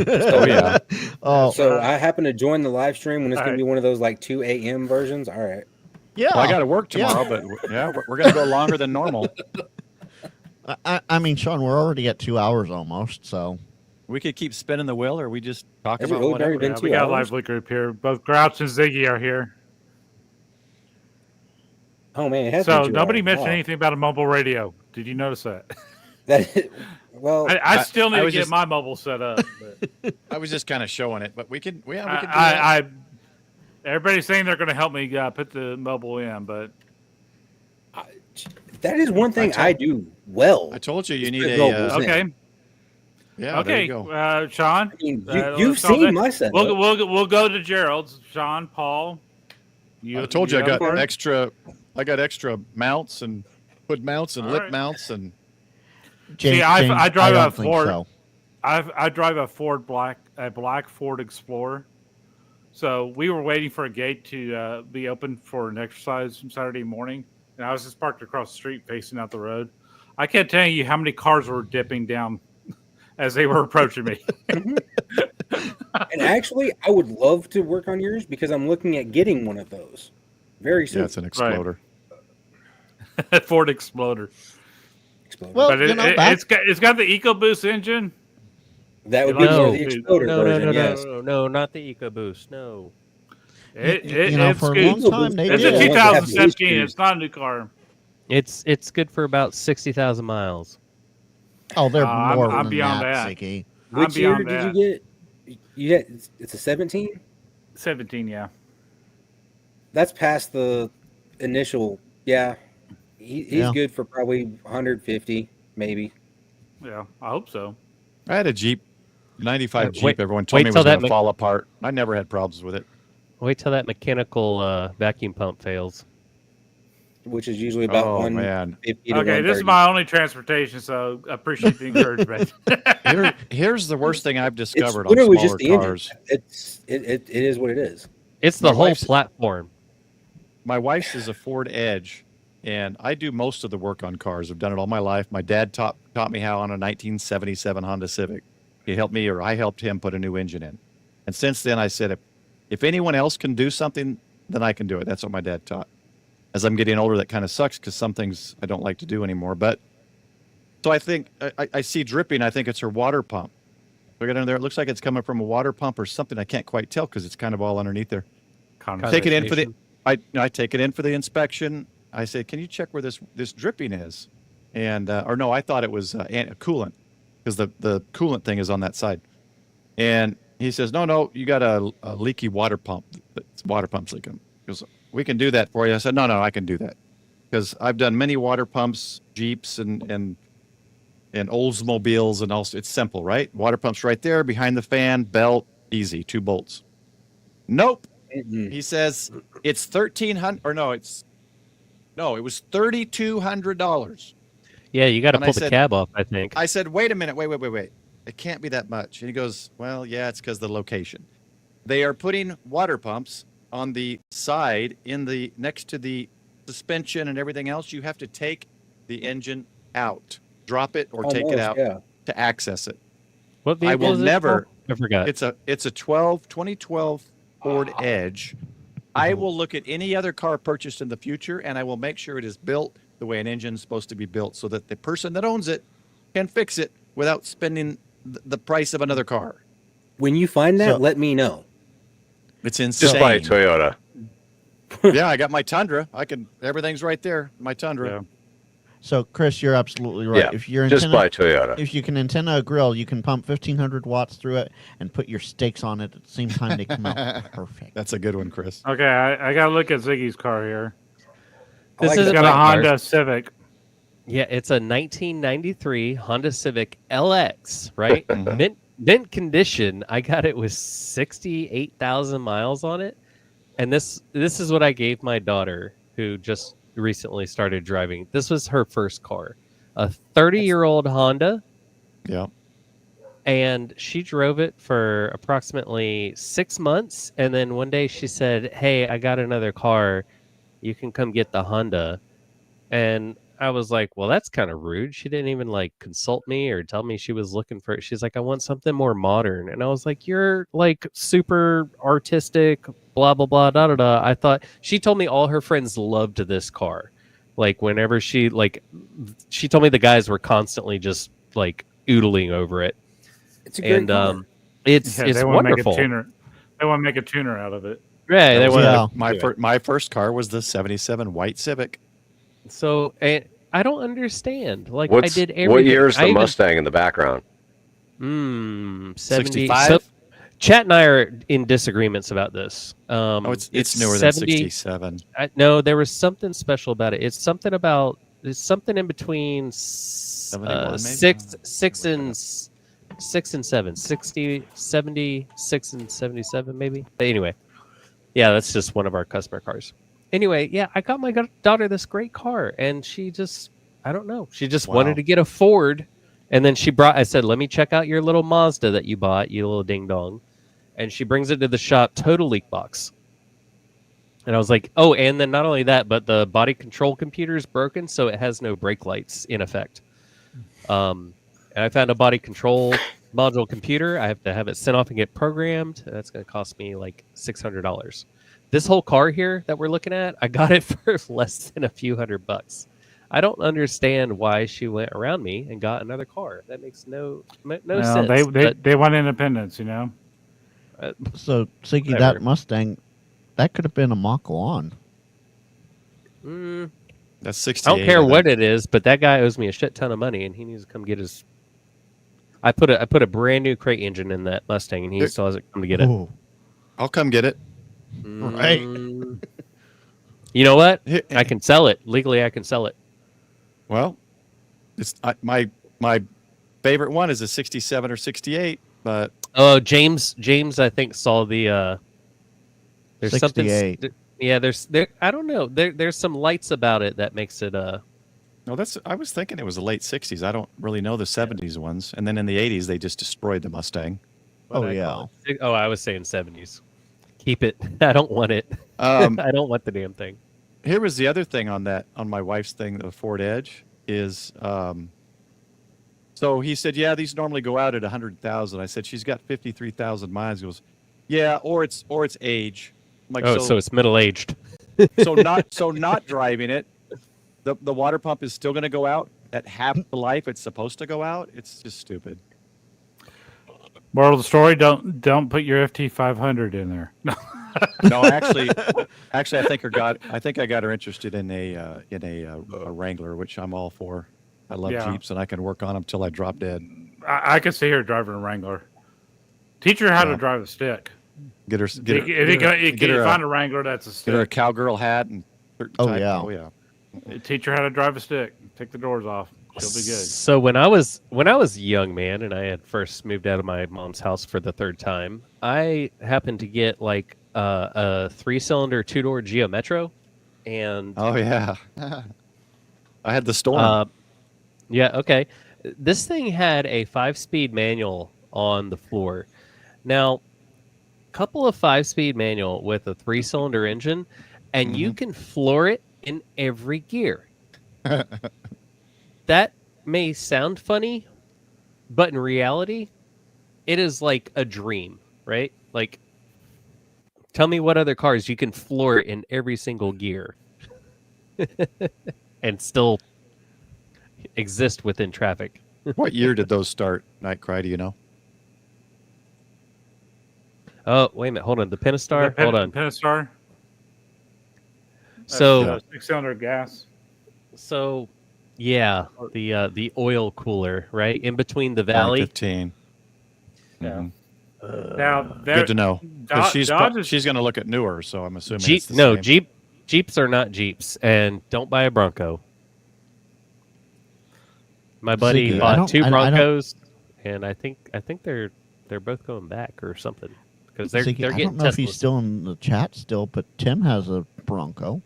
Oh yeah. Oh So I happen to join the live stream when it's going Alright. to be one of those like 2 a.m. versions. All right. yeah. Well, I got to work Yeah. tomorrow, but yeah, we're going to go longer than normal. I mean, Sean, we're already at 2 hours almost. So We could keep spinning the wheel, or we just talk Has it about really whatever. been Yeah, 2 we got a hours? lively group here. Both Grouch and Ziggy are here. Oh man, it has So been 2 nobody hours. mentioned Wow. anything about a mobile radio. Did you notice that? Well, I still need I to was get just- my mobile set up. But I was just kind of showing it, but we can do that. I everybody's saying they're going to help me put the mobile in, but that is one thing I do well. I told you It's need good a goals. okay, yeah. There okay, you go. Sean. I mean, let's you've solve seen that. my setup. We'll go to Gerald's. Sean, Paul. I told you I up got for it? extra. I got extra mounts and hood mounts and All lip right. mounts and See, I drive don't a think Ford. so. I drive a black Ford Explorer. So we were waiting for a gate to be open for an exercise on Saturday morning, and I was just parked across the street facing out the road. I can't tell you how many cars were dipping down as they were approaching me. And actually, I would love to work on yours because I'm looking at getting one of those very soon. Yeah, it's an exploder. Ford Exploder. Well, But it's got the EcoBoost engine. That would You be like more it? the Exploder version. Yes. No, not the EcoBoost. No. It's for a good. long time they It's did. a Yeah, the ones that have the 2017. HQ. It's not a new car. It's good for about 60,000 miles. Oh, they're I'm more than beyond that, that. Ziggy. I'm Which year beyond did that. you get? You had, it's a 17. 17, yeah. That's past the initial. Yeah, he's Yeah. good for probably 150, maybe. Yeah, I hope so. I had a Jeep, 95 Jeep. Wait- Everyone told wait me it till was that going to fall apart. I never had problems with it. Wait till that mechanical vacuum pump fails. Which is usually about Oh, 150 to Okay, this is 130. my only transportation, so I appreciate the encouragement. Here's the worst thing I've It's discovered on literally smaller just the cars. engine. It is what it is. It's My the whole wife's- platform. My wife's is a Ford Edge, and I do most of the work on cars. I've done it all my life. My dad taught me how on a 1977 Honda Civic. He helped me, or I helped him put a new engine in. And since then, I said, if anyone else can do something, then I can do it. That's what my dad taught. As I'm getting older, that kind of sucks because some things I don't like to do anymore. But so I think I see dripping. I think it's her water pump. We got in there. It looks like it's coming from a water pump or something. I can't quite tell because it's kind of all underneath there. Take it in for the. I take it in for the inspection. I say, can you check where this dripping is? And or no, I thought it was a coolant because the coolant thing is on that side. And he says, no, you got a leaky water pump. Water pump's leaking. He goes, we can do that for you. I said, no, I can do that because I've done many water pumps, Jeeps, and Oldsmobiles, and also it's simple, right? Water pump's right there behind the fan, belt, easy, 2 bolts. Nope. He says it's $1,300, or no, it was $3,200. Yeah, you got to And I pull the said- cab off, I think. I said, wait a minute, wait. It can't be that much. And he goes, well, yeah, it's because of the location. They are putting water pumps on the side next to the suspension and everything else. You have to take the engine out, drop it, or take it out to access it. What I vehicle will is it never. for? I forgot. It's a 2012 Ford Edge. I will look at any other car purchased in the future, and I will make sure it is built the way an engine is supposed to be built, so that the person that owns it can fix it without spending the price of another car. When you find that, let me know. It's insane. Just buy a Toyota. Yeah, I got my Tundra. Everything's right there. My Tundra. Yeah. So, Chris, you're absolutely right. Yeah, If you're just buy a Toyota. If you can antenna a grill, you can pump 1,500 watts through it and put your steaks on it at the same time. They come out perfect. That's a good one, Chris. Okay, I got to look at Ziggy's car here. This He's is got a Honda Civic. Yeah, it's a 1993 Honda Civic LX, right? mint condition. I got it with 68,000 miles on it, and this is what I gave my daughter, who just recently started driving. This was her first car, a 30-year-old Honda. Yeah. And she drove it for approximately 6 months, and then one day she said, "Hey, I got another car. You can come get the Honda." And I was like, well, that's kind of rude. She didn't even like consult me or tell me she was looking for it. She's like, I want something more modern. And I was like, you're like super artistic, blah, blah, blah, da, da, da. I thought she told me all her friends loved this car. Like whenever she told me the guys were constantly just like oodling over it. It's a great car. It's they wanna wonderful. Make a tuner. They want to make a tuner out of it. Yeah, they want my first car was the 77 white Civic. So I don't understand. Like I did everything. What year is the Mustang in the background? 70. 65? So, Chat and I are in disagreements about this. It's newer than 67. No, there was something special about it. It's something in between 71 maybe? 6 and 7. 60, 76 and 77 maybe. But anyway, yeah, that's just one of our customer cars. Anyway, yeah, I got my daughter this great car, and she just, I don't know, she just wanted to get a Ford, and then I said, let me check out your little Mazda that you bought, you little ding dong, and she brings it to the shop, total leak box, and I was like, oh, and then not only that, but the body control computer is broken, so it has no brake lights in effect, and And I found a body control module computer. I have to have it sent off and get programmed. That's going to cost me like $600. This whole car here that we're looking at, I got it for less than a few $100. I don't understand why she went around me and got another car. That makes no sense. They want independence, you know. So, Siggy, Whatever. that Mustang, that could have been a Mach 1. That's 68. I don't care what it is, but that guy owes me a shit ton of money, and he needs to come get his. I put a brand new crate engine in that Mustang, and he still hasn't come to get it. Oh, I'll come get it. right. You know what? I can sell it legally. I can sell it. Well, it's my favorite one is a 67 or 68, but Oh, James, I think saw the. There's 68. something. Yeah, there. I don't know. There's some lights about it that makes it. no, I was thinking it was the late 60s. I don't really know the 70s ones, and then in the 80s they just destroyed the Mustang. Oh, yeah. Oh, I was saying 70s. Keep it. I don't want it. I don't want the damn thing. Here was the other thing on my wife's thing, the Ford Edge, is so he said, yeah, these normally go out at 100,000. I said, she's got 53,000 miles. He goes, yeah, or it's age. I'm like, So it's middle aged. so not driving it, the water pump is still going to go out at half the life it's supposed to go out. It's just stupid. Moral of the story: don't put your FT500 in there. No. No, actually, I think I got her interested in a Wrangler, which I'm all for. I love Jeeps, and I can work on them till I drop dead. I can see her driving a Wrangler. Teach her how to drive a stick. Get her. If you find a Wrangler, that's a stick. Get her a cowgirl hat and. Oh, yeah. Oh yeah. Teach her how to drive a stick. Take the doors off. She'll be good. So when I was a young man and I had first moved out of my mom's house for the third time, I happened to get like a 3-cylinder 2-door Geo Metro, and oh yeah, I had the Storm. Yeah, okay. This thing had a 5-speed manual on the floor. Now, couple of 5-speed manual with a 3-cylinder engine, and you can floor it in every gear. That may sound funny, but in reality, it is like a dream, right? Like, tell me what other cars you can floor it in every single gear and still exist within traffic. What year did those start, Nightcry? Do you know? Oh, wait a minute. Hold on. The Pentastar? Hold on. Pentastar? So 6-cylinder gas. So, yeah, the oil cooler, right? In between the valley. 15. Yeah. Now, good to know. 'Cause she's Dodge she's going to look at newer, so I'm assuming Jeep, it's the no, same. Jeeps are not Jeeps, and don't buy a Bronco. My buddy Ziggy, bought two I don't- Broncos, and I think they're both going back or something because they're Ziggy, I getting don't know if he's Teslas. still in the chat still, but Tim has a Bronco.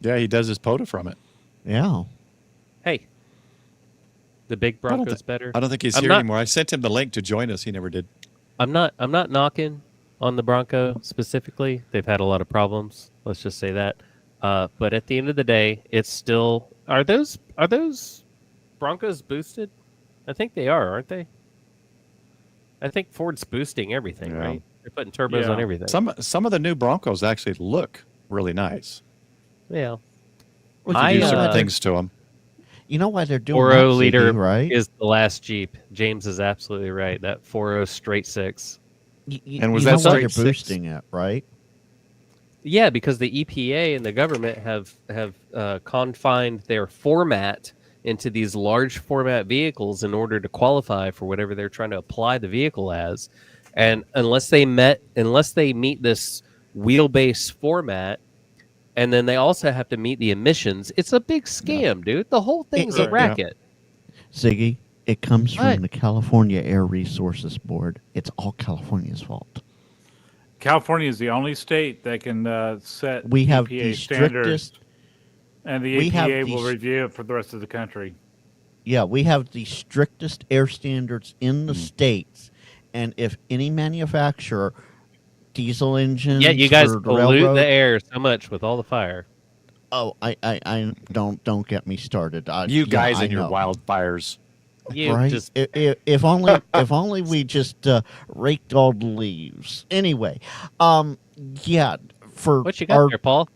Yeah, he does his POTA from it. Yeah. Hey, the big Bronco's better. I don't think he's I'm here not- anymore. I sent him the link to join us. He never did. I'm not knocking on the Bronco specifically. They've had a lot of problems. Let's just say that. But at the end of the day, it's still are those Broncos boosted? I think they are, aren't they? I think Ford's boosting everything, Yeah. right? They're putting turbos on everything. Some of the new Broncos actually look really nice. Yeah. We could do certain things to them. You know why they're doing 4.0 that, liter Ziggy, right? is the last Jeep. James is absolutely right. That 4.0 straight six. And was you that know why straight they're six? boosting it, right? Yeah, because the EPA and the government have confined their format into these large format vehicles in order to qualify for whatever they're trying to apply the vehicle as. And unless they meet this wheelbase format, and then they also have to meet the emissions, it's a big scam, dude. The whole thing's a racket. Ziggy, it comes What? from the California Air Resources Board. It's all California's fault. California is the only state that can set We have EPA the standards, strictest. and the we have EPA will the- review it for the rest of the country. Yeah, we have the strictest air standards in the states, and if any manufacturer, diesel engines, Yeah, you guys for the pollute railroad, the air so much with all the fire. Oh, I don't get me started. You guys I and your know. wildfires. You right? just If only we just raked all the leaves. Anyway, yeah. For what you got our there, Paul?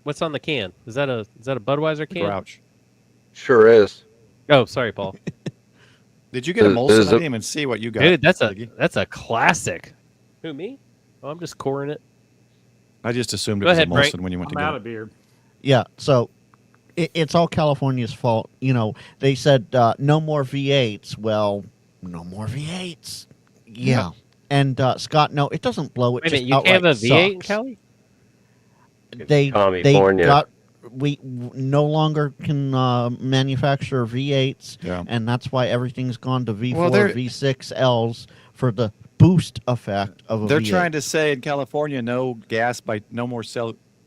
What's on the can? Is that a Budweiser can? Grouch. Sure is. Oh, sorry, Paul. Did you get a This Molson? I is a- didn't even see what you got. Dude, that's Ziggy. a classic. Who, me? Oh, I'm just coring it. I just assumed it Go was ahead, a Frank. Molson when you went I'm to out get of beer. yeah, so it's all California's fault. You know, they said no more V8s. Well, no more V8s. Yeah. And Scott, no, it doesn't blow. It Wait a just minute, you can't have a outright V8 in sucks. Cali? They California. got no longer can manufacture V8s, Yeah. and that's why everything's gone to V4, Well, they're- V6Ls for the boost effect of a They're V8. trying to say in California, no more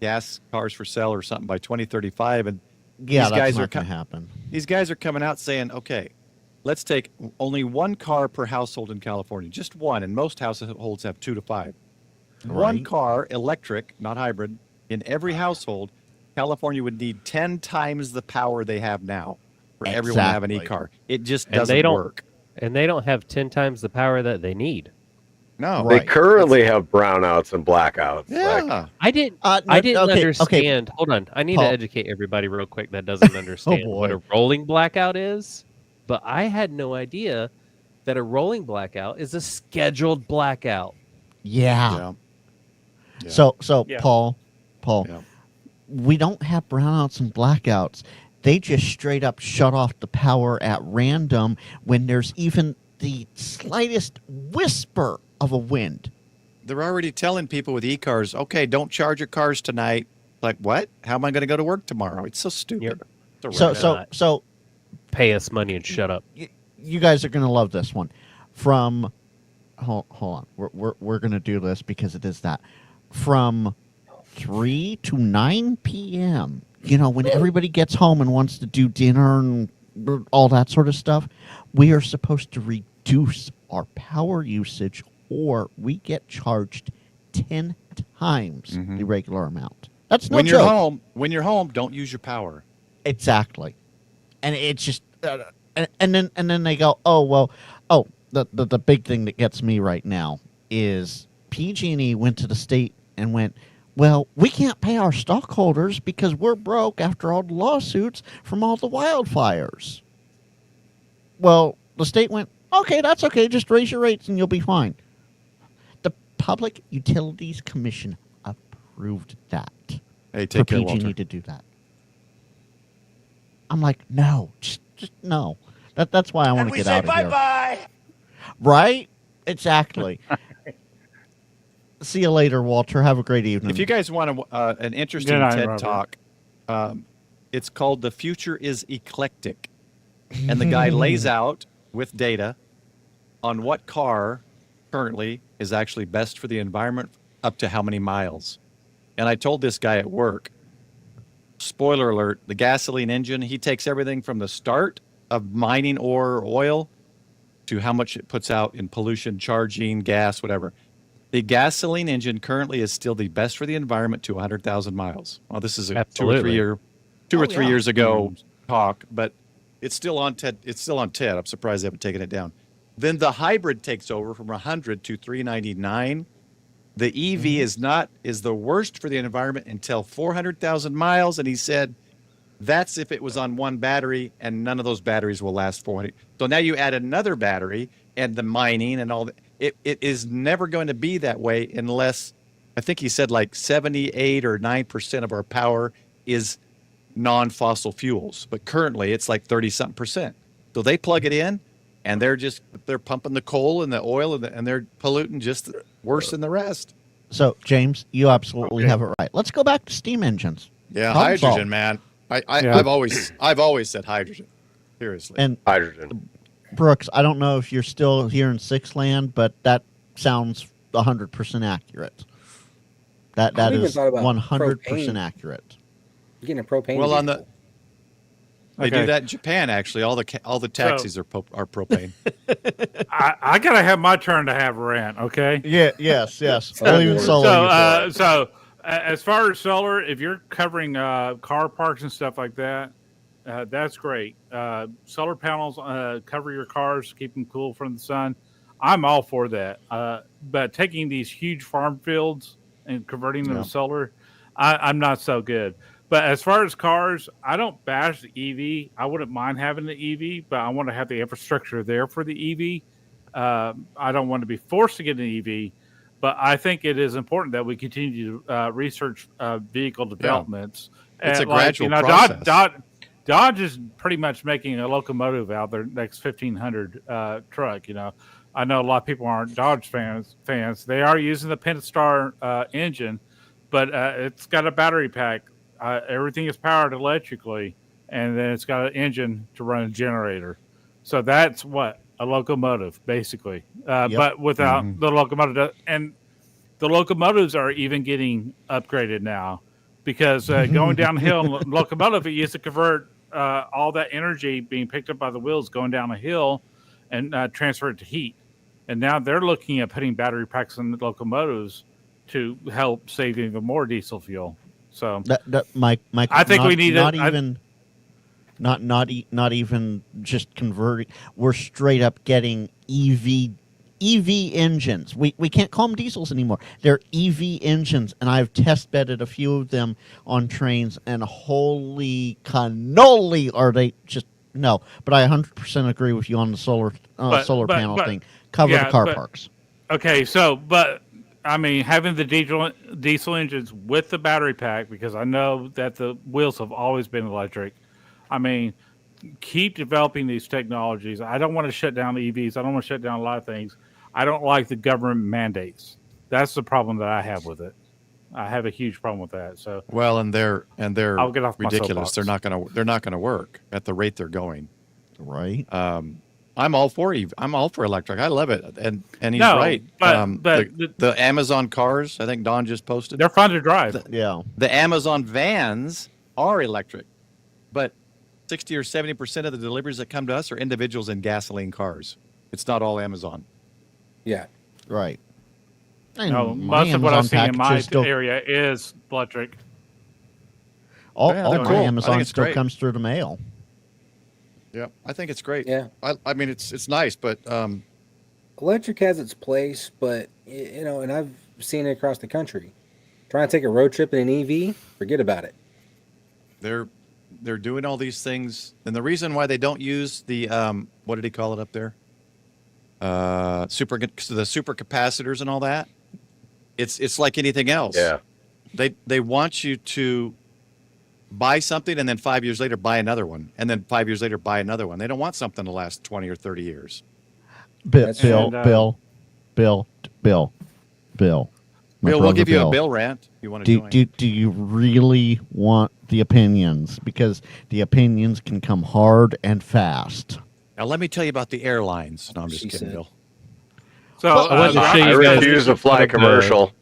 gas cars for sale or something by 2035, and yeah, these that's guys not are going to happen. these guys are coming out saying, okay, let's take only one car per household in California, just one, and most households have 2 to 5. One Right. car, electric, not hybrid, in every household. California would need 10 times the power they have now for everyone to have an Exactly. e-car. It just And doesn't they don't- work. And they don't have 10 times the power that they need. No. They Right. currently have brownouts and blackouts. Yeah. Like, I didn't No, I didn't okay, understand. Hold on. I need Paul. to educate everybody real quick that doesn't understand what boy. a rolling blackout is. But I had no idea that a rolling blackout is a scheduled blackout. Yeah. Yeah. Yeah. So Yeah. Paul, Yeah. we don't have brownouts and blackouts. They just straight up shut off the power at random when there's even the slightest whisper of a wind. They're already telling people with e-cars, okay, don't charge your cars tonight. Like, what? How am I going to go to work tomorrow? It's so stupid. Yep. It's a So wreck. so Pay us money and shut up. you guys are going to love this one. From hold on. We're going to do this because it is that. From 3 to 9 p.m., you know, when everybody gets home and wants to do dinner and all that sort of stuff, we are supposed to reduce our power usage or we get charged 10 times Mhm. the regular amount. That's no when joke. you're home, don't use your power. Exactly. And it's just and then they go, "Oh, well, the big thing that gets me right now is PG&E went to the state and went, well, we can't pay our stockholders because we're broke after all the lawsuits from all the wildfires." Well, the state went, "Okay, that's okay. Just raise your rates and you'll be fine." The Public Utilities Commission approved that Hey, for take care, PG&E Walter. to do that. I'm like, no, just no. That's why I want to get out of here. bye. Right? Exactly. See you later, Walter. Have a great evening. If you guys want an interesting Good night, TED Robert. Talk, it's called "The Future is Eclectic," and the guy lays out with data on what car currently is actually best for the environment, up to how many miles. And I told this guy at work, spoiler alert, the gasoline engine, he takes everything from the start of mining ore or oil to how much it puts out in pollution, charging, gas, whatever. The gasoline engine currently is still the best for the environment to 100,000 miles. Well, this is a Absolutely. two or Oh, three yeah. years ago talk, but it's still on TED. It's still on TED. I'm surprised they haven't taken it down. Then the hybrid takes over from 100 to 399. The EV is the worst for the environment until 400,000 miles, and he said that's if it was on one battery, and none of those batteries will last 400. So now you add another battery and the mining and all that. It is never going to be that way unless, I think he said like 78 or 9% of our power is non-fossil fuels. But currently it's like 30-something percent. So they plug it in and they're pumping the coal and the oil and they're polluting just worse than the rest. So, James, you absolutely have it right. Let's go back to steam engines. Yeah, Problem hydrogen, solved. man. Yeah. I've always said hydrogen. Seriously. And hydrogen. Brooks, I don't know if you're still here in Six Land, but that sounds 100% accurate. That I even is thought about 100% propane. accurate. Getting a propane. Well, on vehicle. They Okay. do that in Japan. Actually, all the taxis are propane. I gotta have my turn to have a rant, okay? Yeah, yes. Oh, Well, even Lord. solo. So as far as solar, if you're covering car parks and stuff like that, That's great. Solar panels cover your cars, keep them cool from the sun. I'm all for that. But taking these huge farm fields and converting them Yeah. to solar, I'm not so good. But as far as cars, I don't bash the EV. I wouldn't mind having the EV, but I want to have the infrastructure there for the EV. I don't want to be forced to get an EV, but I think it is important that we continue to research vehicle Yeah. developments. It's a Like, gradual process. Dodge is pretty much making a locomotive out their next 1500 truck. I know a lot of people aren't Dodge fans. They are using the Pentastar engine, but it's got a battery pack. Everything is powered electrically, and then it's got an engine to run a generator. So that's what a locomotive, basically. Yep. But without the locomotive, and the locomotives are even getting upgraded now because going downhill in locomotive, it used to convert all that energy being picked up by the wheels going down a hill and transfer it to heat. And now they're looking at putting battery packs in the locomotives to help save even more diesel fuel. So Mike, I think we need not even just converting. We're straight up getting EV engines. We can't call them diesels anymore. They're EV engines, and I've test bedded a few of them on trains, and holy cannoli, are they just no. But I 100% agree with you on the solar panel thing. Cover the car parks. Okay, but I mean, having the diesel engines with the battery pack, because I know that the wheels have always been electric. I mean, keep developing these technologies. I don't want to shut down the EVs. I don't want to shut down a lot of things. I don't like the government mandates. That's the problem that I have with it. I have a huge problem with that. So and they're I'll get off my ridiculous. soapbox. They're not gonna work at the rate they're going. Right. I'm all for I'm all for electric. I love it, and he's No, right. but the Amazon cars, I think Don just posted. They're fun to drive. The Amazon vans are electric, but 60 or 70% of the deliveries that come to us are individuals in gasoline cars. It's not all Amazon. Yeah. Right. No, most of what I see in my area is electric. All they're my cool. Amazon still great. comes through the mail. Yeah, I think it's great. Yeah. I mean, it's nice, but electric has its place, but and I've seen it across the country. Trying to take a road trip in an EV, forget about it. They're doing all these things, and the reason why they don't use the what did he call it up there? The super capacitors and all that. It's like anything else. Yeah. They want you to buy something and then 5 years later buy another one, and then 5 years later buy another one. They don't want something to last 20 or 30 years. Bill. Bill, we'll give you a bill rant if you want to join. Do you really want the opinions? Because the opinions can come hard and fast. Now let me tell you about the airlines. No, I'm just kidding, Bill. So I refuse to fly commercial.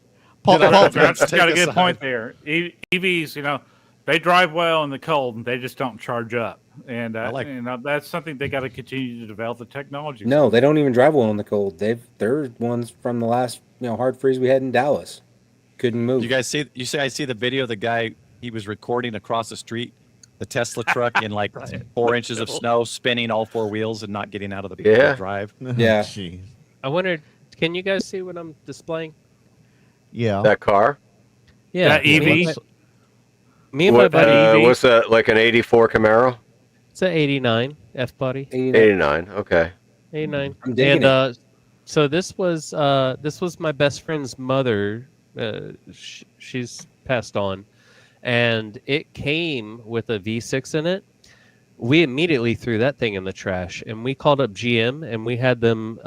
Paul's got a good point there. EVs, they drive well in the cold, and they just don't charge up. And that's something they got to continue to develop the technology. No, they don't even drive well in the cold. They're ones from the last hard freeze we had in Dallas. Couldn't move. You guys see? I see the video. The guy, he was recording across the street, the Tesla truck in like 4 inches of snow, spinning all four wheels and not getting out of the drive. Yeah. Jeez. I wondered, can you guys see what I'm displaying? Yeah. That car? Yeah. That EV? Me and my buddy. What's that, like an 84 Camaro? It's an 89 F-body. 89, okay. 89. I'm digging it. So this was my best friend's mother. She's passed on, and it came with a V6 in it. We immediately threw that thing in the trash, and we called up GM, and we had them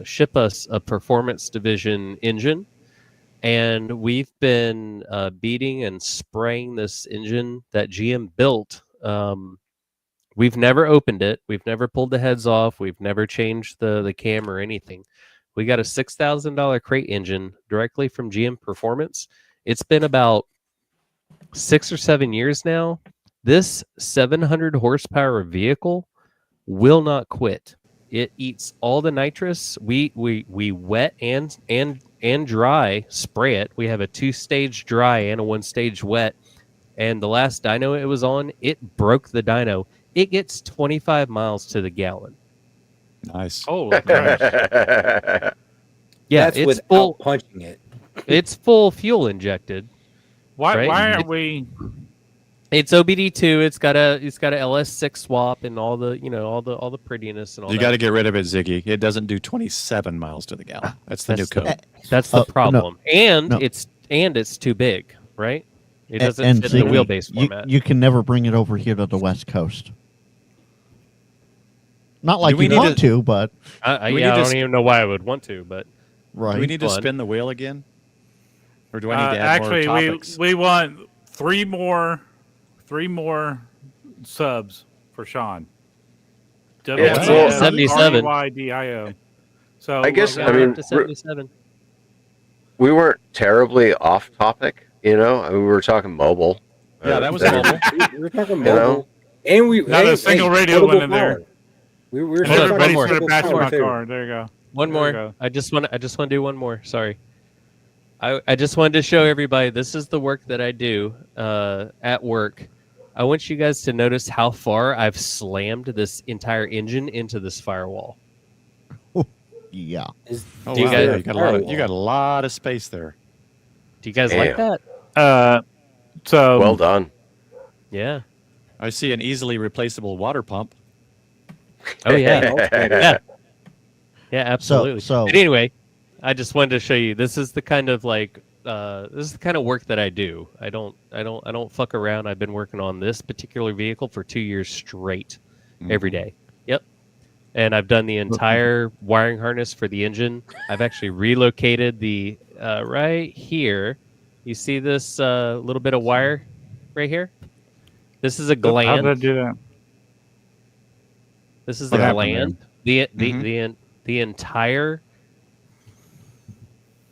ship us a Performance Division engine. And we've been beating and spraying this engine that GM built. We've never opened it. We've never pulled the heads off. We've never changed the cam or anything. We got a $6,000 crate engine directly from GM Performance. It's been about 6 or 7 years now. This 700 horsepower vehicle will not quit. It eats all the nitrous. We wet and dry spray it. We have a 2-stage dry and a 1-stage wet. And the last dyno it was on, it broke the dyno. it gets 25 miles to the gallon. Nice. Oh, nice. Yeah, That's it's without full. punching it. It's full fuel injected. Why? Right? Why aren't we? It's OBD2. It's got a LS6 swap and all the all the prettiness and all You that. got to get rid of it, Ziggy. It doesn't do 27 miles to the gallon. That's the new code. That's the no. problem. And No. it's too big, right? It doesn't And fit the Ziggy, wheelbase format. You can never bring it over here to the West Coast. Not like Do we you need want to- to, but I we yeah, I need to don't sp- even know why I would want to, but right. Do we need to Fun. spin the wheel again? Or do I need to add Actually, more topics? we want three more subs for Sean. Yeah, well, 77. WYDIO. So I guess, Round I mean, up to 77. we weren't terribly off topic. You know, I mean, we were talking mobile. Yeah, that was better- mobile. We were talking You know? mobile, and we Not a single radio portable went in there. power. We were And Hold on, everybody one more. started bashing my too. car. There you go. One There we more. go. I just want to do one more. Sorry. I just wanted to show everybody this is the work that I do at work. I want you guys to notice how far I've slammed this entire engine into this firewall. Yeah. Oh, Do you wow. guys- Yeah, you got a lot of space there. Do you guys like Damn. that? So Well done. Yeah. I see an easily replaceable water pump. Oh yeah. Yeah. Yeah, absolutely. so- but anyway, I just wanted to show you this is the kind of like this is the kind of work that I do. I don't fuck around. I've been working on this particular vehicle for 2 years straight every day. Yep. And I've done the entire wiring harness for the engine. I've actually relocated the right here. You see this little bit of wire right here? This is a how gland. did I do that? This is What the happened gland.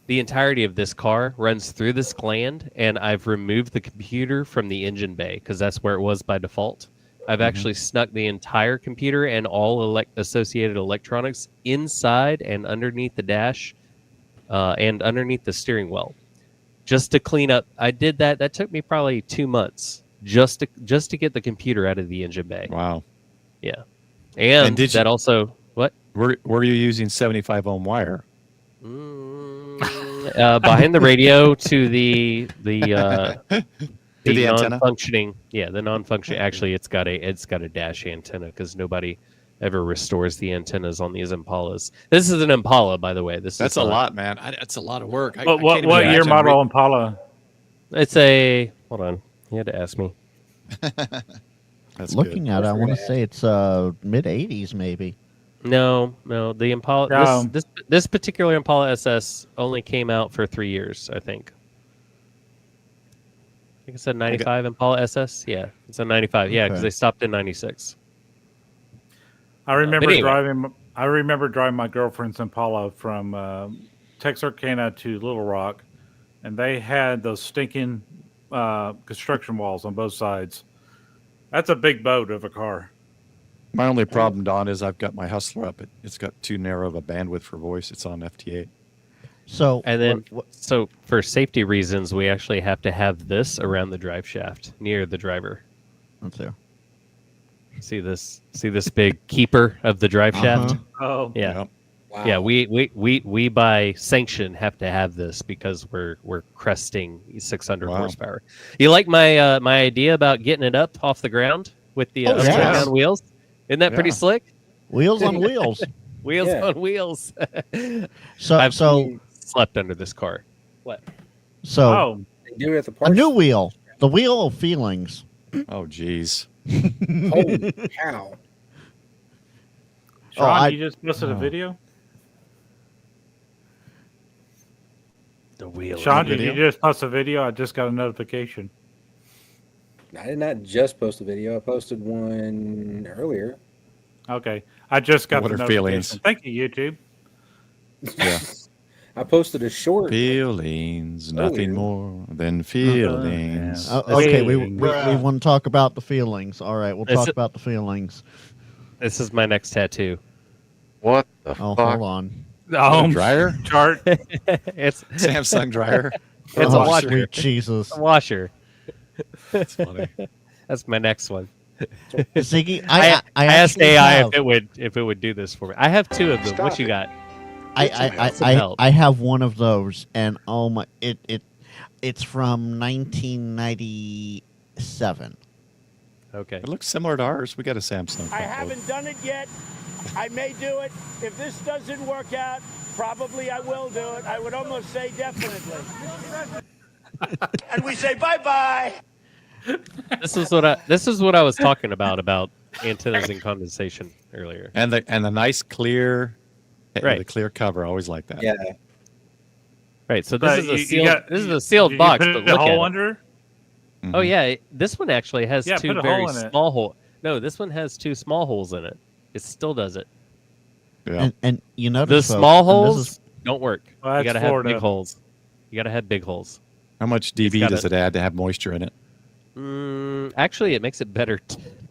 The entirety of this car runs through this gland, and I've removed the computer from the engine bay because that's where it was by default. I've actually snuck the entire computer and all associated electronics inside and underneath the dash and underneath the steering wheel, just to clean up. I did that. That took me probably 2 months just to get the computer out of the engine bay. Wow. Yeah, and did you- that also what? Were you using 75 ohm wire? Behind the radio to the To the antenna? non-functioning, the non-functioning. Actually, it's got a dash antenna because nobody ever restores the antennas on these Impalas. This is an Impala, by the way. That's a lot, man. That's a lot of work. What year model Impala? It's a. Hold on, you had to ask me. That's Looking good. at it, I want to say it's mid 80s maybe. No, the Impala. No. This particular Impala SS only came out for 3 years, I think. I think it's a 95 Impala SS. Yeah, it's a 95. Yeah, because Okay. they stopped in 96. I remember anyway. driving. I remember driving my girlfriend's Impala from Texarkana to Little Rock, and they had those stinking construction walls on both sides. That's a big boat of a car. My only problem, Don, is I've got my Hustler up. It's got too narrow of a bandwidth for voice. It's on FT8. So And then, what- so for safety reasons, we actually have to have this around the drive shaft near the driver. let's see. See this big keeper of the drive shaft? Oh, Yeah. Yep. Wow. Yeah, we by sanction have to have this because we're cresting 600 Wow. horsepower. You like my my idea about getting it up off the ground with the Oh, upside yes. down wheels? Isn't that pretty Yeah. slick? Wheels on wheels. Wheels Yeah. on wheels. So I've so slept under this car. What? so oh, They do it at the a parts. new wheel. The wheel of feelings. Oh, geez. Holy cow! Sean, I- you just posted a video. The wheel. Sean, did video? you just post a video? I just got a notification. I did not just post a video. I posted one earlier. Okay, I just got What the are notification. feelings? Thank you, YouTube. Yeah. I posted a short. Feelings, nothing Earlier. more than feelings. yeah. Okay, we Feelings. want to talk about the feelings. All right, we'll Is talk it- about the feelings. This is my next tattoo. What the Oh, fuck? hold on. Oh, dryer? chart. it's Samsung dryer. It's a Oh, washer. sweet Jesus. a washer. That's funny. That's my next one. Ziggy, I asked actually AI have, if it would do this for me. I have two of them. What you got? Some help. I have one of those, and oh my, it's from 1997. Okay. It looks similar to ours. We got a Samsung. I haven't done it yet. I may do it. If this doesn't work out, probably I will do it. I would almost say definitely. And we say bye-bye. This is what I was talking about antennas and condensation earlier. And the nice clear, Right. the clear cover. I always like that. Yeah. Right. So But this is a you sealed. got- This is a sealed Did box. You But put a look at hole it. under? Oh yeah, this one actually has Yeah, two put a very hole in it. small holes. No, this one has two small holes in it. It still does it. Yeah. And you The notice, folks, small and holes this is, don't work. Well, You that's gotta have Florida. big holes. You gotta have big holes. How much dB got does a- it add to have moisture in it? Actually, it makes it better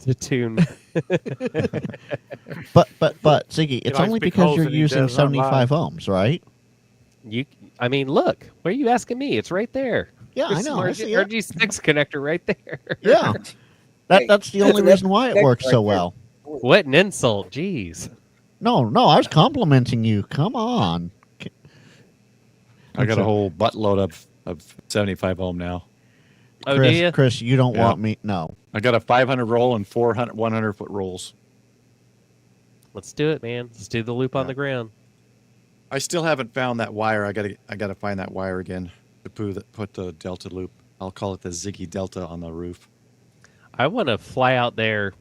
to tune. but Ziggy, it's likes only big because holes you're and he using does not lie. 75 ohms, right? I mean, look. Why are you asking me? It's right there. Yeah, I There's know. some I see it. RG6 connector right there. Yeah, that's the only reason why it works so well. What an insult! Jeez. No, I was complimenting you. Come on. I got a whole buttload of 75 ohm now. Oh, do you? Chris, you don't Yeah. want me. No. I got a 500 roll and 400 100 foot rolls. Let's do it, man. Let's do the loop on the ground. I still haven't found that wire. I gotta find that wire again to put the Delta loop. I'll call it the Ziggy Delta on the roof. I want to fly out there.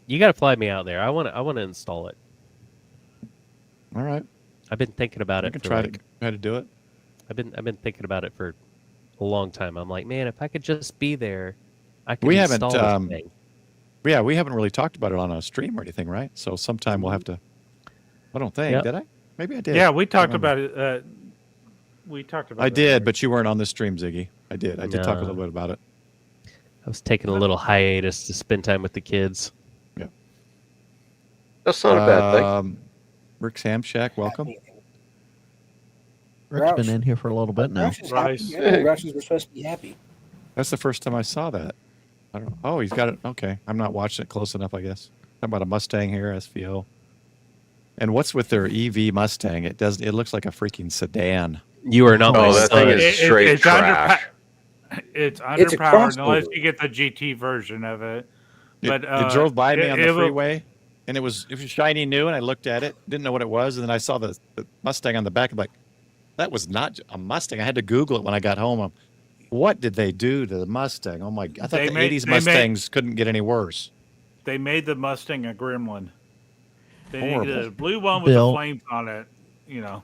You got to fly me out there. I want to install it. All right. I've been thinking about I it. can For try like, to do it. I've been thinking about it for a long time. I'm like, man, if I could just be there, I could We haven't, install this thing. Yeah, we haven't really talked about it on a stream or anything, right? So sometime we'll have to. I don't think. Yep. Did I? Maybe I did. Yeah, we I talked remember. about it. We talked about I it. did, but you weren't on the stream, Ziggy. I did. I did talk a No. little bit about it. I was taking a little hiatus to spend time with the kids. That's not a bad thing. Rick Samshak, welcome. Rick's been in here for a little bit now. Roush is Rice. happy. Yeah, Roush was supposed to be happy. That's the first time I saw that. I don't know. Oh, he's got it. Okay, I'm not watching it close enough, I guess. Talking about a Mustang here, SVO. And what's with their EV Mustang? It looks like a freaking sedan. You are not my Oh, that thing son. is straight it's trash. It's It's a underpowered unless crossover. you get the GT version of it. But It drove by me on the it will- freeway, and it was shiny new, and I looked at it, didn't know what it was, and then I saw the Mustang on the back. I'm like, that was not a Mustang. I had to Google it when I got home. What did they do to the Mustang? Oh my! I thought They the made- '80s they made- Mustangs couldn't get any worse. They made the Mustang a gremlin. They Horrible. needed a blue one with Bill. the flames on it. You know.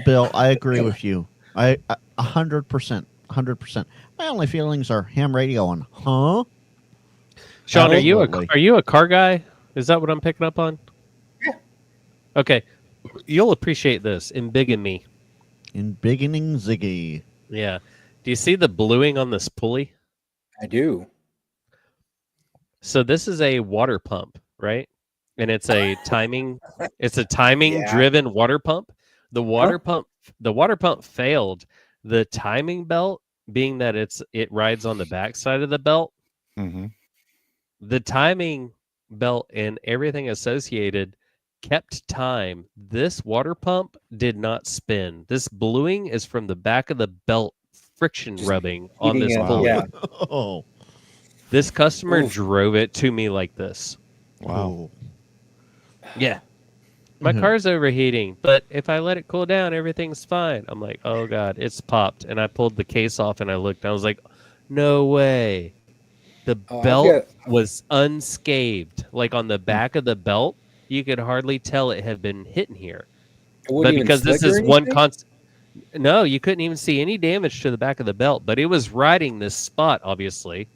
Bill, I agree with you. I 100%. 100%. My only feelings are ham radio and huh? Sean, Absolutely. are you a car guy? Is that what I'm picking up on? Yeah. Okay. You'll appreciate this. Embiggen me. In beginning Ziggy. Yeah. Do you see the bluing on this pulley? I do. So this is a water pump, right? And it's a timing Yeah. driven water pump. The water pump failed. The timing belt, being that it rides on the back side of the belt, Mm-hmm. the timing belt and everything associated kept time. This water pump did not spin. This bluing is from the back of the belt friction Just rubbing on this Eating it, pulley. Yeah. Oh. This customer Oof. drove it to me like this. Wow. Yeah. My Mhm. car's overheating, but if I let it cool down, everything's fine. I'm like, oh God, it's popped. And I pulled the case off and I looked. I was like, no way. The Oh, I've belt got- was unscathed. Like on the back of the belt, you could hardly tell it had been hitting here. It wouldn't But even because this flicker is or one anything? constant. No, you couldn't even see any damage to the back of the belt, but it was riding this spot, obviously.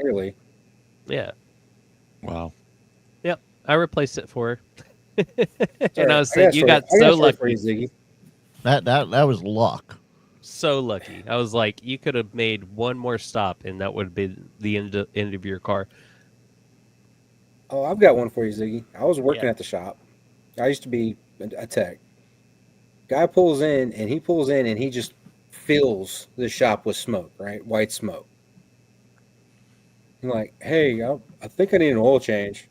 Really? Yeah. Wow. Yep. I replaced it for her. Sorry, And I was got saying, a you story- got I a so story for you, lucky. Ziggy. That was luck. So lucky. I was like, you could have made one more stop, and that would have been the end of your car. Oh, I've got one for you, Ziggy. I was working Yeah. at the shop. I used to be a tech. Guy pulls in, and he just fills the shop with smoke, right? White smoke. I'm like, hey, I think I need an oil change.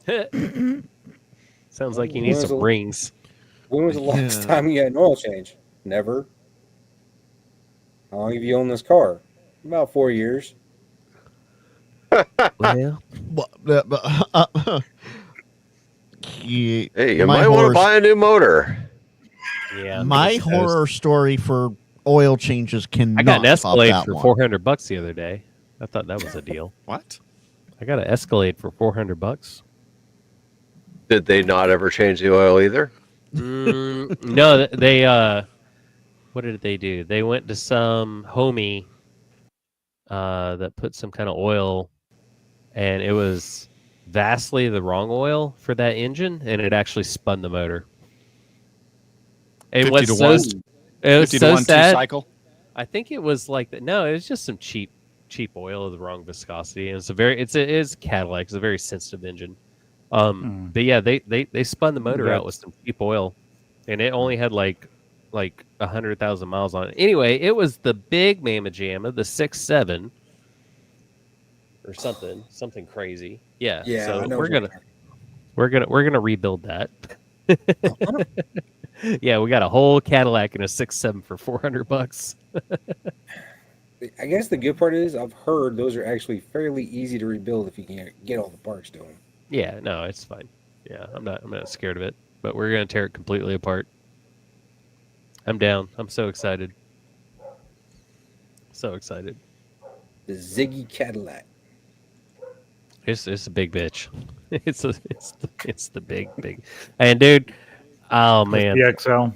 Sounds like you When need was some the- rings. When was the last time you had an oil change? Never. How long have you owned this car? About 4 years. Well, Yeah, Hey, you my might want to horror, buy a new motor. yeah. my just toast. horror story for oil changes I got an cannot top Escalade that for one. $400 the other day. I thought that was a deal. What? I got an Escalade for $400. Did they not ever change the oil either? No, they what did they do? They went to some homie that put some kind of oil, and it was vastly the wrong oil for that engine, and it actually spun the motor. And 50 what's to so 1? it was 50 so to 1 sad. two-cycle? I think it was like that. No, it was just some cheap oil of the wrong viscosity, and it is Cadillac. It's a very sensitive engine. But yeah, they spun the motor out with some cheap oil, and it only had like 100,000 miles on it. Anyway, it was the big Mamma Jamma, the 6.7 or something crazy. Yeah. Yeah, So I know. we're gonna rebuild that. Yeah, we got a whole Cadillac and a 6.7 for $400. I guess the good part is I've heard those are actually fairly easy to rebuild if you can get all the parts to them. Yeah, no, it's fine. Yeah, I'm not scared of it. But we're gonna tear it completely apart. I'm down. I'm so excited. So excited. The Ziggy Cadillac. It's a big bitch. It's the big. And dude, oh man, The XL.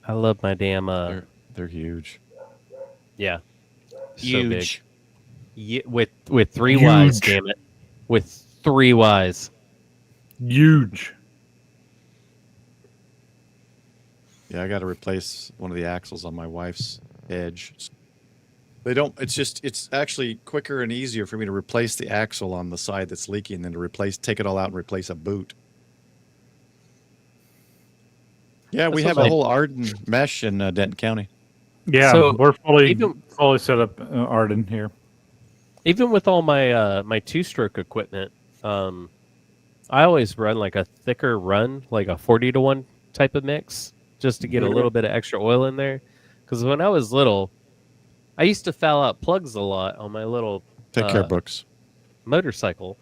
I love my damn They're huge. yeah, so Huge. big. With 3 Ys, damn it, with 3 Ys. Huge. Yeah, I got to replace one of the axles on my wife's Edge. It's actually quicker and easier for me to replace the axle on the side that's leaking than to take it all out and replace a boot. Yeah, we have a whole Arden mesh in Denton County. Yeah, So, we're fully even- set up Arden here. Even with all my my 2-stroke equipment, I always run like a thicker run, like a 40 to 1 type of mix, just to get a little bit of extra oil in there. Because when I was little, I used to foul out plugs a lot on my little Take care, Brooks. motorcycle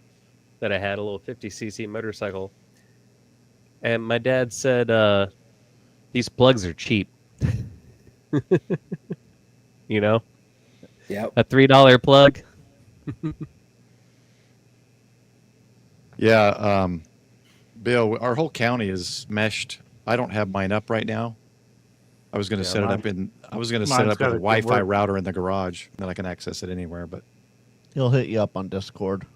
that I had, a little 50cc motorcycle. And my dad said, these plugs are cheap. You know? Yep. A $3 plug. Yeah, Bill, our whole county is meshed. I don't have mine up right now. I was going to set it up with a Wi-Fi router in the garage, then I can access it anywhere. But He'll hit you up on Discord.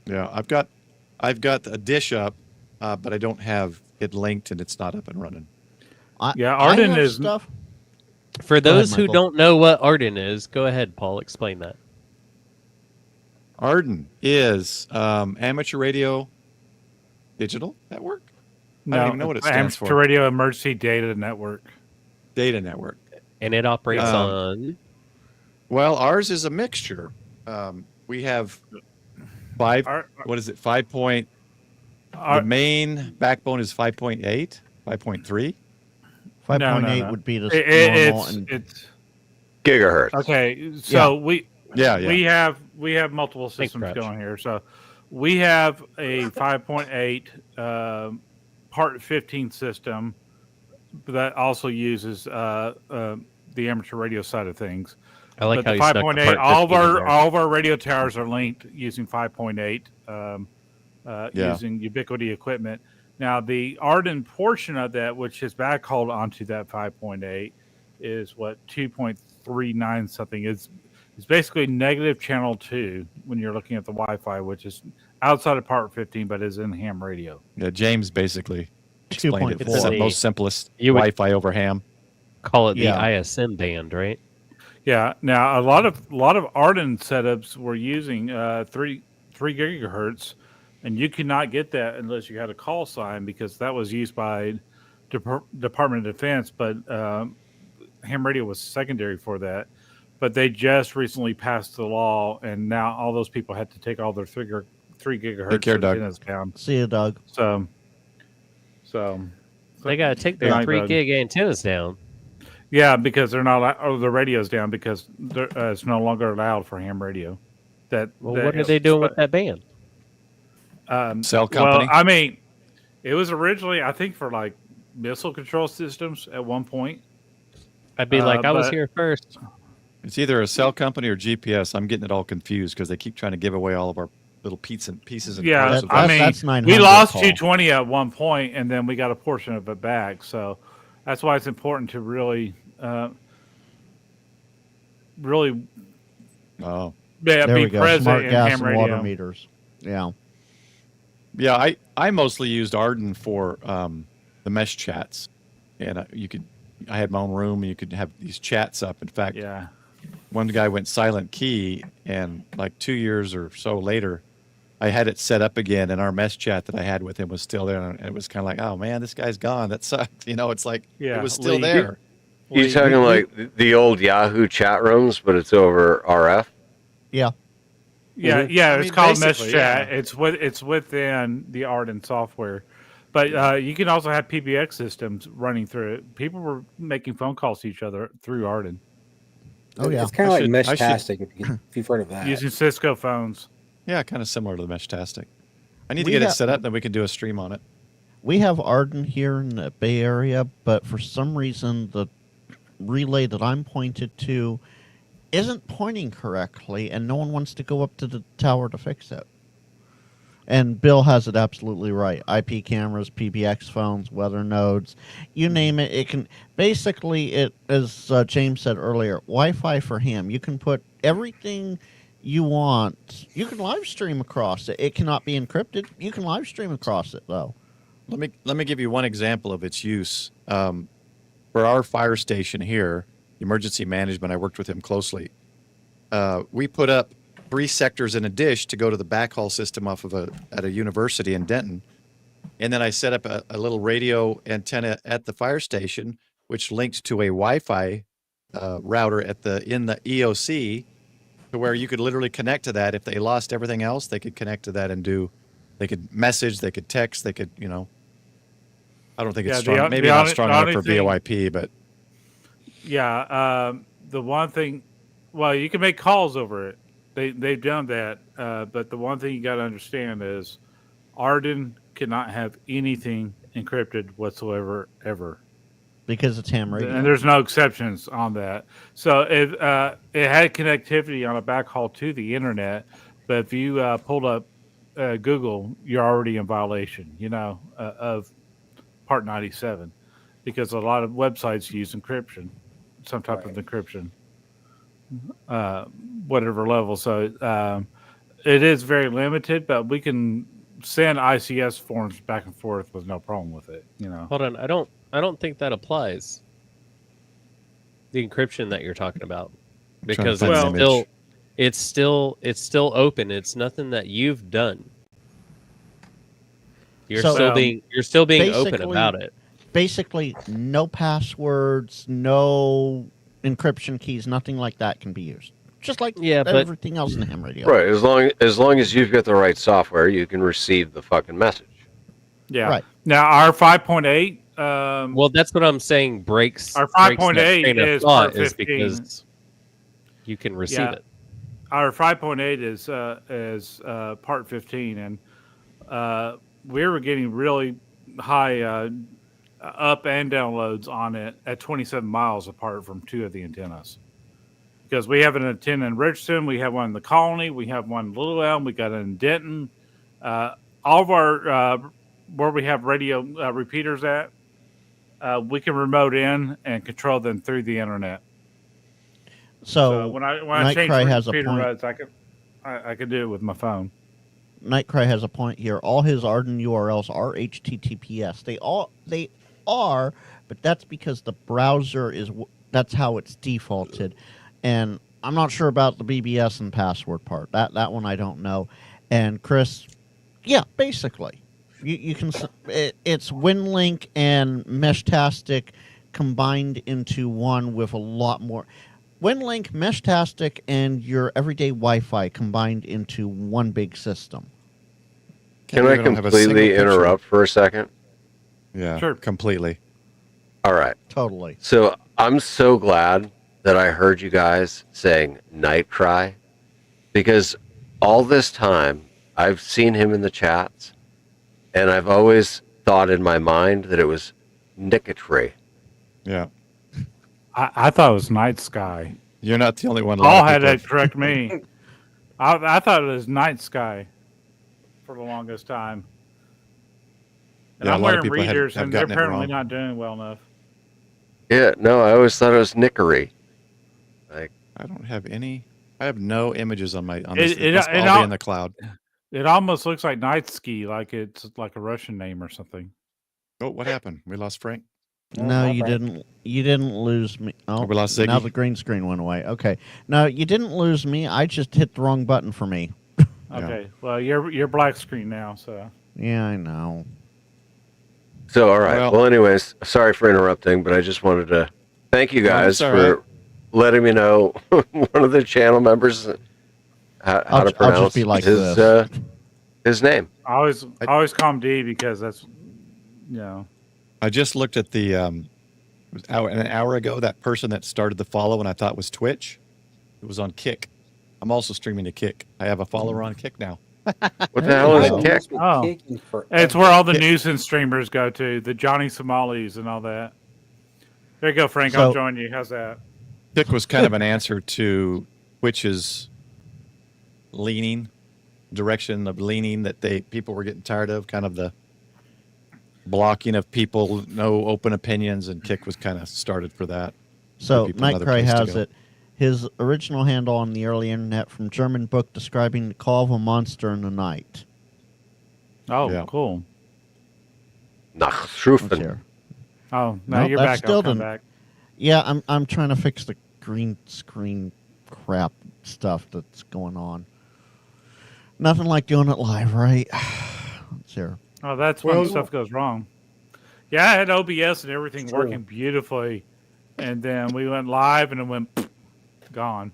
yeah, I've got a dish up, but I don't have it linked and it's not up and running. Arden is stuff. For those who Michael. don't know what Arden is, go ahead, Paul. Explain that. Arden is Amateur Radio Digital Network. I don't even know what it stands Amateur for. Radio Emergency Data Network. Data Network. And it operates on... Well, ours is a mixture. We have 5 point... the main backbone is 5.8, 5.3. 5.8 would be the normal. It's gigahertz. Okay, so we have multiple systems Crouch. going here. So we have a 5.8 Part 15 system that also uses the amateur radio side of things. I like but how the you snuck the 5.8. Part 15 in there. All of our radio towers are linked using 5.8, using Ubiquity equipment. Now, the Arden portion of that, which is backhauled onto that 5.8, is what 2.39 something is. It's basically negative channel 2 when you're looking at the Wi-Fi, which is outside of Part 15, but is in ham radio. Yeah, James basically explained it. 2.4. It's the most simplest You would- Wi-Fi over ham. Call it the Yeah. ISM band, right? Yeah. Now, a lot of Arden setups were using 3 gigahertz, and you could not get that unless you had a call sign because that was used by Department of Defense. But ham radio was secondary for that. but they just recently passed the law, and now all those people had to take all their 3 gigahertz Take care, Doug. antennas down. See you, Doug. So They got to take Good their night, 3 Doug. gig antennas down. Yeah, because they're not, or the radio's down because it's no longer allowed for ham radio. Well, what are they doing with that band? Cell company? Well, I mean, it was originally, I think, for like missile control systems at one point. I'd be like, I was but- here first. It's either a cell company or GPS. I'm getting it all confused because they keep trying to give away all of our little pieces and Yeah, parts of I it. mean, that's 900 we lost call. 220 at one point, and then we got a portion of it back. So that's why it's important to really, really Oh. There be we go. present Smart in gas ham and water radio. meters. Yeah. Yeah, I mostly used Arden for the mesh chats, and I had my own room, and you could have these chats up. In fact, Yeah. one guy went silent key, and like 2 years or so later, I had it set up again, and our mesh chat that I had with him was still there, and it was kind of like, oh man, this guy's gone. That sucked. It's like Yeah, it was still Lee. there. You talking like the old Yahoo chat rooms, but it's over RF? Yeah. Yeah, Mhm. yeah, I it's mean, called Mesh basically, Chat. yeah. It's within the Arden software, but you can also have PBX systems running through it. People were making phone calls to each other through Arden Oh, yeah. It's kind of I like should- I should- Meshtastic, if you've heard of that. using Cisco phones. Yeah, kind of similar to the Meshtastic. I need to We get it have- set up, then we can do a stream on it. We have Arden here in the Bay Area, but for some reason the relay that I'm pointed to isn't pointing correctly, and no one wants to go up to the tower to fix it. And Bill has it absolutely right. IP cameras, PBX phones, weather nodes, you name it. It can basically, it as James said earlier, Wi-Fi for ham. You can put everything you want. You can live stream across it. It cannot be encrypted. You can live stream across it though. Let me give you one example of its use. For our fire station here, emergency management, I worked with him closely. We put up 3 sectors in a dish to go to the backhaul system at a university in Denton, and then I set up a little radio antenna at the fire station, which linked to a Wi-Fi router in the EOC, to where you could literally connect to that. If they lost everything else, they could connect to that and they could message, they could text, they could, I don't think it's Yeah, strong. Maybe the not only- strong the enough only for thing- VoIP, but Yeah, the one thing, well, you can make calls over it. They've done that, but the one thing you got to understand is Arden cannot have anything encrypted whatsoever ever. Because it's ham radio. And there's no exceptions on that. So it had connectivity on a backhaul to the internet, but if you pulled up Google, you're already in violation, of Part 97, because a lot of websites use encryption, some type of encryption, whatever level. So it is very limited, but we can send ICS forms back and forth with no problem with it. Hold on, I don't think that applies. The encryption that you're talking about, because find the image. it's still open. It's nothing that you've done. You're So, still being open basically- about it. Basically, no passwords, no encryption keys, nothing like that can be used. Just like Yeah, but- everything else in the ham radio. Right. As long as you've got the right software, you can receive the fucking message. Yeah. Right. Now our 5.8. Well, that's what I'm saying. Breaks Our breaks that 5.8 train of is thought part is 15. because you can receive Yeah. it. Our 5.8 is part 15, and we were getting really high up and downloads on it at 27 miles apart from 2 of the antennas. Because we have an antenna in Richardson, we have one in the Colony, we have one in Little Elm, we got it in Denton. All of our where we have radio repeaters at, we can remote in and control them through the internet. So, when I Nightcry change has a repeater point. routes, I could do it with my phone. Nightcry has a point here. All his Arden URLs are HTTPS. They are, but that's because the browser that's how it's defaulted. And I'm not sure about the BBS and password part. That one I don't know. And Chris, yeah, basically, you can. It's WinLink and Meshtastic combined into one with a lot more. WinLink, Meshtastic, and your everyday Wi-Fi combined into one big system. Can I completely interrupt for a second? Yeah, Sure. completely. All right. Totally. So I'm so glad that I heard you guys saying Night Cry, because all this time I've seen him in the chats, and I've always thought in my mind that it was Nicketry. Yeah. I thought it was Night Sky. You're not the only one. Paul had to correct me. I thought it was Night Sky for the longest time. And Yeah, a I'm lot of wearing people readers, have and they're gotten it apparently wrong. not doing well enough. Yeah, no, I always thought it was Nickery. Like, I don't have any. I have no images on this. It must all be in the cloud. It almost looks like Night Ski, like it's like a Russian name or something. Oh, what happened? We lost Frank. No, you didn't. You didn't lose me. Oh, we lost Ziggy. Now the green screen went away. Okay, no, you didn't lose me. I just hit the wrong button for me. Okay, well, you're black screen now, so. Yeah, I know. so, all right. Well, anyways, sorry for interrupting, but I just wanted to thank you guys it's all for right. letting me know one of the channel members how to I'll pronounce just be like his name. I always call him D because that's, you know. I just looked at the it was an hour ago. That person that started the follow and I thought was Twitch, it was on Kick. I'm also streaming to Kick. I have a follower on Kick now. What the hell is Kick? Oh, it's where all the nuisance streamers go to, the Johnny Somalis and all that. There you go, Frank. I'll join you. How's that? Kick was kind of an answer to Twitch's direction of leaning that people were getting tired of, kind of the blocking of people, no open opinions, and Kick was kind of started for that. So People another Nightcry place to has go. it. His original handle on the early internet from German book describing the call of a monster in the night. Oh, Yeah. cool. Let's Nachschrufen. hear. Oh, no, Nope, you're that back. still I'll come didn't- back. Yeah, I'm trying to fix the green screen crap stuff that's going on. Nothing like doing it live, right? Let's hear. Oh, that's when stuff goes wrong. Yeah, I had OBS and everything working beautifully. And then we went live and it went gone.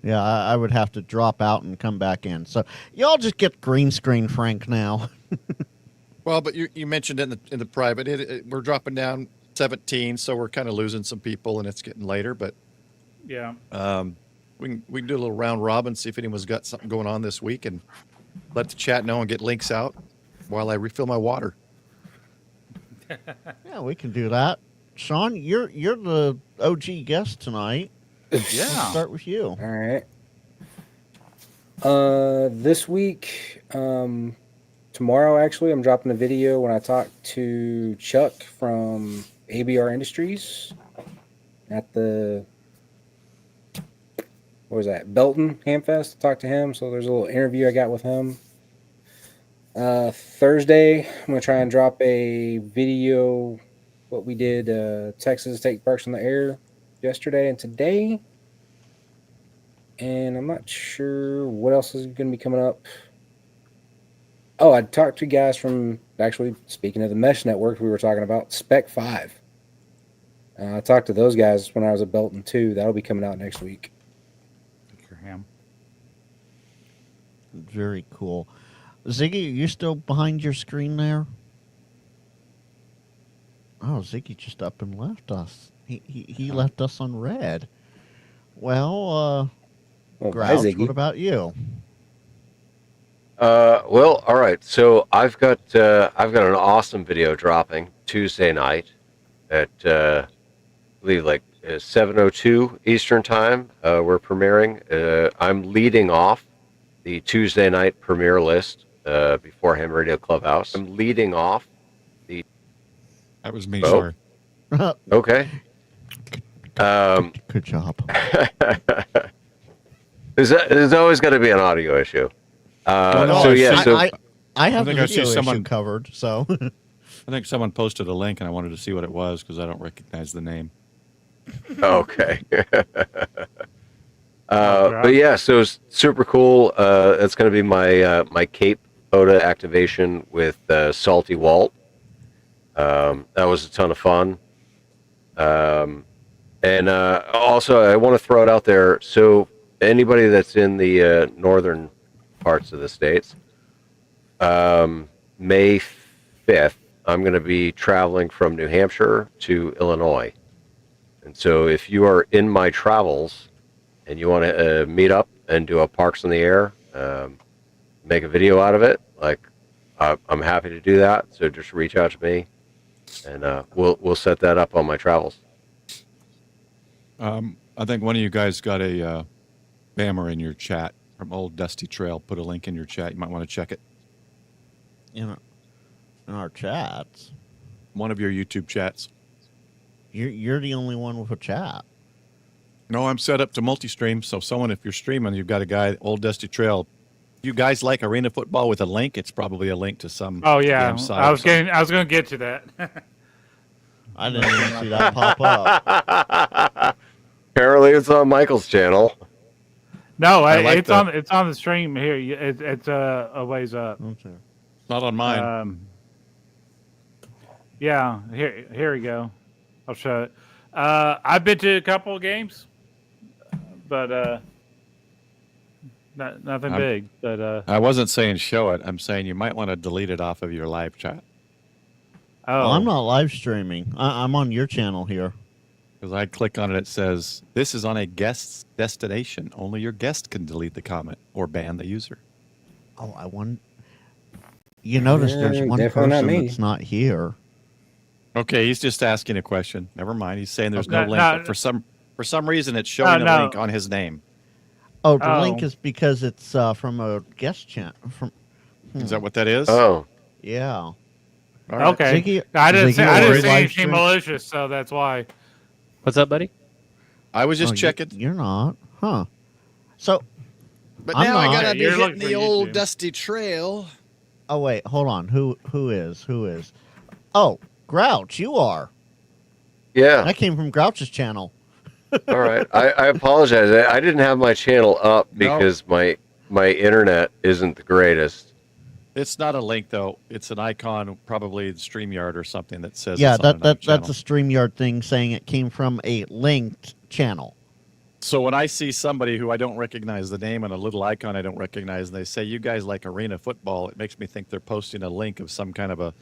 Yeah, I would have to drop out and come back in. So y'all just get green screen Frank now. Well, but you mentioned it in the private. We're dropping down 17, so we're kind of losing some people, and it's getting later. But Yeah. we can do a little round robin, see if anyone's got something going on this week, and let the chat know and get links out while I refill my water. Yeah, we can do that. Sean, you're the OG guest tonight. Yeah. Let's start with you. All right. This week, tomorrow actually, I'm dropping a video when I talk to Chuck from ABR Industries at the Belton Hamfest. Talk to him. So there's a little interview I got with him. Thursday, I'm gonna try and drop a video. What we did, Texas Take Parks on the Air yesterday and today. And I'm not sure what else is going to be coming up. Oh, I talked to guys from, actually, speaking of the Mesh Network we were talking about, Spec 5. I talked to those guys when I was at Belton, too. That'll be coming out next week. Very cool. Ziggy, are you still behind your screen there? Oh, Ziggy just up and left us. He left us on red. Well, Bye, Grouch, Ziggy. what about you? Well, all right. So I've got an awesome video dropping Tuesday night at I believe like 7:02 Eastern time. We're premiering. I'm leading off the Tuesday night premiere list before Ham Radio Clubhouse. I'm leading off the. That was me. Oh. Sorry. Okay. Good job. There's always got to be an audio issue. So yeah, so I have the think I see video issue someone- covered. So I think someone posted a link, and I wanted to see what it was because I don't recognize the name. okay. But yeah, so it's super cool. It's going to be my my Cape Oda activation with Salty Walt. That was a ton of fun. And also, I want to throw it out there. So anybody that's in the northern parts of the states, May 5th, I'm going to be traveling from New Hampshire to Illinois. And so if you are in my travels and you want to meet up and do a Parks in the Air, make a video out of it, like I'm happy to do that. So just reach out to me, and we'll set that up on my travels. I think one of you guys got a spammer in your chat from Old Dusty Trail. Put a link in your chat. You might want to check it. In our chats. One of your YouTube chats. You're the only one with a chat. No, I'm set up to multi-stream. So someone, if you're streaming, you've got a guy, Old Dusty Trail. You guys like arena football with a link? It's probably a link to some. Oh yeah, damn site I or was something. going to get to that. I didn't even see that pop up. Apparently, it's on Michael's channel. No, I like it's on the stream here. It's a ways up. Okay. Not on mine. Yeah, here we go. I'll show it. I've been to a couple of games, but nothing big. But I wasn't saying show it. I'm saying you might want to delete it off of your live chat. Well, I'm not live streaming. I'm on your channel here. Because I click on it, it says, this is on a guest's destination. Only your guest can delete the comment or ban the user. Oh, I won. You notice there's one definitely not person me. that's not here. Okay, he's just asking a question. Never mind. He's saying there's Okay. no link. No, but for some reason, it's showing no. a link on his name. Oh, the link Oh. is because it's from a guest channel. Is that what that is? Oh, Yeah. All right. okay. Ziggy- I didn't Ziggy, say are you anything live stream? malicious, so that's why. What's up, buddy? I was just Oh, checking. You're not, huh? So, But I'm now I not. gotta Okay, be you're hitting looking for the old YouTube. dusty trail. oh wait, hold on. Who is? Oh, Grouch, you are. yeah. That came from Grouch's channel. All right. I apologize. I didn't have my channel up No. because my internet isn't the greatest. It's not a link though. It's an icon, probably StreamYard or something that says. Yeah, it's on another that's a channel. StreamYard thing saying it came from a linked channel. So when I see somebody who I don't recognize the name and a little icon I don't recognize, and they say you guys like arena football, it makes me think they're posting a link of some kind of a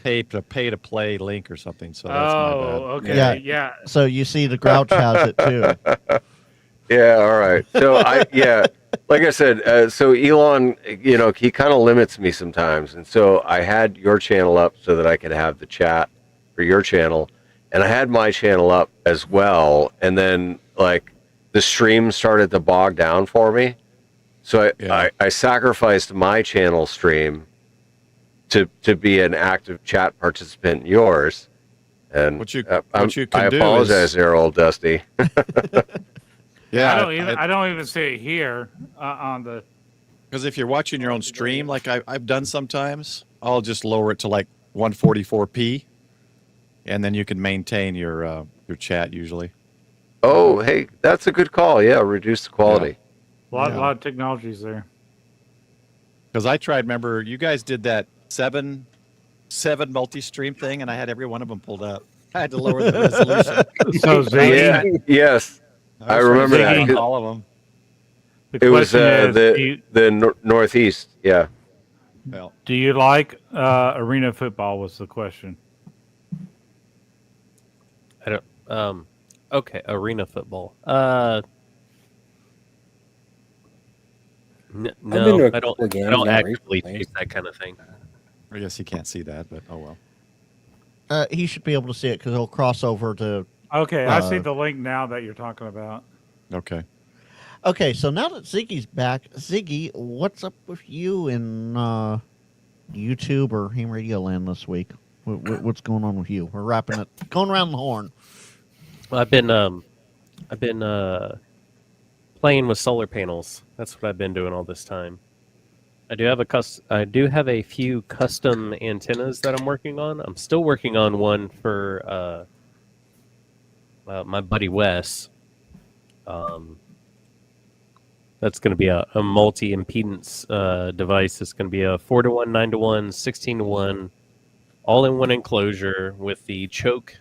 pay to play link or something. So that's my bad. Okay. Yeah. Yeah. So you see, the Grouch has it too. Yeah. All right. So like I said, so Elon, he kind of limits me sometimes, and so I had your channel up so that I could have the chat for your channel, and I had my channel up as well, and then like the stream started to bog down for me, so I sacrificed my channel stream to be an active chat participant in yours, and What you I can do apologize is- there, old Dusty. Yeah, I don't even see it here on the. because if you're watching your own stream, like I've done sometimes, I'll just lower it to like 144p, and then you can maintain your chat usually. Oh, hey, that's a good call. Yeah, reduce the quality. A lot of technologies there. Because I tried, remember, you guys did that seven multi-stream thing, and I had every one of them pulled up. I had to lower the resolution. So Ziggy, Yeah, yes, I was remember trying to that. get all of them. the It was question is, the Northeast. Yeah. Well, do you like arena football? Was the question. I don't. Okay, arena football. been to No, a I don't. couple of games, I don't not actually recently. chase that kind of thing. I guess you can't see that, but oh well. He should be able to see it because he'll cross over to. Okay, I see the link now that you're talking about. Okay. Okay, so now that Ziggy's back, Ziggy, what's up with you in YouTube or Ham Radio Land this week? What's going on with you? We're wrapping it, going around the horn. Well, I've been playing with solar panels. That's what I've been doing all this time. I do have a few custom antennas that I'm working on. I'm still working on one for my buddy Wes. That's going to be a multi-impedance device. It's going to be a 4-to-1, 9-to-1, 16-to-1, all-in-one enclosure with the choke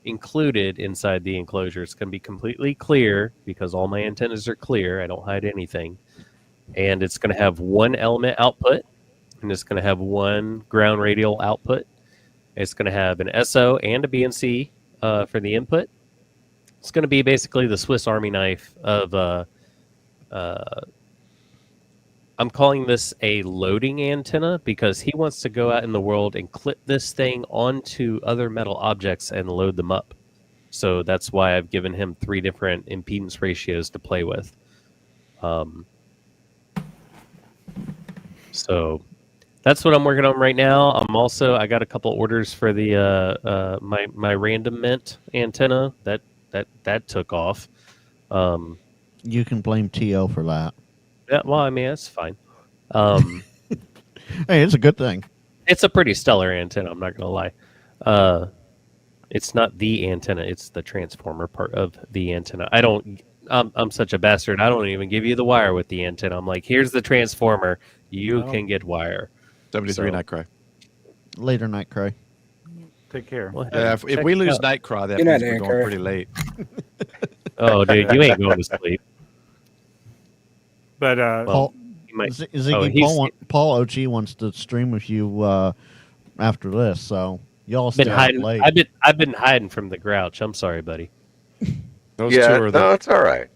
included inside the enclosure. It's going to be completely clear because all my antennas are clear. I don't hide anything. And it's going to have one element output, and it's going to have one ground radial output. It's going to have an SO and a BNC for the input. It's going to be basically the Swiss Army knife of I'm calling this a loading antenna because he wants to go out in the world and clip this thing onto other metal objects and load them up. So that's why I've given him 3 different impedance ratios to play with. So that's what I'm working on right now. I got a couple orders for the my random mint antenna that took off. You can blame TO for that. Yeah, well, I mean, that's fine. Hey, it's a good thing. It's a pretty stellar antenna, I'm not going to lie. It's not the antenna, it's the transformer part of the antenna. I'm such a bastard. I don't even give you the wire with the antenna. I'm like, here's the transformer. You can get wire. 73 Night Cry. Later, Night Cry. Take care. Well, Yeah, if we lose Night Cry, that Good means night, we're Anchor. going pretty late. Oh, dude, you ain't going to sleep. But Paul, you might- Ziggy, Paul OG wants to stream with you after this, so y'all stay been up hiding. late. I've been hiding from the Grouch. I'm sorry, buddy. Those Yeah, two are no, it's all right.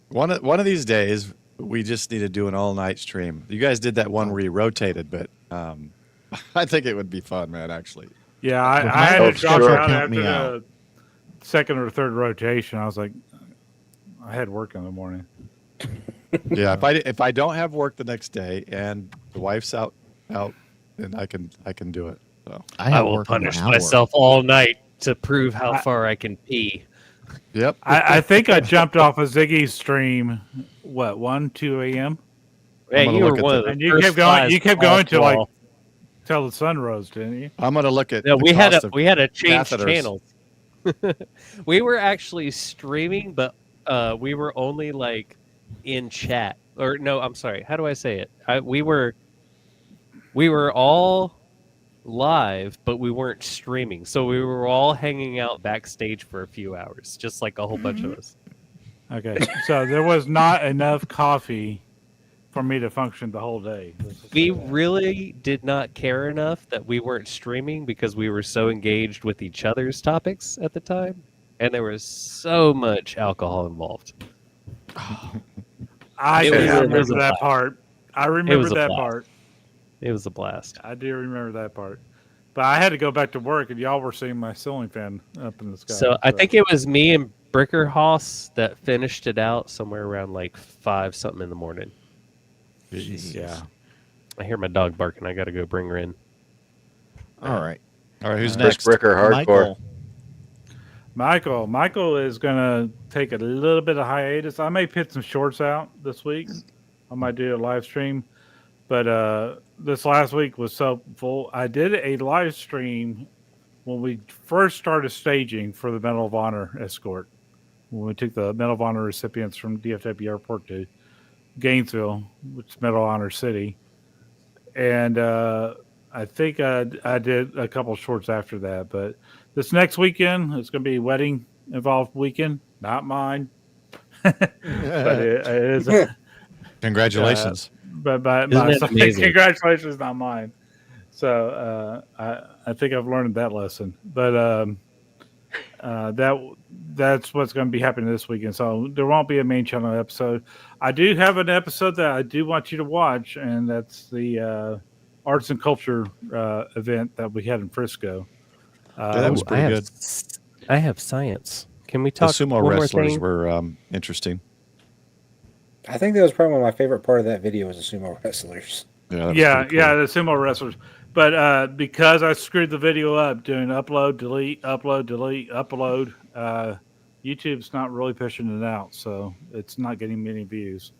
one of these days. We just need to do an all-night stream. You guys did that one where you rotated, but I think it would be fun, man. Actually, yeah, I had to drop out after the second or third rotation. I was like, I had work in the morning. yeah. If I don't have work the next day and the wife's out, then I can do it. So I will punish myself all night to prove how far I can pee. Yep. I think I jumped off of Ziggy's stream. What 1, 2 a.m. Hey, you were one of the and you first kept going. guys You kept off going till wall. till the sun rose, didn't you? I'm gonna look at. No, the we had cost of to change catheters. channels. We were actually streaming, but we were only like in chat. Or no, I'm sorry. How do I say it? We were all live, but we weren't streaming. So we were all hanging out backstage for a few hours, just like a whole bunch of us. Okay, so there was not enough coffee for me to function the whole day. We really did not care enough that we weren't streaming because we were so engaged with each other's topics at the time, and there was so much alcohol involved. I It do was remember a that blast. part. I It remember was a that blast. part. It was a blast. I do remember that part. But I had to go back to work, and y'all were seeing my ceiling fan up in the sky. So I think it was me and Brickerhouse that finished it out somewhere around like 5 something in the morning. Yeah. I hear my dog barking. I got to go bring her in. All right. Who's Chris next? Bricker, hardcore. Michael is going to take a little bit of hiatus. I may put some shorts out this week. I might do a live stream. But this last week was so full. I did a live stream when we first started staging for the Medal of Honor escort. When we took the Medal of Honor recipients from DFW Airport to Gainesville, which is Medal of Honor City. And I think I did a couple shorts after that. But this next weekend, it's going to be wedding involved weekend, not mine. But it is. Congratulations. But Isn't that amazing? Congratulations, not mine. So I think I've learned that lesson. But that's what's going to be happening this weekend. So there won't be a main channel episode. I do have an episode that I do want you to watch, and that's the arts and culture event that we had in Frisco. Yeah, that was pretty good. I have science. Can we The talk sumo one more wrestlers thing? were interesting. I think that was probably my favorite part of that video was the sumo wrestlers. Yeah, that was Yeah, pretty cool. the sumo wrestlers. But because I screwed the video up doing upload, delete, upload, YouTube's not really pushing it out, so it's not getting many views.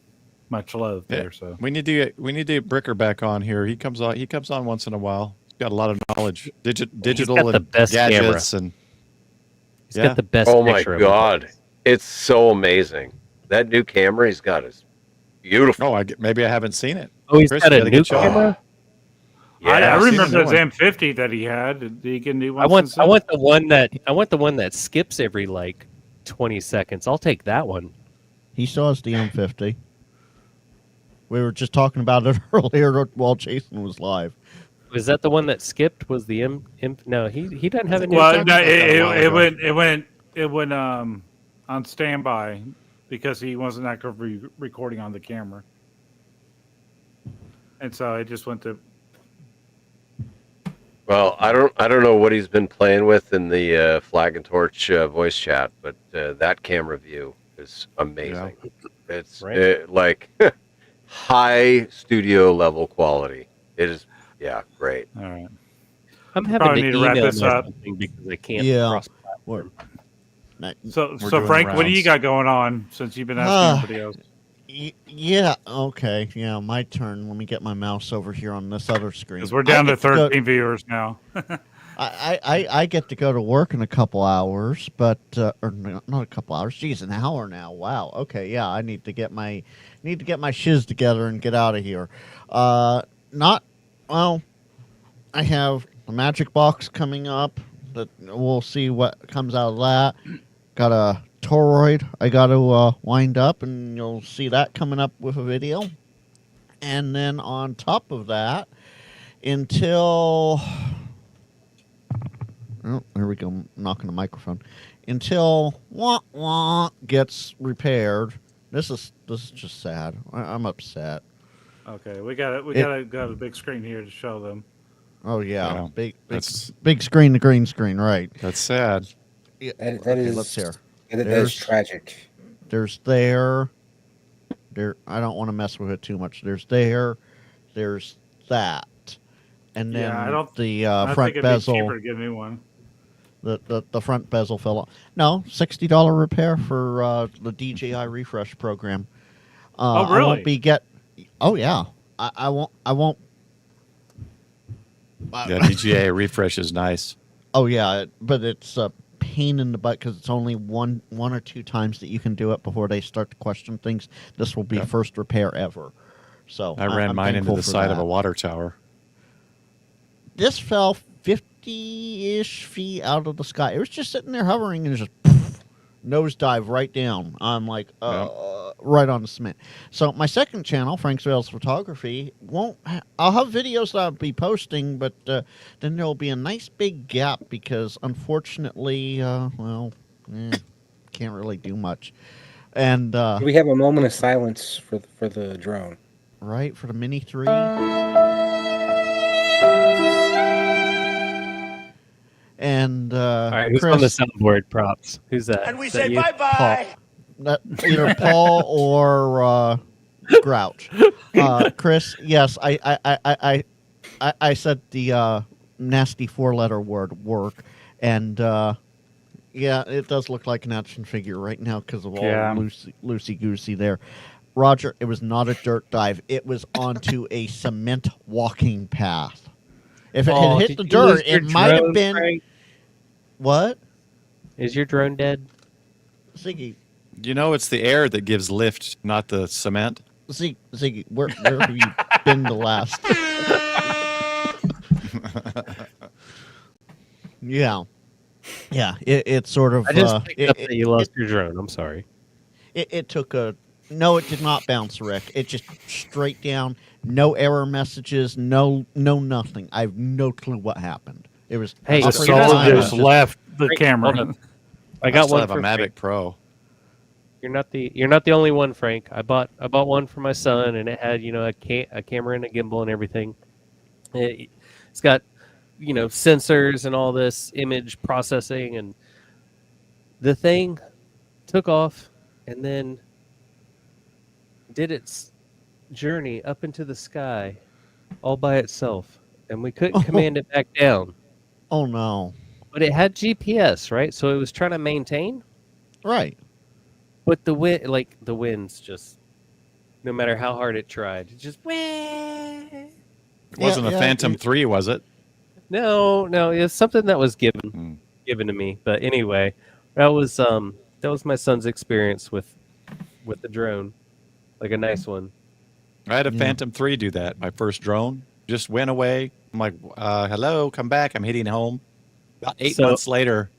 Much love Yeah. there. So We need to get Bricker back on here. He comes on once in a while. He's got a lot of knowledge, digital got the and best gadgets, and He's got the best Oh my picture of God, it's so amazing. That new camera he's got is beautiful. maybe I haven't seen it. Oh, he's Chris, got you a gotta new get you on. camera? I I've seen remember a new his one. M50 that he had. Did he get a new one? I want since then? I want the one that skips every like 20 seconds. I'll take that one. He still has the M50. We were just talking about it earlier while Jason was live. Was that the one that skipped? Was the M? No, he doesn't have a new. Well, talked no, about that a while it went on standby because he wasn't actually recording on the camera, and so it just went to. Well, I don't know what he's been playing with in the Flag and Torch voice chat, but that camera view is amazing. It's Right. like high studio level quality. It is, yeah, great. All right. I'm having Probably to need to wrap email this my up. something because I can't Yeah. cross We're- platform. So doing Frank, the what do you rounds. got going on since you've been asking everybody else? Yeah, okay. Yeah, my turn. Let me get my mouse over here on this other screen. Because we're down to I get go- 13 viewers now. I get to go to work in a couple hours, but or not a couple hours. Geez, an hour now. Wow. Okay. Yeah, I need to get my shiz together and get out of here. Not well. I have a magic box coming up. That we'll see what comes out of that. Got a toroid I got to wind up, and you'll see that coming up with a video. And then on top of that, until oh, there we go, I'm knocking the microphone. Until wah wah gets repaired. This is just sad. I'm upset. Okay, we got a big screen here to show them. Oh yeah, Yeah, that's- big screen, the green screen, right? That's sad. Yeah. That Okay, is- let's hear. That is There's- tragic. There's there. I don't want to mess with it too much. There's that, and then Yeah, I don't. the I front think it'd be bezel. cheaper to get a new one. The front bezel fell off. No, $60 repair for the DJI refresh program. Oh, I really? won't be Oh yeah. I won't. Yeah, DGA refresh is nice. Oh yeah, but it's a pain in the butt because it's only one or two times that you can do it before they start to question things. This will be Yeah. first repair ever. So I ran I'm mine into thankful the for side of that. a water tower. This fell 50-ish feet out of the sky. It was just sitting there hovering and just poof, nosedive right down. I'm like, right on the cement. So my second channel, Frank's Rails Photography, I'll have videos that I'll be posting, but then there'll be a nice big gap because unfortunately, can't really do much. And Do we have a moment of silence for the drone? right for the Mini 3. And All right, who's Chris, on the soundboard? Props. Who's that? And we Is that say you? bye-bye. that either Paul or Grouch. Chris, yes, I said the nasty 4-letter word work, and yeah, it does look like an action figure right now because of all loosey goosey there. Roger, it was not a dirt dive; it was onto a cement walking path. If it had hit did the you lose dirt, your it might have drone, been Frank? what? Is your drone dead? Ziggy, You know, it's the air that gives lift, not the cement. Ziggy, where have you been the last? Yeah. It sort of. I just picked up that you lost your drone. I'm sorry. It took a. No, it did not bounce, Rick. It just straight down. No error messages. No nothing. I have no clue what happened. It was. Hey, The so soul you're not- just left the Frank, camera. hold on. I I got still one have a for Mavic Frank. Pro. You're not the only one, Frank. I bought one for my son, and it had a camera and a gimbal and everything. It's got sensors and all this image processing, and the thing took off and then did its journey up into the sky all by itself, and we couldn't command it back down. Oh no! But it had GPS, right? So it was trying to maintain. Right. But the winds just, no matter how hard it tried, it just It wasn't a Phantom 3, was it? No, it's something that was given to me. But anyway, that was my son's experience with the drone, like a nice one. I had a Phantom 3 do that. My first drone just went away, I'm like, hello, come back. I'm heading home. About 8 So- months later,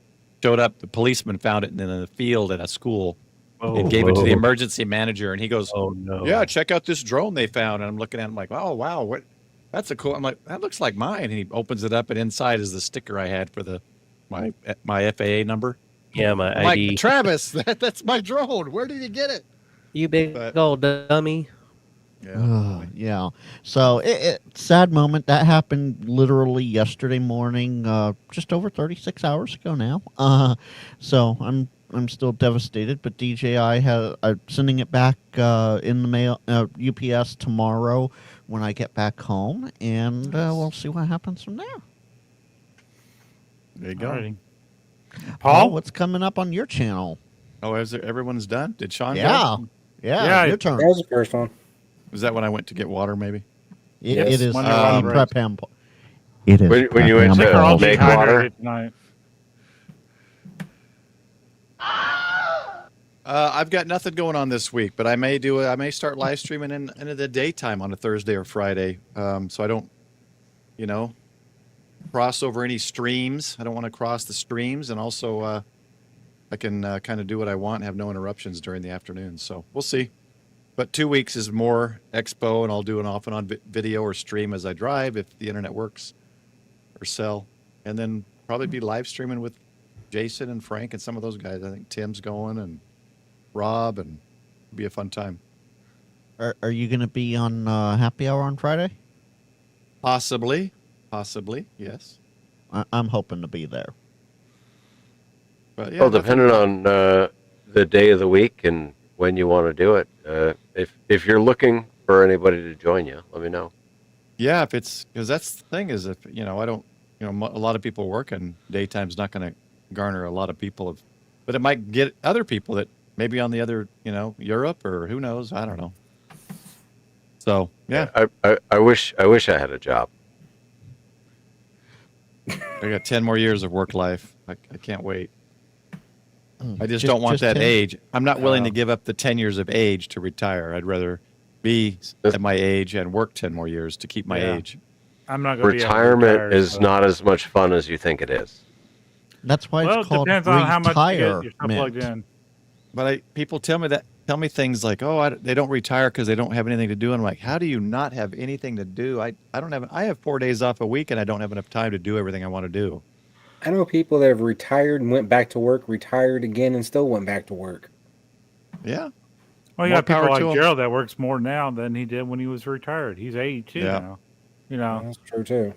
showed up. The policeman found it in the field at a school and Oh, gave it to the whoa. emergency manager. And he goes, Oh no. yeah, check out this drone they found. And I'm looking at him like, oh, wow, what? That's a cool. I'm like, that looks like mine. And he opens it up, and inside is the sticker I had for my FAA number. Yeah, my I'm ID. like, Travis, that's my drone. Where did you get it? You big But- old dummy. Yeah. Yeah. So sad moment that happened literally yesterday morning, just over 36 hours ago now. So I'm still devastated, but DJI I'm sending it back in the mail, UPS tomorrow when I get back home, and we'll see what happens from there. There you go. Alrighty. Paul, Paul? what's coming up on your channel? Oh, everyone's done? Did Sean go? Yeah, Yeah, your turn. That was the first one. Was that when I went to get water, maybe? It is When you're on break. prep ham. It is When you went prep to ham. I'll be make hydrated water? tonight. I've got nothing going on this week, but I may start live streaming in the daytime on a Thursday or Friday, so I don't, cross over any streams. I don't want to cross the streams, and also I can kind of do what I want and have no interruptions during the afternoon. So we'll see. But 2 weeks is more expo, and I'll do an off and on video or stream as I drive if the internet works or sell, and then probably be live streaming with Jason and Frank and some of those guys. I think Tim's going and Rob, and it'll be a fun time. Are you going to be on Happy Hour on Friday? Possibly, yes. I'm hoping to be there. But yeah, Well, depending on the day of the week and when you want to do it. If you're looking for anybody to join you, let me know. yeah, if it's because that's the thing is if I don't a lot of people work and daytime's not going to garner a lot of people but it might get other people that maybe on the other Europe or who knows, I don't know. So yeah, I wish I had a job. I got 10 more years of work life. I can't wait. I just Just- don't want just that 10? age. I'm not willing to give up the 10 years of age to retire. I'd rather be at my age and work 10 more years to keep my Yeah. age. I'm not going to be able to Retirement retire, is so- not as much fun as you think it is. That's why Well, it's it called depends on how much you get yourself retirement. plugged in. But people tell me things like, oh, they don't retire because they don't have anything to do. And I'm like, how do you not have anything to do? I have 4 days off a week and I don't have enough time to do everything I want to do. I know people that have retired and went back to work, retired again, and still went back to work. Yeah. Well, you More got people power like to 'em. Gerald that works more now than he did when he was retired. He's 82 Yeah. now. You know, That's true too.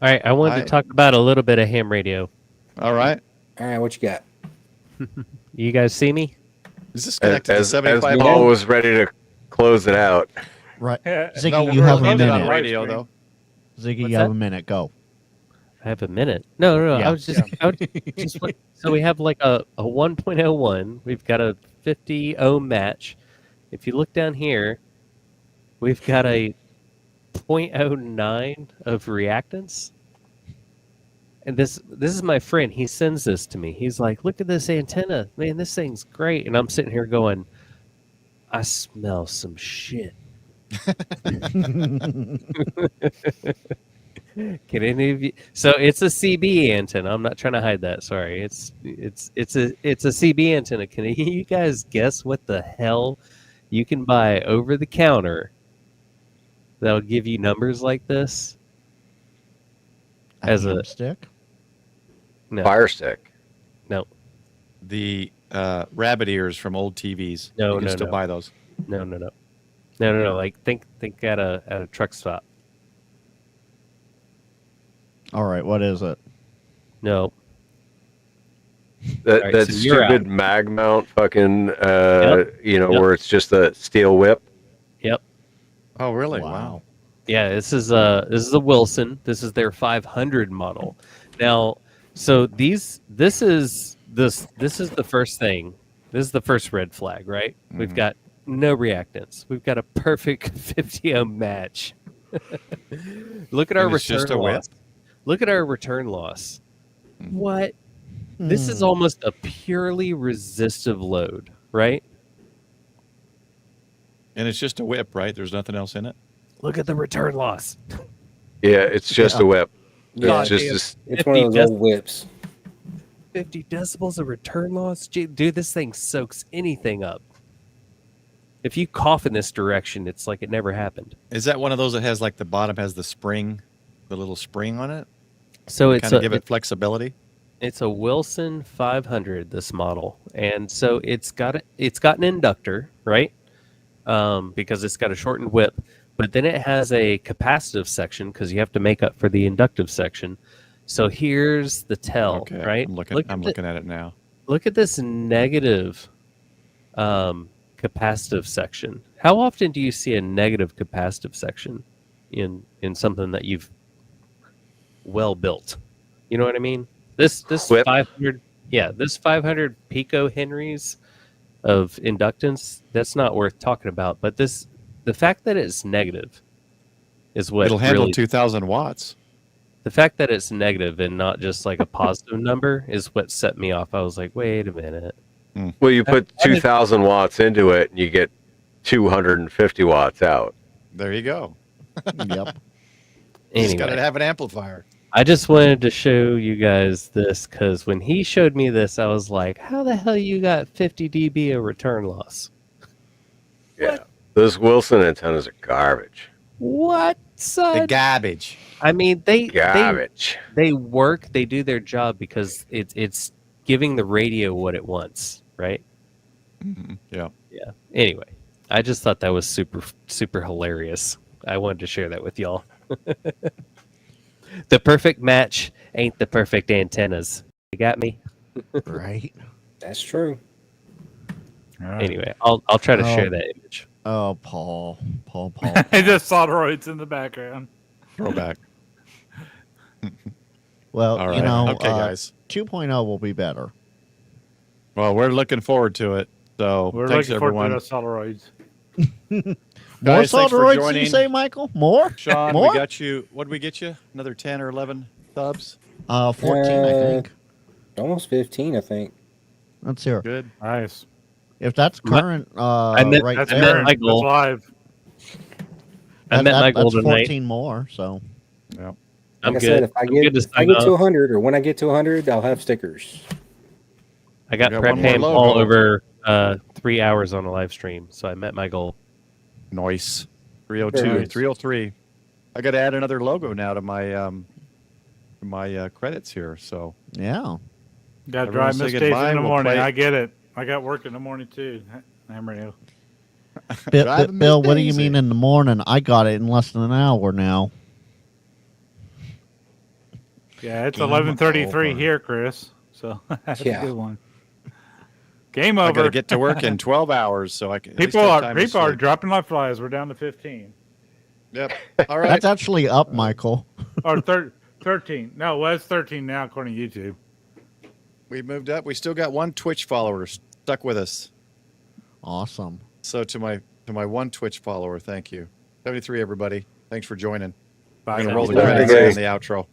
All right, I wanted to talk about a little bit of ham radio. All right. All right, what you got? You guys see me? Is this connected to As 75 Paul volt? was ready to close it out. Right. Yeah. Ziggy, No, you we're have a closing on minute. radio, though. Ziggy, What's you have that? a minute. Go. I have a minute. No. Yeah. I was just, so we have like a 1.01. We've got a 50 ohm match. If you look down here, we've got a 0.09 of reactance. And this is my friend. He sends this to me. He's like, "Look at this antenna, man. This thing's great." And I'm sitting here going, "I smell some shit." Can any of you? So it's a CB antenna. I'm not trying to hide that. Sorry. It's a CB antenna. Can you guys guess what the hell you can buy over the counter that'll give you numbers like this? As a stick. No. Fire stick. No. The rabbit ears from old TVs. No, you can no, still no. buy those. No. Like think at a truck stop. All right. What is it? No. That All right, that so you're stupid out. mag mount fucking Yep. Yep. where it's just a steel whip. Yep. Oh, really? Wow. Yeah, this is a Wilson. This is their 500 model. Now, so this is the first thing. This is the first red flag, right? We've got no reactance. We've got a perfect 50 ohm match. Look at our And it's just return a whip? loss. Look at our return loss. What? This is almost a purely resistive load, right? And it's just a whip, right? There's nothing else in it. Look at the return loss. Yeah, it's just a whip. Yeah. It's just It's one of those old whips. 50 decibels of return loss? Dude, this thing soaks anything up. If you cough in this direction, it's like it never happened. Is that one of those that has like the bottom has the spring, the little spring on it? So it's kind of give it flexibility. It's a Wilson 500, this model, and so it's got an inductor, right? Because it's got a shortened whip, but then it has a capacitive section because you have to make up for the inductive section. So here's the tell, Okay, right? I'm looking at it now. Look at this negative capacitive section. How often do you see a negative capacitive section in something that you've well built? You know what I mean? This Whip. 500, this 500 picohenries of inductance, that's not worth talking about. But the fact that it's negative is what It'll handle really, 2,000 watts. the fact that it's negative and not just like a positive number is what set me off. I was like, wait a minute. well, you put 2,000 watts into it, and you get 250 watts out. There you go. Yep. Just got Anyway, to have an amplifier. I just wanted to show you guys this because when he showed me this, I was like, how the hell you got 50 dB of return loss? Yeah, those Wilson antennas are garbage. What, son? The garbage. I mean, they Garbage. they work, they do their job because it's giving the radio what it wants, right? Yeah. Yeah. Anyway, I just thought that was super hilarious. I wanted to share that with y'all. The perfect match ain't the perfect antennas. You got me? Right. That's true. Anyway, I'll try to share that image. Oh, Paul. Just solderoids in the background. Throwback. Well, All right. you know, Okay, guys. 2.0 will be better. Well, we're looking forward to it. So We're thanks, looking forward everyone. to those solderoids. More Guys, thanks for solderoids, joining. you say, Michael? More? Sean, More? we got you. What did we get you? Another 10 or 11 subs? 14, I think. Almost 15, I think. Let's hear. Good. Nice. If that's current, meant- right That's I there, meant my current. goal. That's live. I met my goal that's tonight. 14 more, so. Yeah. I'm Like I good. said, if I I'm good get, to if I sign get to off. 100, or when I get to 100, I'll have stickers. I got We got prep one more ham logo. all over 3 hours on a live stream, so I met my goal. Nice. 302, Very nice. 303. I got to add another logo now to my credits here. So Yeah. Got to Everyone drive say Miss Daisy goodbye. in the We'll morning. play- I get it. I got work in the morning too. I'm ready. Driving Miss Bill, what do you Daisy. mean in the morning? I got it in less than an hour now. Yeah, it's Game 11:33 over. here, Chris. So that's Yeah. a good one. Game I got over. to get to work in 12 hours, so I can. at least people have are time to people are sleep. dropping like flies. We're down to 15 Yep. All right. That's actually up, Michael. or 13. No, well, it's 13 now according to YouTube. We moved up. We still got one Twitch follower stuck with us. Awesome. So to my one Twitch follower, thank you. 73, everybody. Thanks for joining. Bye. I'm going to roll the Bye. credits Bye. and the outro.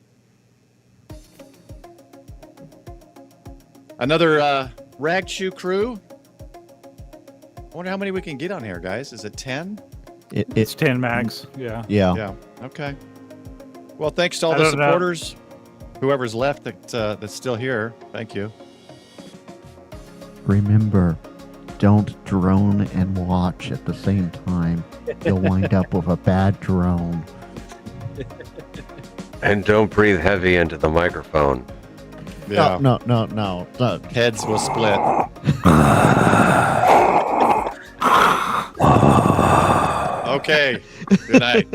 Another Ragchew crew. I wonder how many we can get on here, guys. Is it 10? It's 10 max. Yeah. Yeah. Yeah. Okay. Well, thanks to all I the don't know. supporters. Whoever's left that's still here, thank you. Remember, don't drone and watch at the same time. You'll wind up with a bad drone. And don't breathe heavy into the microphone. Yeah. No. Heads will split. Okay. Good night.